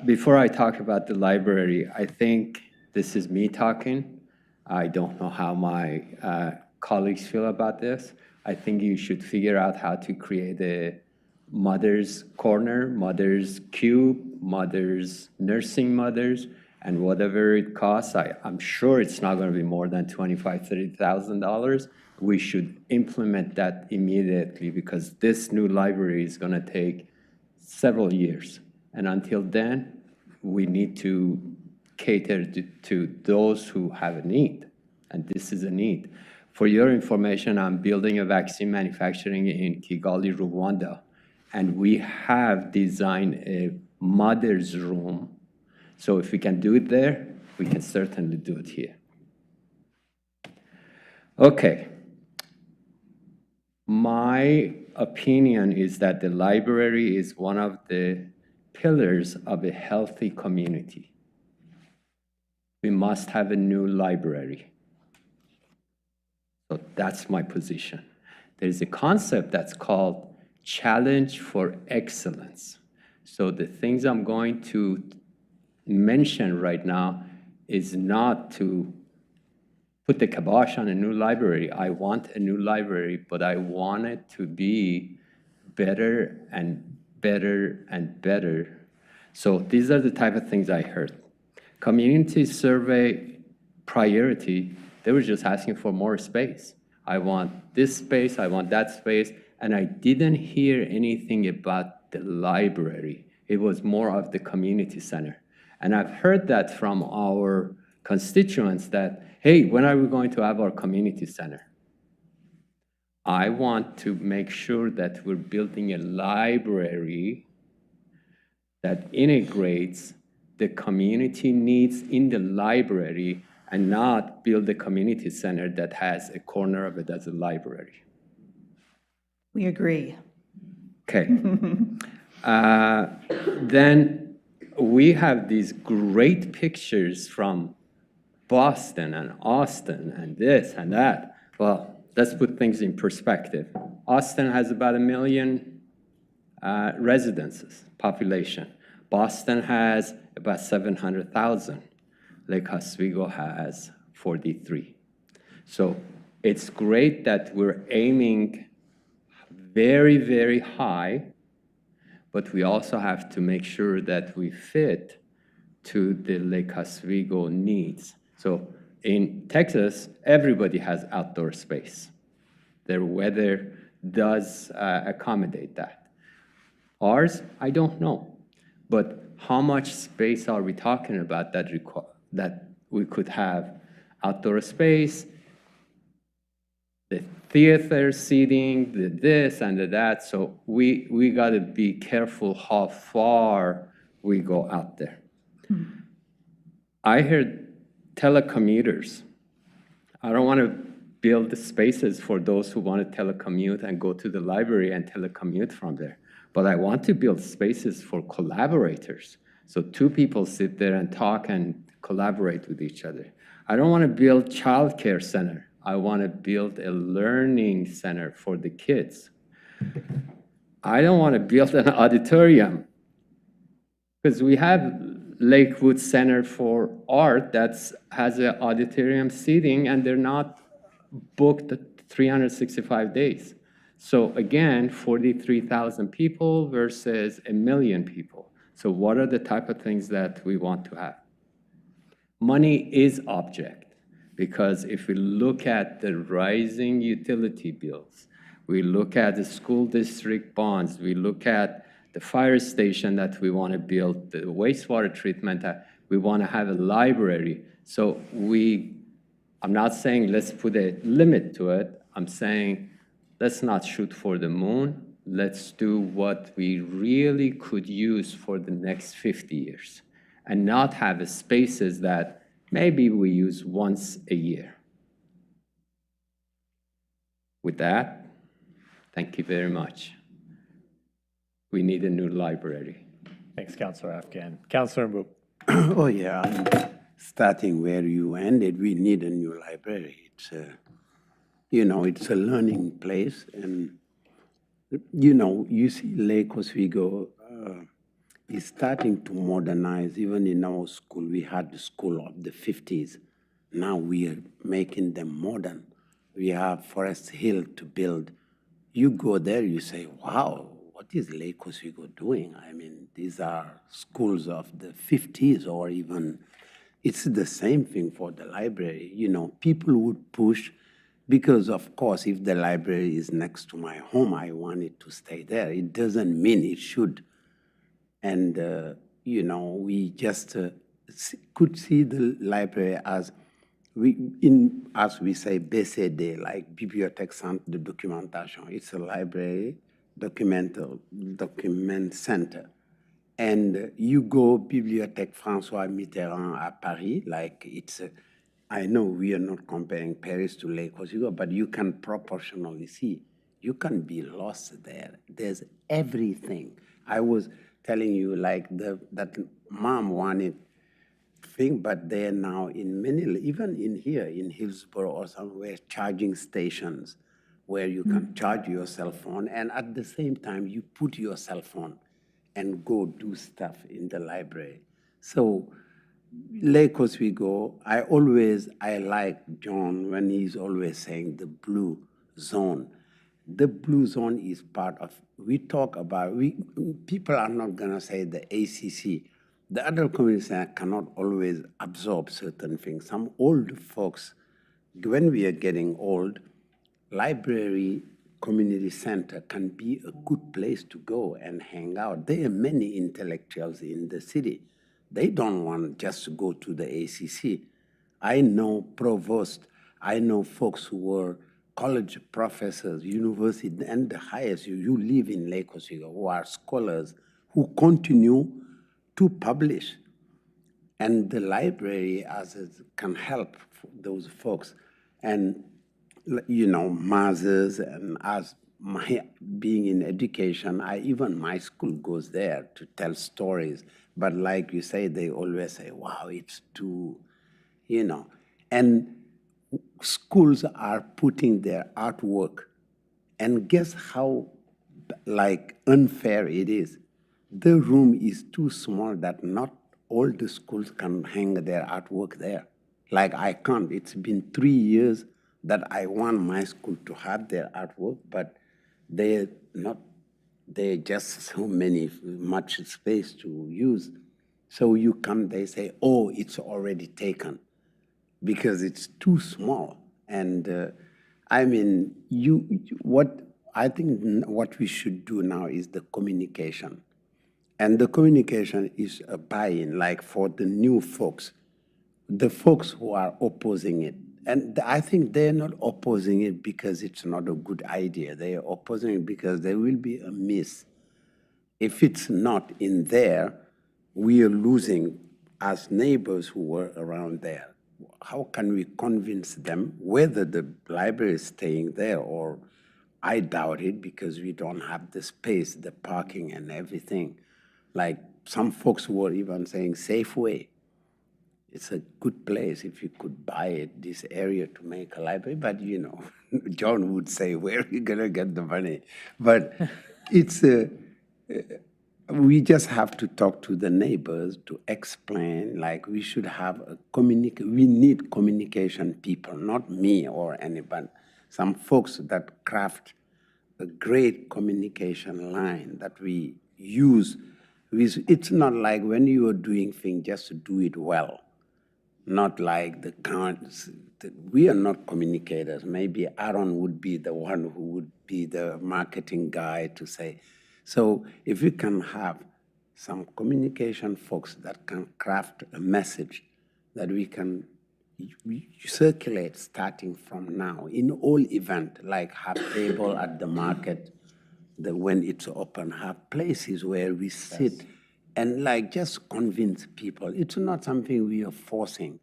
Before I talk about the library, I think this is me talking. I don't know how my colleagues feel about this. I think you should figure out how to create a mother's corner, mother's cube, mother's nursing mothers, and whatever it costs. I'm sure it's not going to be more than $25,000, $30,000. We should implement that immediately, because this new library is going to take several years. And until then, we need to cater to those who have a need, and this is a need. For your information, I'm building a vaccine manufacturing in Kigali, Rwanda, and we have designed a mother's room. So if we can do it there, we can certainly do it here. Okay. My opinion is that the library is one of the pillars of a healthy community. We must have a new library. So that's my position. There's a concept that's called challenge for excellence. So the things I'm going to mention right now is not to put the kibosh on a new library. I want a new library, but I want it to be better and better and better So these are the type of things I heard. Community survey priority, they were just asking for more space. I want this space, I want that space, and I didn't hear anything about the library. It was more of the community center. And I've heard that from our constituents that, hey, when are we going to have our community center? I want to make sure that we're building a library that integrates the community needs in the library and not build a community center that has a corner of it as a library. We agree. Okay. Then we have these great pictures from Boston and Austin and this and that. Well, let's put things in perspective. Austin has about 1 million residences, population. Boston has about 700,000. Lake Oswego has 43. So it's great that we're aiming very, very high, but we also have to make sure that we fit to the Lake Oswego needs. So in Texas, everybody has outdoor space. Their weather does accommodate that. Ours, I don't know. But how much space are we talking about that we could have outdoor space, the theater seating, the this and the that. So we got to be careful how far we go out there. I heard telecommuters. I don't want to build the spaces for those who want to telecommute and go to the library and telecommute from there. But I want to build spaces for collaborators. So 2 people sit there and talk and collaborate with each other. I don't want to build childcare center. I want to build a learning center for the kids. I don't want to build an auditorium because we have Lakewood Center for Art that has an auditorium seating and they're not booked 365 days. So again, 43,000 people versus 1 million people. So what are the type of things that we want to have? Money is object, because if we look at the rising utility bills, we look at the school district bonds, we look at the fire station that we want to build, the wastewater treatment, we want to have a library. So I'm not saying let's put a limit to it. I'm saying let's not shoot for the moon. Let's do what we really could use for the next 50 years and not have spaces that maybe we use once a year. With that, thank you very much. We need a new library. Thanks, Councilor Afghan. Councilor Mboop. Oh, yeah, starting where you ended, we need a new library. It's it's a learning place. And, you see Lake Oswego is starting to modernize. Even in our school, we had the school of the 50s. Now we are making them modern. We have Forest Hill to build. You go there, you say, wow, what is Lake Oswego doing? I mean, these are schools of the 50s or even, it's the same thing for the library. People would push because, of course, if the library is next to my home, I want it to stay there. It doesn't mean it should. And, we just could see the library as as we say, BCD, like Bibliothèque Centre de Documentation. It's a library document center. And you go Bibliothèque François Mitterrand at Paris, like I know we are not comparing Paris to Lake Oswego, but you can proportionally see. You can be lost there. There's everything. I was telling you, like, that mom wanted thing, but they're now in many, even in here, in Hillsborough or somewhere, charging stations where you can charge your cell phone, and at the same time, you put your cell phone and go do stuff in the library. So Lake Oswego, I like John when he's always saying the blue zone. The blue zone is part of, we talk about, people are not gonna say the ACC. The other communities cannot always absorb certain things. Some old folks, when we are getting old, library community center can be a good place to go and hang out. There are many intellectuals in the city. They don't want just to go to the ACC. I know provost, I know folks who were college professors, university, and the highest, you live in Lake Oswego, who are scholars, who continue to publish. And the library can help those folks. And, you know, Mazes, and as being in education, even my school goes there to tell stories. But like you say, they always say, wow, it's too, you know. And schools are putting their artwork, and guess how like unfair it is. The room is too small that not all the schools can hang their artwork there. Like I can't. It's been 3 years that I want my school to have their artwork, but they're just so much space to use. So you come, they say, oh, it's already taken, because it's too small. And I mean, I think what we should do now is the communication. And the communication is a buy-in, like for the new folks, the folks who are opposing it. And I think they're not opposing it because it's not a good idea. They are opposing it because there will be a miss. If it's not in there, we are losing as neighbors who were around there. How can we convince them whether the library is staying there, or I doubt it because we don't have the space, the parking and everything. Like some folks were even saying Safeway. It's a good place if you could buy it, this area to make a library, but you know, John would say, where are you gonna get the money? But it's we just have to talk to the neighbors to explain, like we should have we need communication people, not me or anybody. Some folks that craft a great communication line that we use. It's not like when you are doing things just to do it well, not like the current. We are not communicators. Maybe Aaron would be the one who would be the marketing guy to say. So if we can have some communication folks that can craft a message that we can circulate starting from now in all event, like have table at the market, when it's open, have places where we sit and like just convince people. It's not something we are forcing.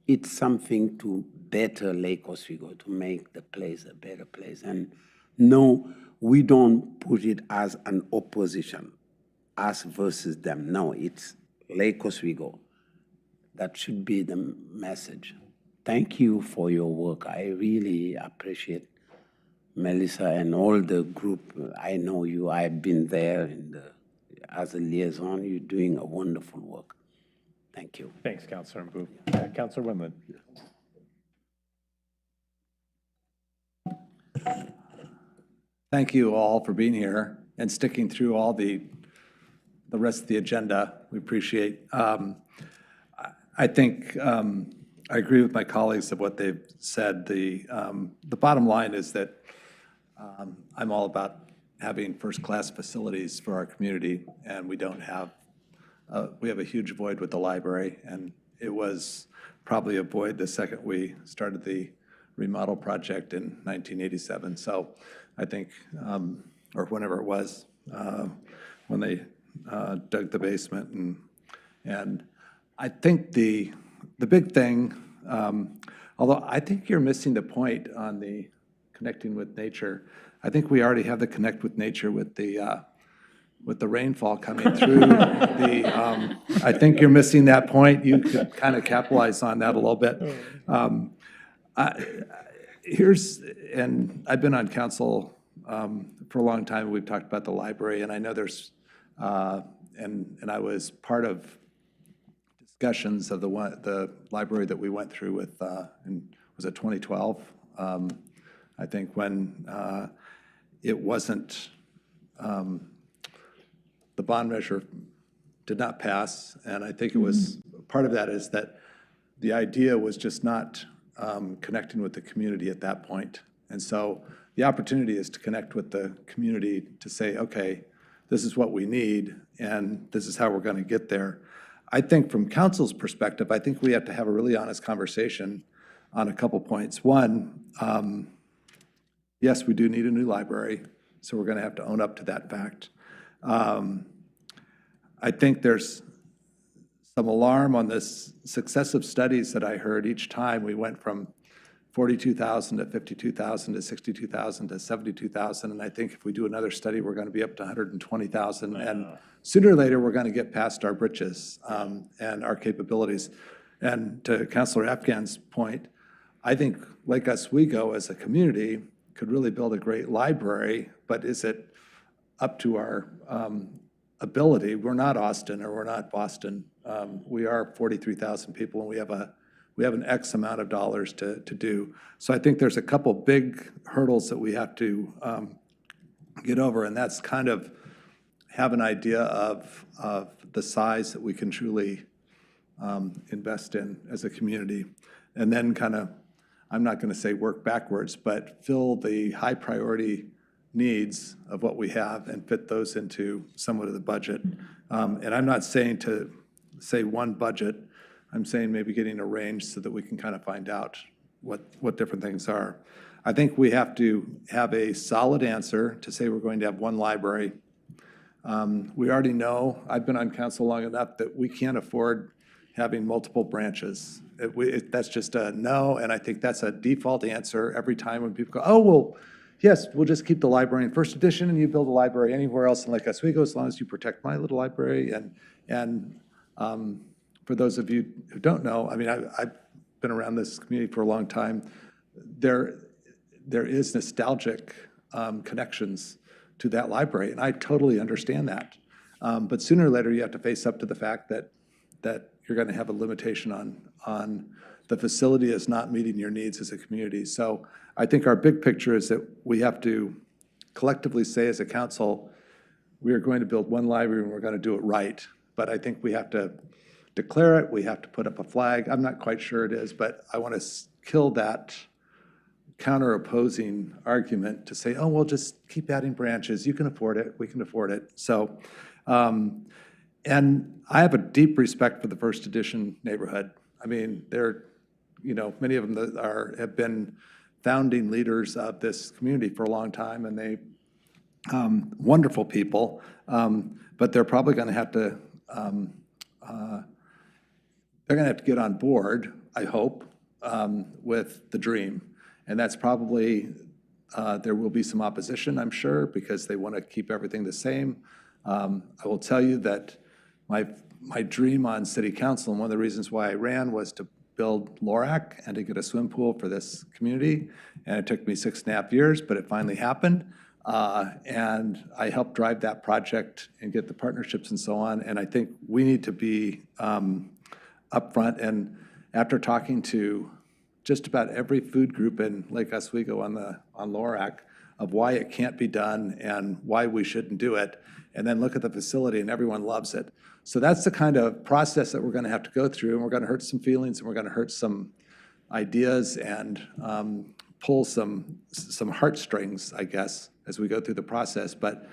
It's something to better Lake Oswego, to make the place a better place. And no, we don't put it as an opposition, us versus them. No, it's Lake Oswego. That should be the message. Thank you for your work. I really appreciate Melissa and all the group. I know you. I've been there as a liaison. You're doing a wonderful work. Thank you. Thanks, Councilor Mbu. Councilor Wendland. Thank you all for being here and sticking through all the rest of the agenda. We appreciate. I think I agree with my colleagues of what they've said. The bottom line is that I'm all about having first-class facilities for our community, and we don't have. We have a huge void with the library, and it was probably a void the second we started the remodel project in 1987. So I think, or whenever it was, when they dug the basement, and I think the big thing, although I think you're missing the point on the connecting with nature. I think we already have the connect with nature with the rainfall coming through. I think you're missing that point. You could kind of capitalize on that a little bit. And I've been on council for a long time. We've talked about the library, and I know there's, and I was part of discussions of the library that we went through with, was it 2012? I think when it wasn't, the bond measure did not pass, and I think it was, part of that is that the idea was just not connecting with the community at that point. And so the opportunity is to connect with the community to say, okay, this is what we need, and this is how we're going to get there. I think from council's perspective, I think we have to have a really honest conversation on a couple points. One, yes, we do need a new library, so we're going to have to own up to that fact. I think there's some alarm on this successive studies that I heard each time. We went from 42,000 to 52,000 to 62,000 to 72,000, and I think if we do another study, we're going to be up to 120,000. And sooner or later, we're going to get past our britches and our capabilities. And to Councilor Afghan's point, I think Lake Oswego as a community could really build a great library, but is it up to our ability? We're not Austin or we're not Boston. We are 43,000 people, and we have an X amount of dollars to do. So I think there's a couple big hurdles that we have to get over, and that's kind of have an idea of the size that we can truly invest in as a community. And then kind of, I'm not going to say work backwards, but fill the high priority needs of what we have and fit those into somewhat of the budget. And I'm not saying to say one budget. I'm saying maybe getting a range so that we can kind of find out what different things are. I think we have to have a solid answer to say we're going to have one library. We already know, I've been on council long enough, that we can't afford having multiple branches. That's just a no, and I think that's a default answer every time when people go, oh, well, yes, we'll just keep the library in first edition and you build a library anywhere else in Lake Oswego as long as you protect my little library. And for those of you who don't know, I mean, I've been around this community for a long time. There is nostalgic connections to that library, and I totally understand that. But sooner or later, you have to face up to the fact that you're going to have a limitation on the facility is not meeting your needs as a community. So I think our big picture is that we have to collectively say as a council, we are going to build one library and we're going to do it right. But I think we have to declare it, we have to put up a flag. I'm not quite sure it is, but I want to kill that counter-opposing argument to say, oh, we'll just keep adding branches. You can afford it, we can afford it. So, and I have a deep respect for the first edition neighborhood. I mean, they're, many of them that have been founding leaders of this community for a long time, and they wonderful people, but they're probably going to have to get on board, I hope, with the dream. And that's probably, there will be some opposition, I'm sure, because they want to keep everything the same. I will tell you that my dream on city council, and one of the reasons why I ran, was to build LORAC and to get a swim pool for this community. And it took me 6.5 years, but it finally happened. And I helped drive that project and get the partnerships and so on. And I think we need to be upfront. And after talking to just about every food group in Lake Oswego on LORAC of why it can't be done and why we shouldn't do it, and then look at the facility and everyone loves it. So that's the kind of process that we're going to have to go through, and we're going to hurt some feelings, and we're going to hurt some ideas and pull some heartstrings, I guess, as we go through the process. But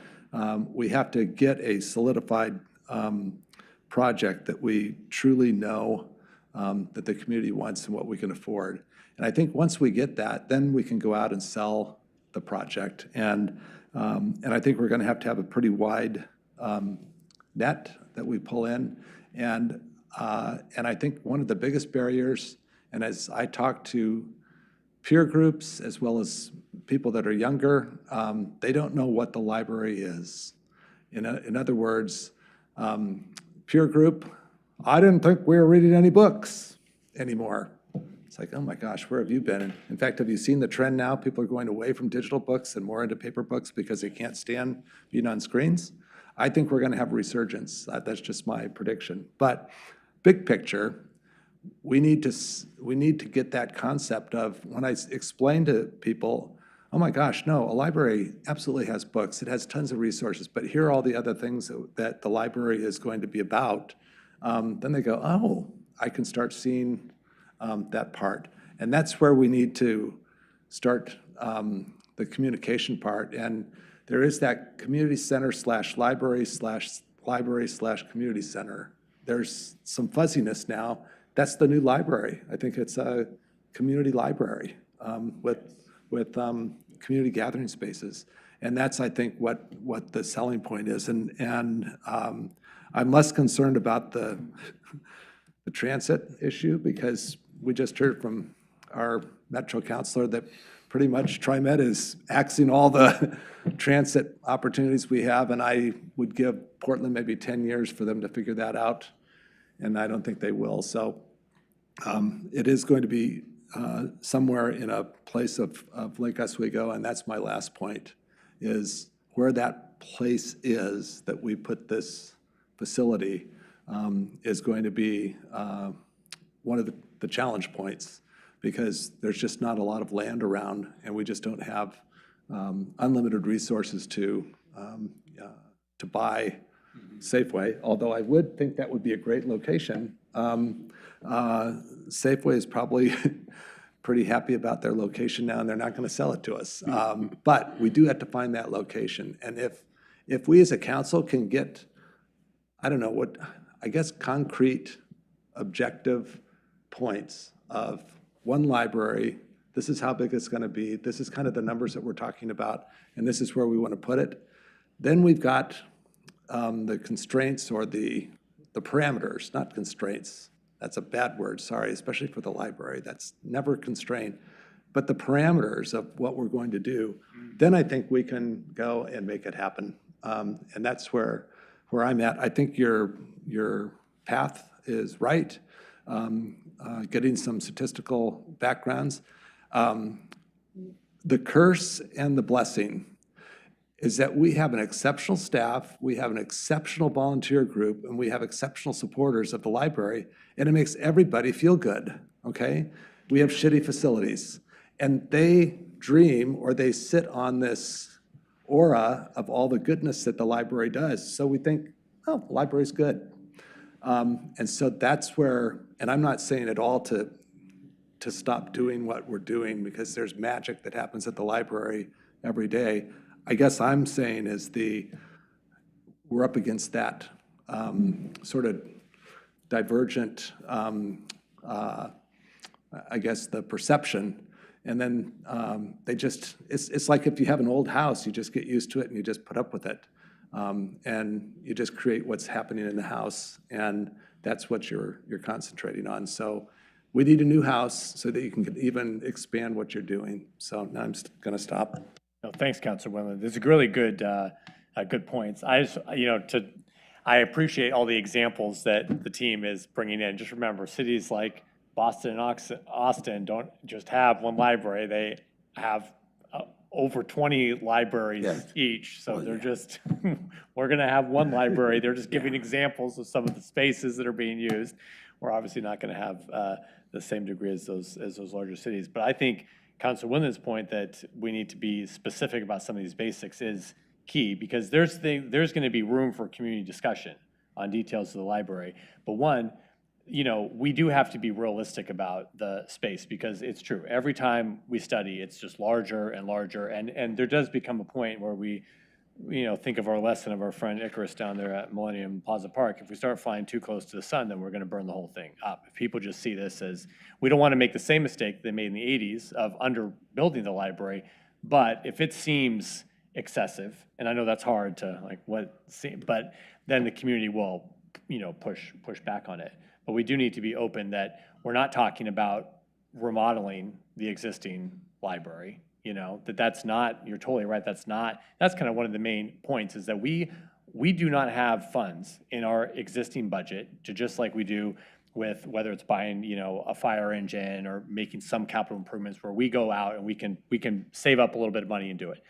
we have to get a solidified project that we truly know that the community wants and what we can afford. And I think once we get that, then we can go out and sell the project. And I think we're going to have a pretty wide net that we pull in. And I think one of the biggest barriers, and as I talk to peer groups as well as people that are younger, they don't know what the library is. In other words, peer group, I didn't think we were reading any books anymore. It's like, oh my gosh, where have you been? And in fact, have you seen the trend now? People are going away from digital books and more into paper books because they can't stand being on screens. I think we're going to have a resurgence. That's just my prediction. But big picture, we need to get that concept of, when I explain to people, oh my gosh, no, a library absolutely has books, it has tons of resources, but here are all the other things that the library is going to be about, then they go, oh, I can start seeing that part. And that's where we need to start the communication part. And there is that community center / library / community center. There's some fuzziness now. That's the new library. I think it's a community library with community gathering spaces. And that's, I think, what the selling point is. And I'm less concerned about the transit issue, because we just heard from our Metro counselor that pretty much TriMet is axing all the transit opportunities we have, and I would give Portland maybe 10 years for them to figure that out, and I don't think they will. So it is going to be somewhere in a place of Lake Oswego, and that's my last point, is where that place is that we put this facility is going to be one of the challenge points, because there's just not a lot of land around, and we just don't have unlimited resources to buy Safeway, although I would think that would be a great location. Safeway is probably pretty happy about their location now, and they're not going to sell it to us. But we do have to find that location. And if we as a council can get, I don't know what, I guess concrete, objective points of one library, this is how big it's going to be, this is kind of the numbers that we're talking about, and this is where we want to put it, then we've got the constraints or the parameters, not constraints. That's a bad word, sorry, especially for the library. That's never constrained. But the parameters of what we're going to do, then I think we can go and make it happen. And that's where I'm at. I think your path is right, getting some statistical backgrounds. The curse and the blessing is that we have an exceptional staff, we have an exceptional volunteer group, and we have exceptional supporters of the library, and it makes everybody feel good, okay? We have shitty facilities, and they dream or they sit on this aura of all the goodness that the library does. So we think, oh, the library's good. And so that's where, and I'm not saying at all to stop doing what we're doing, because there's magic that happens at the library every day. I guess I'm saying is we're up against that sort of divergent, I guess, the perception. And then it's like if you have an old house, you just get used to it and you just put up with it. And you just create what's happening in the house, and that's what you're concentrating on. So we need a new house so that you can even expand what you're doing. So now I'm going to stop. No, thanks, Councilor Wendland. These are really good points. I appreciate all the examples that the team is bringing in. Just remember, cities like Boston and Austin don't just have one library. They have over 20 libraries each. So they're just, we're going to have one library. They're just giving examples of some of the spaces that are being used. We're obviously not going to have the same degree as those larger cities. But I think Councilor Wendland's point that we need to be specific about some of these basics is key, because there's going to be room for community discussion on details of the library. But one, we do have to be realistic about the space, because it's true. Every time we study, it's just larger and larger. And there does become a point where we, think of our lesson of our friend Icarus down there at Millennium Plaza Park. If we start flying too close to the sun, then we're going to burn the whole thing up. If people just see this as, we don't want to make the same mistake they made in the 80s of underbuilding the library, but if it seems excessive, and I know that's hard to but then the community will, push back on it. But we do need to be open that we're not talking about remodeling the existing library, that's not, you're totally right, that's kind of one of the main points, is that we do not have funds in our existing budget to, just like we do with whether it's buying, a fire engine or making some capital improvements where we go out and we can save up a little bit of money and do it.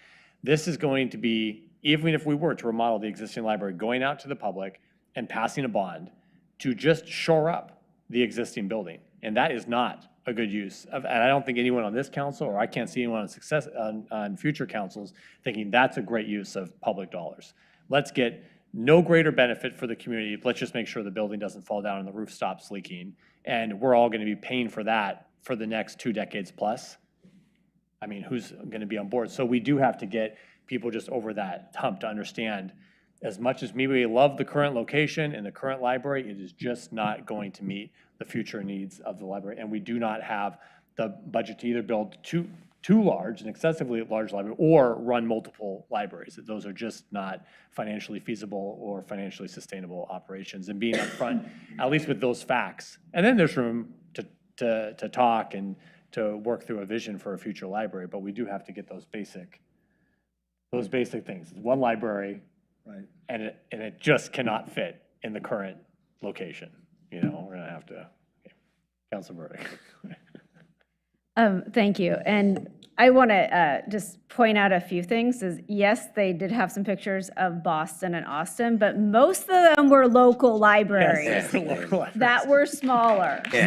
This is going to be, even if we were to remodel the existing library, going out to the public and passing a bond to just shore up the existing building. And that is not a good use of, and I don't think anyone on this council, or I can't see anyone on future councils thinking that's a great use of public dollars. Let's get no greater benefit for the community. Let's just make sure the building doesn't fall down and the roof stops leaking. And we're all going to be paying for that for the next 2 decades plus. I mean, who's going to be on board? So we do have to get people just over that hump to understand, as much as maybe we love the current location and the current library, it is just not going to meet the future needs of the library. And we do not have the budget to either build too large, an excessively large library, or run multiple libraries. Those are just not financially feasible or financially sustainable operations. And being upfront, at least with those facts. And then there's room to talk and to work through a vision for a future library, but we do have to get those basic things. One library, Right. and it just cannot fit in the current location. You know, we're gonna have to, okay. Councilor Burdick. Thank you. And I want to just point out a few things. Is yes, they did have some pictures of Boston and Austin, but most of them were local libraries that were smaller. So,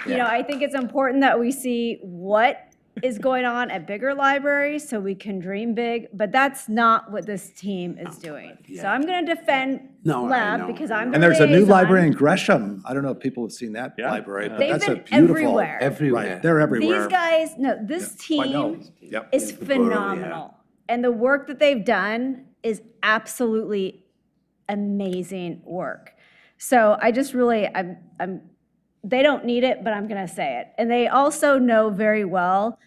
you know, I think it's important that we see what is going on at bigger libraries so we can dream big, but that's not what this team is doing. So I'm going to defend Lab because I'm the And there's a new liaison. library in Gresham. I don't know if people have seen that library, but They've that's a been beautiful. everywhere. Right, they're everywhere. These guys, no, this I know. team Yep. is phenomenal. And the work that they've done is absolutely amazing work. So I just really, they don't need it, but I'm going to say it. And they also know very well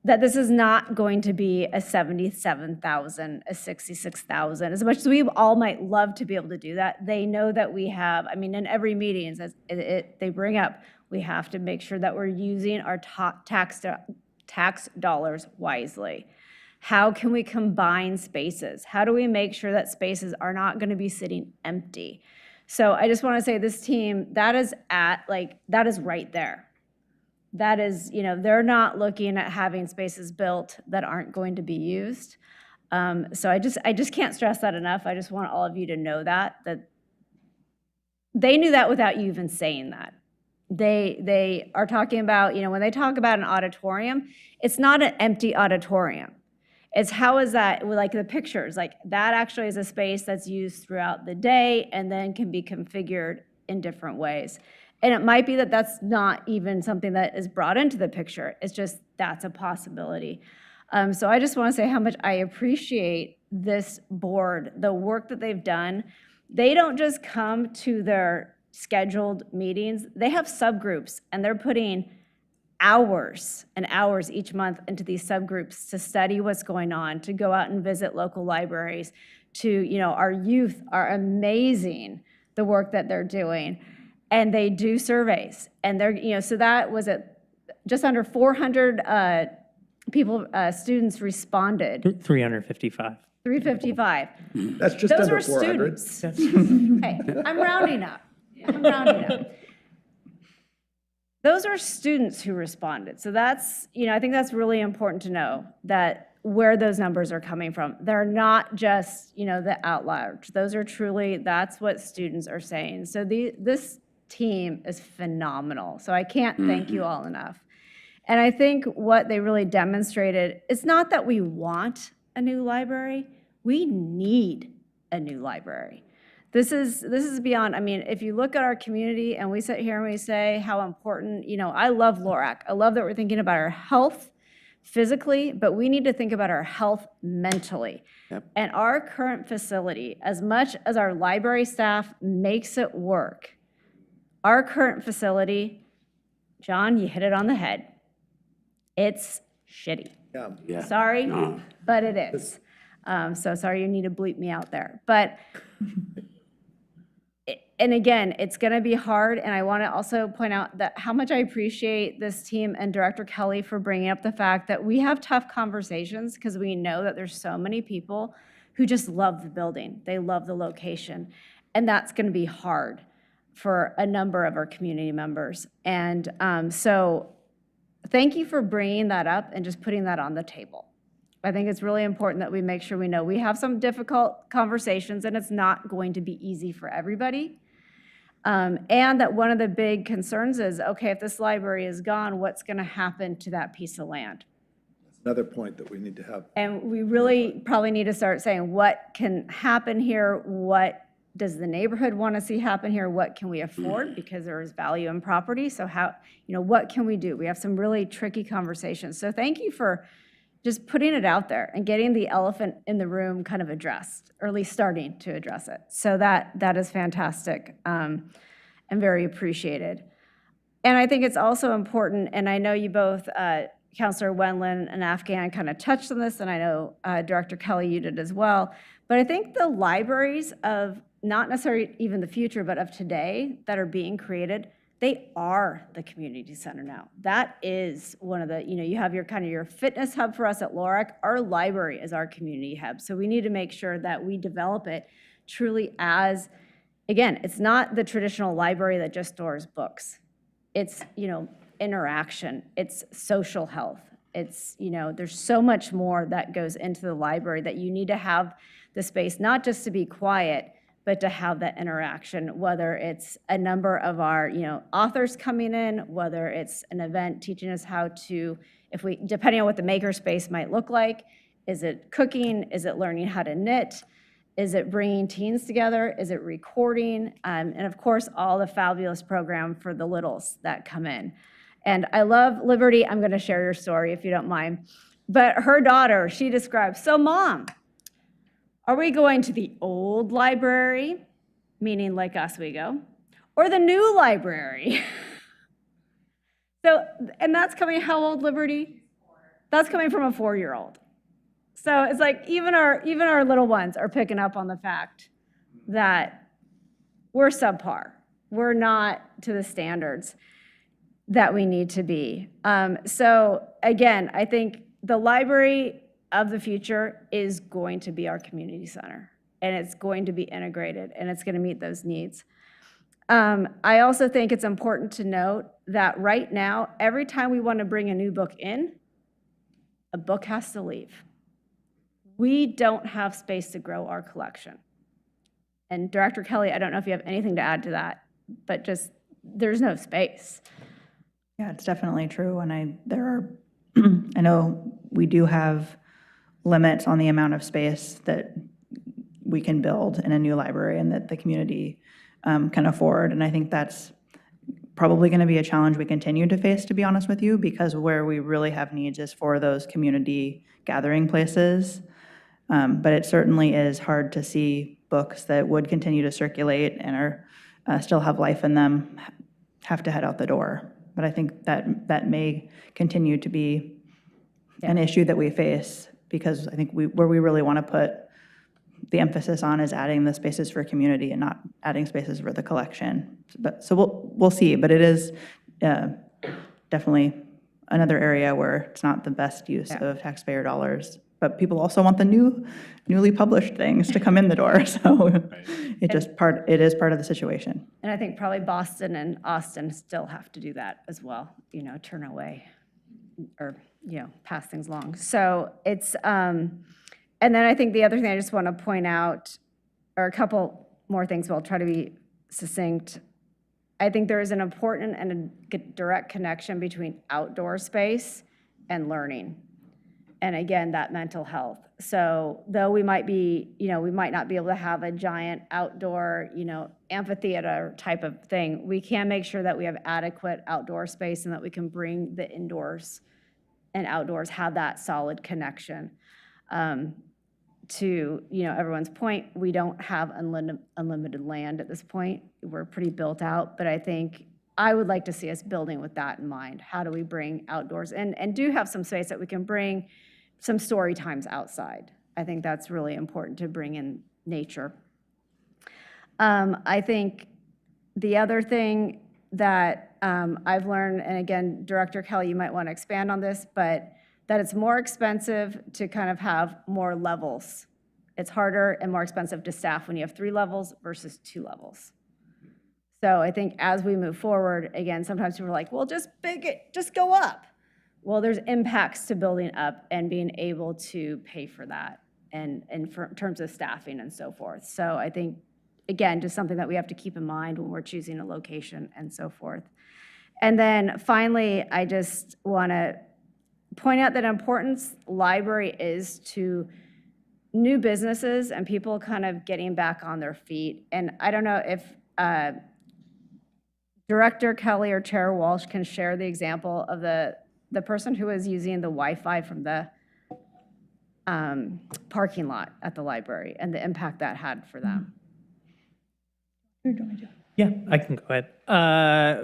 that this is not going to be a 77,000, a 66,000. As much as we all might love to be able to do that, they know that we have, I mean, in every meeting, they bring up, we have to make sure that we're using our tax dollars wisely. How can we combine spaces? How do we make sure that spaces are not going to be sitting empty? So I just want to say this team, that is right there. That is, you know, they're not looking at having spaces built that aren't going to be used. So I just can't stress that enough. I just want all of you to know that they knew that without you even saying that. They are talking about, you know, when they talk about an auditorium, it's not an empty auditorium. It's how is that, like the pictures, like that actually is a space that's used throughout the day and then can be configured in different ways. And it might be that that's not even something that is brought into the picture. It's just that's a possibility. So I just want to say how much I appreciate this board, the work that they've done. They don't just come to their scheduled meetings. They have subgroups, and they're putting hours and hours each month into these subgroups to study what's going on, to go out and visit local libraries, to, you know, our youth are amazing, the work that they're doing. And they do surveys, and they're, you know, so that was just under 400 students responded. 355. 355. That's just Those under were 400. students. Hey, I'm rounding up. Those are students who responded. So that's, you know, I think that's really important to know that where those numbers are coming from. They're not just, you know, the outliers. Those are truly, that's what students are saying. So this team is phenomenal. So I can't thank you all enough. And I think what they really demonstrated, it's not that we want a new library, we need a new library. This is beyond, I mean, if you look at our community and we sit here and we say how important, you know, I love LORAC. I love that we're thinking about our health physically, but we need to think about our health mentally. Yep. And our current facility, as much as our library staff makes it work, our current facility, John, you hit it on the head. It's shitty. Yeah. Sorry, but it is. So sorry, you need to bleep me out there. But, and again, it's going to be hard. And I want to also point out that how much I appreciate this team and Director Kelly for bringing up the fact that we have tough conversations because we know that there's so many people who just love the building. They love the location. And that's going to be hard for a number of our community members. And so thank you for bringing that up and just putting that on the table. I think it's really important that we make sure we know we have some difficult conversations, and it's not going to be easy for everybody. And that one of the big concerns is, okay, if this library is gone, what's going to happen to that piece of land? Another point that we need to have. And we really probably need to start saying, what can happen here? What does the neighborhood want to see happen here? What can we afford? Because there is value in property. So how, what can we do? We have some really tricky conversations. So thank you for just putting it out there and getting the elephant in the room kind of addressed, or at least starting to address it. So that is fantastic and very appreciated. And I think it's also important, and I know you both, Councilor Wendland and Afghan, kind of touched on this, and I know Director Kelly, you did as well. But I think the libraries of not necessarily even the future, but of today that are being created, they are the community center now. That is one of the, you have your kind of your fitness hub for us at LORAC. Our library is our community hub. So we need to make sure that we develop it truly as, again, it's not the traditional library that just stores books. It's, interaction, it's social health. It's, there's so much more that goes into the library that you need to have the space, not just to be quiet, but to have that interaction, whether it's a number of our, authors coming in, whether it's an event teaching us how to, depending on what the maker space might look like, is it cooking, is it learning how to knit, is it bringing teens together, is it recording, and of course, all the fabulous program for the littles that come in. And I love Liberty. I'm going to share your story if you don't mind. But her daughter, she describes, so Mom, are we going to the old library, meaning like Oswego, or the new library? So, and that's coming, how old, Liberty? That's coming from a 4-year-old. So it's like even our little ones are picking up on the fact that we're subpar. We're not to the standards that we need to be. So again, I think the library of the future is going to be our community center, and it's going to be integrated, and it's going to meet those needs. I also think it's important to note that right now, every time we want to bring a new book in, a book has to leave. We don't have space to grow our collection. And Director Kelly, I don't know if you have anything to add to that, but just there's no space. Yeah, it's definitely true. And I know we do have limits on the amount of space that we can build in a new library and that the community can afford. And I think that's probably going to be a challenge we continue to face, to be honest with you, because where we really have needs is for those community gathering places. But it certainly is hard to see books that would continue to circulate and are still have life in them have to head out the door. But I think that may continue to be an issue that we face, because I think where we really want to put the emphasis on is adding the spaces for community and not adding spaces for the collection. So we'll see, but it is definitely another area where it's not the best use of taxpayer dollars. But people also want the newly published things to come in the door. So it is part of the situation. And I think probably Boston and Austin still have to do that as well, turn away or, pass things along. So it's, and then I think the other thing I just want to point out, or a couple more things, but I'll try to be succinct. I think there is an important and a direct connection between outdoor space and learning. And again, that mental health. So though we might be, we might not be able to have a giant outdoor, amphitheater type of thing, we can make sure that we have adequate outdoor space and that we can bring the indoors and outdoors, have that solid connection. To, everyone's point, we don't have unlimited land at this point. We're pretty built out, but I think I would like to see us building with that in mind. How do we bring outdoors and do have some space that we can bring some story times outside. I think that's really important to bring in nature. I think the other thing that I've learned, and again, Director Kelly, you might want to expand on this, but that it's more expensive to kind of have more levels. It's harder and more expensive to staff when you have 3 levels versus 2 levels. So I think as we move forward, again, sometimes people are like, well, just go up. Well, there's impacts to building up and being able to pay for that and in terms of staffing and so forth. So I think again, just something that we have to keep in mind when we're choosing a location and so forth. And then finally, I just want to point out that importance library is to new businesses and people kind of getting back on their feet. And I don't know if Director Kelly or Chair Walsh can share the example of the person who was using the Wi-Fi from the parking lot at the library and the impact that had for them. Yeah, I can go ahead.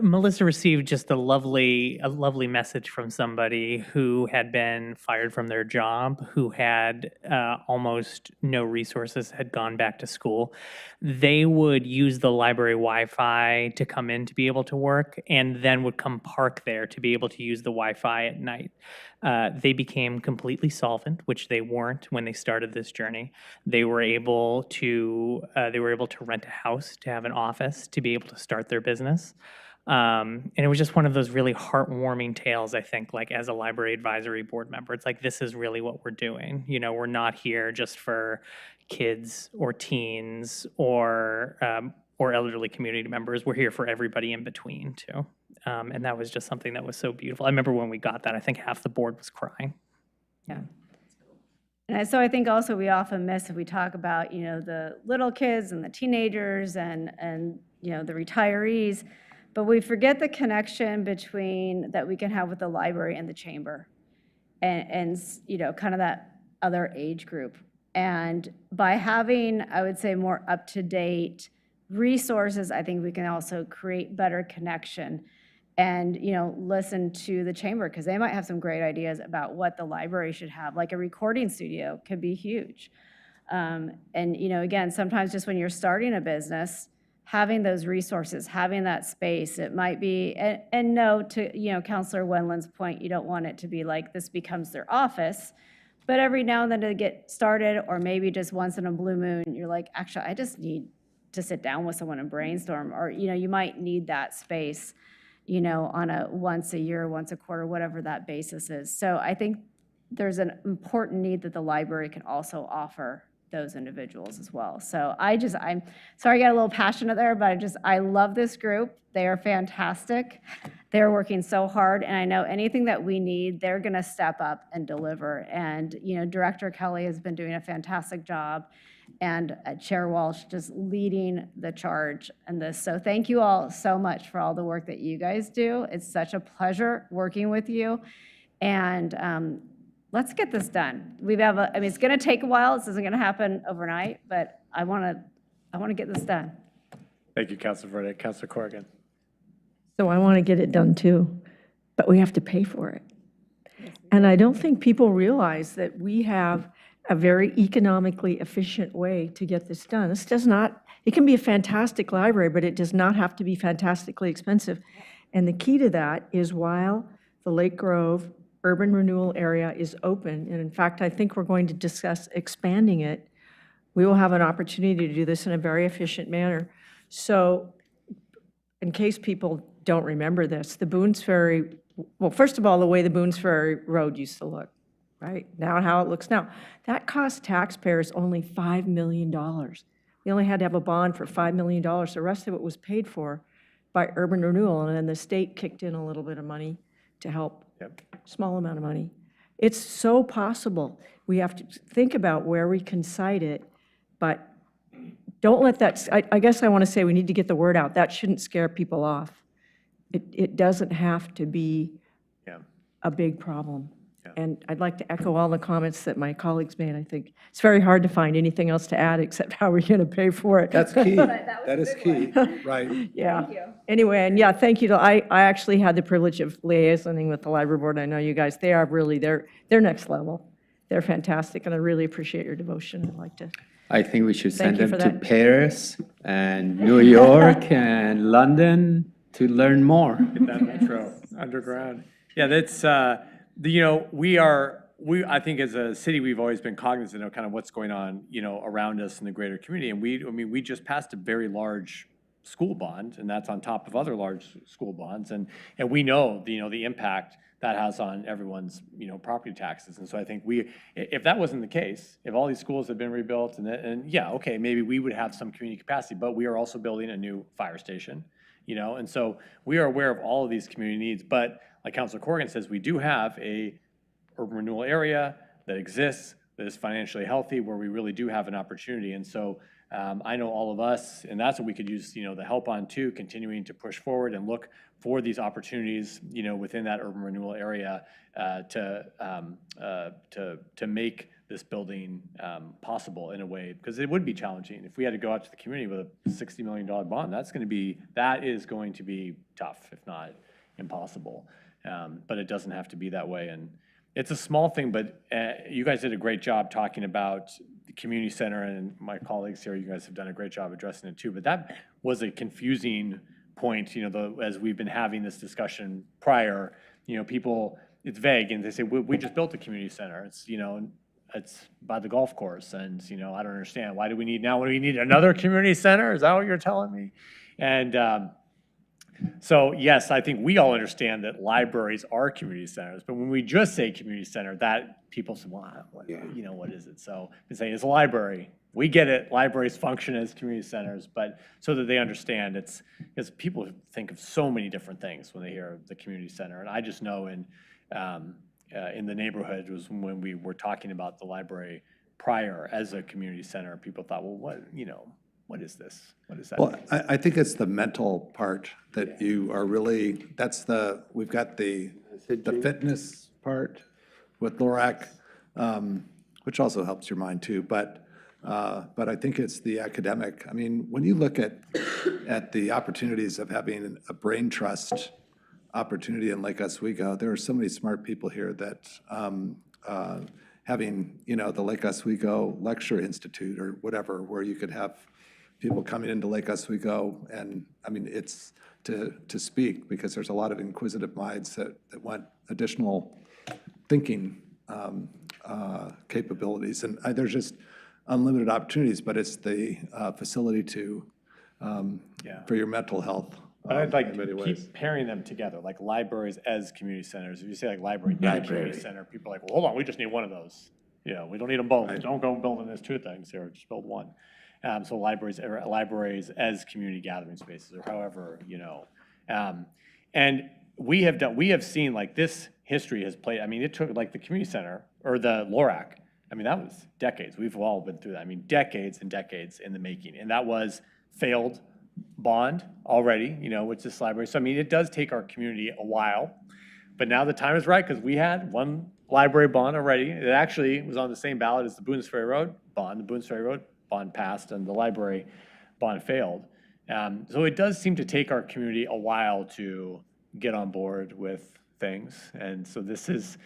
Melissa received just a lovely message from somebody who had been fired from their job, who had almost no resources, had gone back to school. They would use the library Wi-Fi to come in to be able to work, and then would come park there to be able to use the Wi-Fi at night. They became completely solvent, which they weren't when they started this journey. They were able to rent a house, to have an office, to be able to start their business. And it was just one of those really heartwarming tales, I think, like as a library advisory board member. It's like, this is really what we're doing. You know, we're not here just for kids or teens or elderly community members. We're here for everybody in between, too. And that was just something that was so beautiful. I remember when we got that, I think half the board was crying. Yeah. And so I think also we often miss, if we talk about, you know, the little kids and the teenagers and you know, the retirees, but we forget the connection between that we can have with the library and the chamber and you know, kind of that other age group. And by having, I would say, more up-to-date resources, I think we can also create better connection and, you know, listen to the chamber, because they might have some great ideas about what the library should have. Like a recording studio could be huge. And, you know, again, sometimes just when you're starting a business, having those resources, having that space, it might be, and no, to, you know, Councilor Wendland's point, you don't want it to be like this becomes their office. But every now and then to get started, or maybe just once in a blue moon, you're like, actually, I just need to sit down with someone and brainstorm. Or, you know, you might need that space, you know, on a once a year, once a quarter, whatever that basis is. So I think there's an important need that the library can also offer those individuals as well. So I'm sorry I got a little passionate there, but I love this group. They are fantastic. They're working so hard, and I know anything that we need, they're gonna step up and deliver. And, you know, Director Kelly has been doing a fantastic job, and Chair Walsh just leading the charge in this. So thank you all so much for all the work that you guys do. It's such a pleasure working with you. And let's get this done. I mean, it's gonna take a while. This isn't gonna happen overnight, but I wanna get this done. Thank you, Councilor Verdict. Councilor Corrigan. So I want to get it done too, but we have to pay for it. And I don't think people realize that we have a very economically efficient way to get this done. This does not, it can be a fantastic library, but it does not have to be fantastically expensive. And the key to that is while the Lake Grove urban renewal area is open, and in fact, I think we're going to discuss expanding it, we will have an opportunity to do this in a very efficient manner. So in case people don't remember this, the Boones Ferry, well, first of all, the way the Boones Ferry Road used to look, right? Now how it looks now. That cost taxpayers only $5 million. We only had to have a bond for $5 million. The rest of it was paid for by urban renewal, and then the state kicked in a little bit of money to help, small amount of money. It's so possible. We have to think about where we can cite it, but don't let that, I guess I want to say we need to get the word out. That shouldn't scare people off. It doesn't have to be a big problem. And I'd like to echo all the comments that my colleagues made. I think it's very hard to find anything else to add except how we're going to pay for it. That's key. That is key, right. Yeah. Thank you. Anyway, and yeah, thank you. I actually had the privilege of liaisoning with the library board. I know you guys, they are really, they're next level. They're fantastic, and I really appreciate your devotion. I'd like to. I think we should send Thank you them for to that. Paris and New York and London to learn more. Get that metro underground. Yeah, that's, you know, I think as a city, we've always been cognizant of kind of what's going on, you know, around us in the greater community. And we just passed a very large school bond, and that's on top of other large school bonds. And we know, you know, the impact that has on everyone's, property taxes. And so I think if that wasn't the case, if all these schools had been rebuilt and yeah, okay, maybe we would have some community capacity, but we are also building a new fire station, and so we are aware of all of these community needs. But like Councilor Corrigan says, we do have a urban renewal area that exists, that is financially healthy, where we really do have an opportunity. And so I know all of us, and that's what we could use, the help on too, continuing to push forward and look for these opportunities, within that urban renewal area to make this building possible in a way, because it would be challenging. If we had to go out to the community with a $60 million bond, that is going to be tough, if not impossible. But it doesn't have to be that way. And it's a small thing, but you guys did a great job talking about the community center, and my colleagues here, you guys have done a great job addressing it too. But that was a confusing point, as we've been having this discussion prior, people, it's vague, and they say, we just built a community center. It's, it's by the golf course, and, I don't understand. Why do we need another community center? Is that what you're telling me? And so, yes, I think we all understand that libraries are community centers, but when we just say community center, that people say, well, what is it? So they say it's a library. We get it. Libraries function as community centers, but so that they understand, it's because people think of so many different things when they hear the community center. And I just know in the neighborhood was when we were talking about the library prior as a community center, people thought, well, what is this? What is that? Well, I think it's the mental part that you are really, we've got the fitness part with LORAC, which also helps your mind too, but I think it's the academic. I mean, when you look at the opportunities of having a brain trust opportunity in Lake Oswego, there are so many smart people here that having, the Lake Oswego Lecture Institute or whatever, where you could have people coming into Lake Oswego, and I mean, it's to speak, because there's a lot of inquisitive minds that want additional thinking capabilities, and there's just unlimited opportunities, but it's the facility for your mental health. But I'd like in many to ways. keep pairing them together, like libraries as community centers. If you say like library and community center, people are like, well, hold on, we just need one of those. We don't need them both. Don't go building these two things here, just build one. So libraries as community gathering spaces, or however, and we have seen like this history has played. I mean, it took like the community center or the LORAC. I mean, that was decades. We've all been through that. I mean, decades and decades in the making, and that was failed bond already, with this library. So I mean, it does take our community a while, but now the time is right, because we had one library bond already. It actually was on the same ballot as the Boones Ferry Road bond. The Boones Ferry Road bond passed, and the library bond failed. So it does seem to take our community a while to get on board with things, and so this is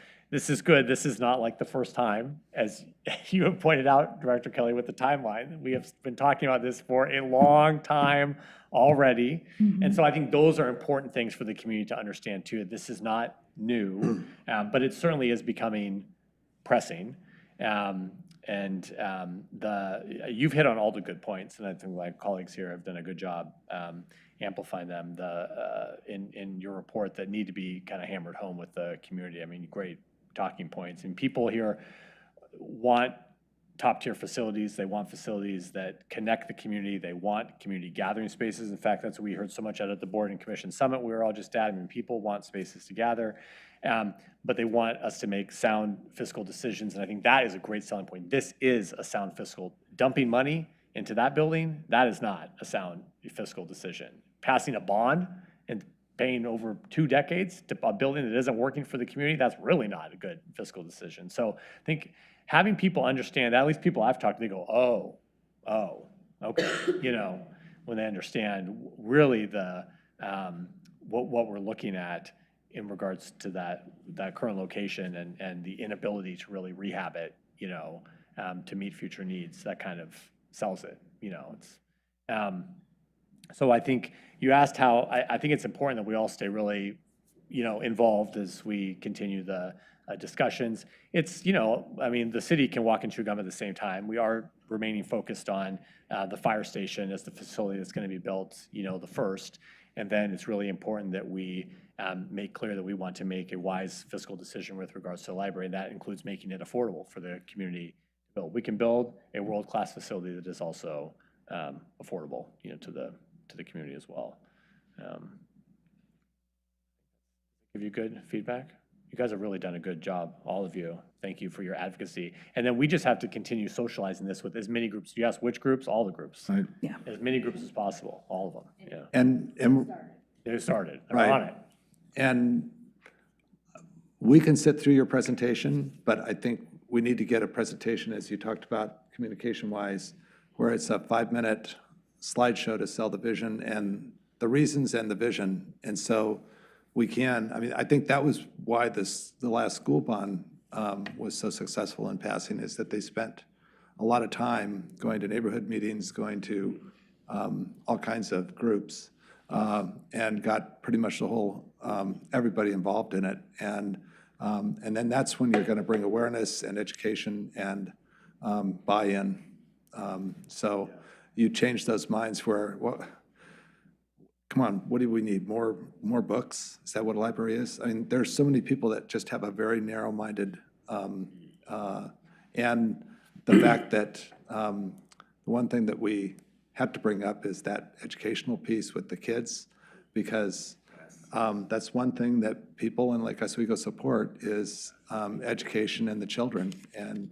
good. This is not like the first time, as you have pointed out, Director Kelly, with the timeline. We have been talking about this for a long time already. And so I think those are important things for the community to understand too. This is not new, but it certainly is becoming pressing. You've hit on all the good points, and I think my colleagues here have done a good job amplifying them in your report that need to be kind of hammered home with the community. I mean, great talking points. And people here want top-tier facilities. They want facilities that connect the community. They want community gathering spaces. In fact, that's what we heard so much at the Board and Commission Summit we were all just at. I mean, people want spaces to gather, but they want us to make sound fiscal decisions, and I think that is a great selling point. This is a sound fiscal. Dumping money into that building, that is not a sound fiscal decision. Passing a bond and paying over 2 decades to a building that isn't working for the community, that's really not a good fiscal decision. So I think having people understand that, at least people I've talked to, they go, oh, okay, when they understand really the what we're looking at in regards to that current location and the inability to really rehab it, to meet future needs, that kind of sells it, so I think you asked how, I think it's important that we all stay really, involved as we continue the discussions. It's, I mean, the city can walk and chew gum at the same time. We are remaining focused on the fire station as the facility that's going to be built, the first. And then it's really important that we make clear that we want to make a wise fiscal decision with regards to the library, and that includes making it affordable for the community to build. We can build a world-class facility that is also affordable, to the community as well. Give you good feedback? You guys have really done a good job, all of you. Thank you for your advocacy. And then we just have to continue socializing this with as many groups. You ask which groups? All the groups. Right. Yeah. As many groups as possible, all of them, yeah. And They started, they're Right. on it. And we can sit through your presentation, but I think we need to get a presentation, as you talked about, communication-wise, where it's a 5-minute slideshow to sell the vision and the reasons and the vision. And so we can, I mean, I think that was why the last school bond was so successful in passing, is that they spent a lot of time going to neighborhood meetings, going to all kinds of groups, and got pretty much the whole, everybody involved in it. And then that's when you're going to bring awareness and education and buy-in. So you change those minds where, well, come on, what do we need? More books? Is that what a library is? I mean, there's so many people that just have a very narrow-minded, and the fact that the one thing that we have to bring up is that educational piece with the kids, because that's one thing that people in Lake Oswego support is education and the children. And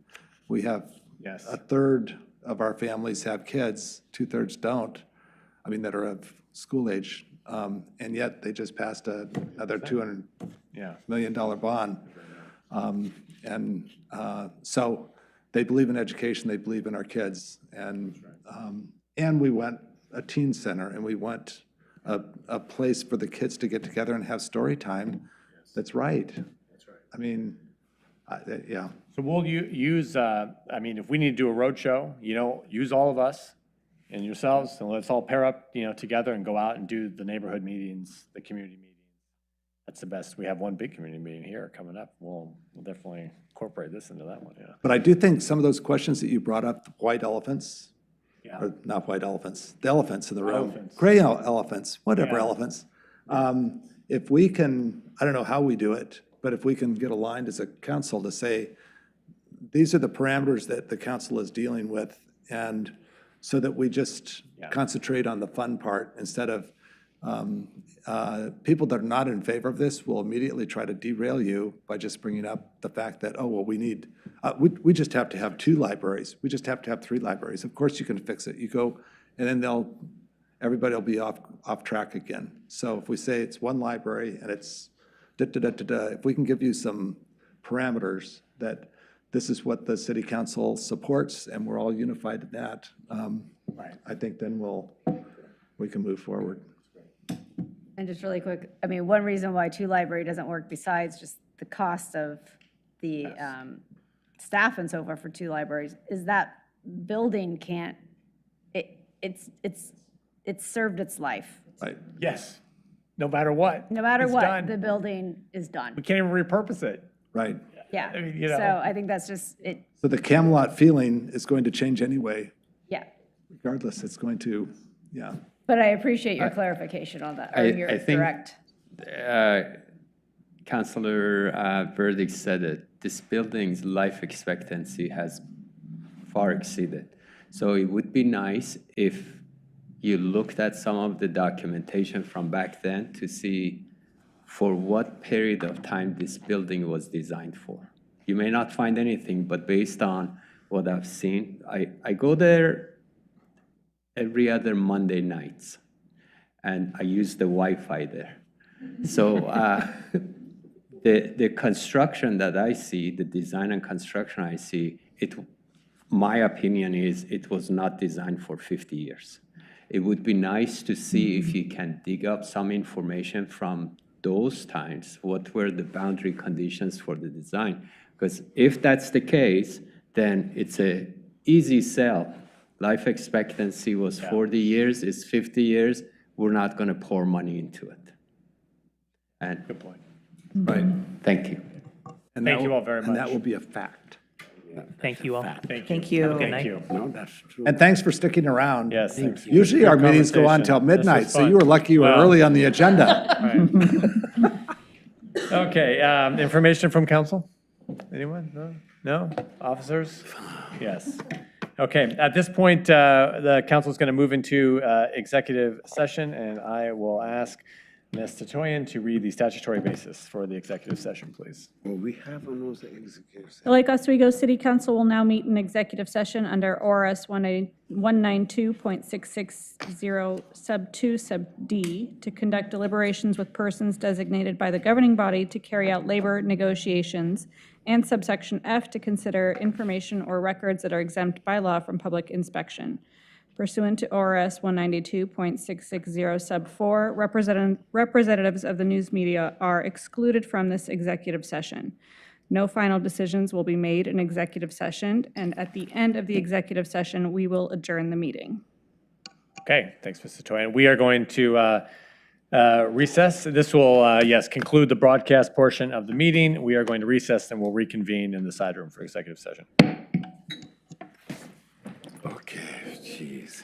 we have a third of our families have kids, 2/3 don't, I mean, that are of school age, and yet they just passed another $200 million bond. So they believe in education, they believe in our kids, and we want a teen center, and we want a place for the kids to get together and have story time. That's right. I mean, yeah. So we'll use, I mean, if we need to do a road show, use all of us and yourselves, and let's all pair up, together and go out and do the neighborhood meetings, the community meetings. That's the best. We have one big community meeting here coming up. We'll definitely incorporate this into that one, yeah. But I do think some of those questions that you brought up, the white elephants, or not white elephants, the elephants in the room, gray elephants, whatever elephants. If we can, I don't know how we do it, but if we can get aligned as a council to say, these are the parameters that the council is dealing with, and so that we just concentrate on the fun part instead of people that are not in favor of this will immediately try to derail you by just bringing up the fact that, oh, well, we need, we just have to have 2 libraries. We just have to have 3 libraries. Of course you can fix it. You go, and then everybody will be off track again. So if we say it's 1 library and it's if we can give you some parameters that this is what the city council supports and we're all unified in that, I think then we can move forward. And just really quick, I mean, one reason why 2 library doesn't work, besides just the cost of the staff and so forth for 2 libraries, is that building can't, it's served its life. Right. Yes, no matter what. No matter It's what, done. the building is done. We can't even repurpose it. Right. Yeah, I mean, so I think that's just, So the Camelot feeling is going to change anyway. yeah. Regardless, it's going to, yeah. But I appreciate your clarification on that, or your I think, direct. Councilor Burdick said it, this building's life expectancy has far exceeded. So it would be nice if you looked at some of the documentation from back then to see for what period of time this building was designed for. You may not find anything, but based on what I've seen, I go there every other Monday nights, and I use the Wi-Fi there. So the construction that I see, the design and construction I see, my opinion is it was not designed for 50 years. It would be nice to see if you can dig up some information from those times, what were the boundary conditions for the design? Because if that's the case, then it's a easy sell. Life expectancy was 40 years, it's 50 years, we're not going to pour money into it. And Good point. Right. thank you. And Thank that you will- all very And that much. will be a fact. Thank you all. Thank you. Good night. Thank you. No, that's true. And thanks for sticking around. Yes, thanks. Usually Good our meetings go on conversation. till This was midnight, so fun. you were lucky you were Well- early on the agenda. Okay, information from council? Anyone? No? No? Officers? Yes. Okay, at this point, the council is going to move into executive session, and I will ask Ms. Tatoyan to read the statutory basis for the executive session, please. Well, we have another executive session. The Lake Oswego City Council will now meet in executive session under ORS 192.660 sub 2 sub D to conduct deliberations with persons designated by the governing body to carry out labor negotiations, and subsection F to consider information or records that are exempt by law from public inspection. Pursuant to ORS 192.660 sub 4, representatives of the news media are excluded from this executive session. No final decisions will be made in executive session, and at the end of the executive session, we will adjourn the meeting. Okay, thanks, Ms. Tatoyan. We are going to recess. This will, yes, conclude the broadcast portion of the meeting. We are going to recess and we'll reconvene in the side room for executive session. Okay, jeez.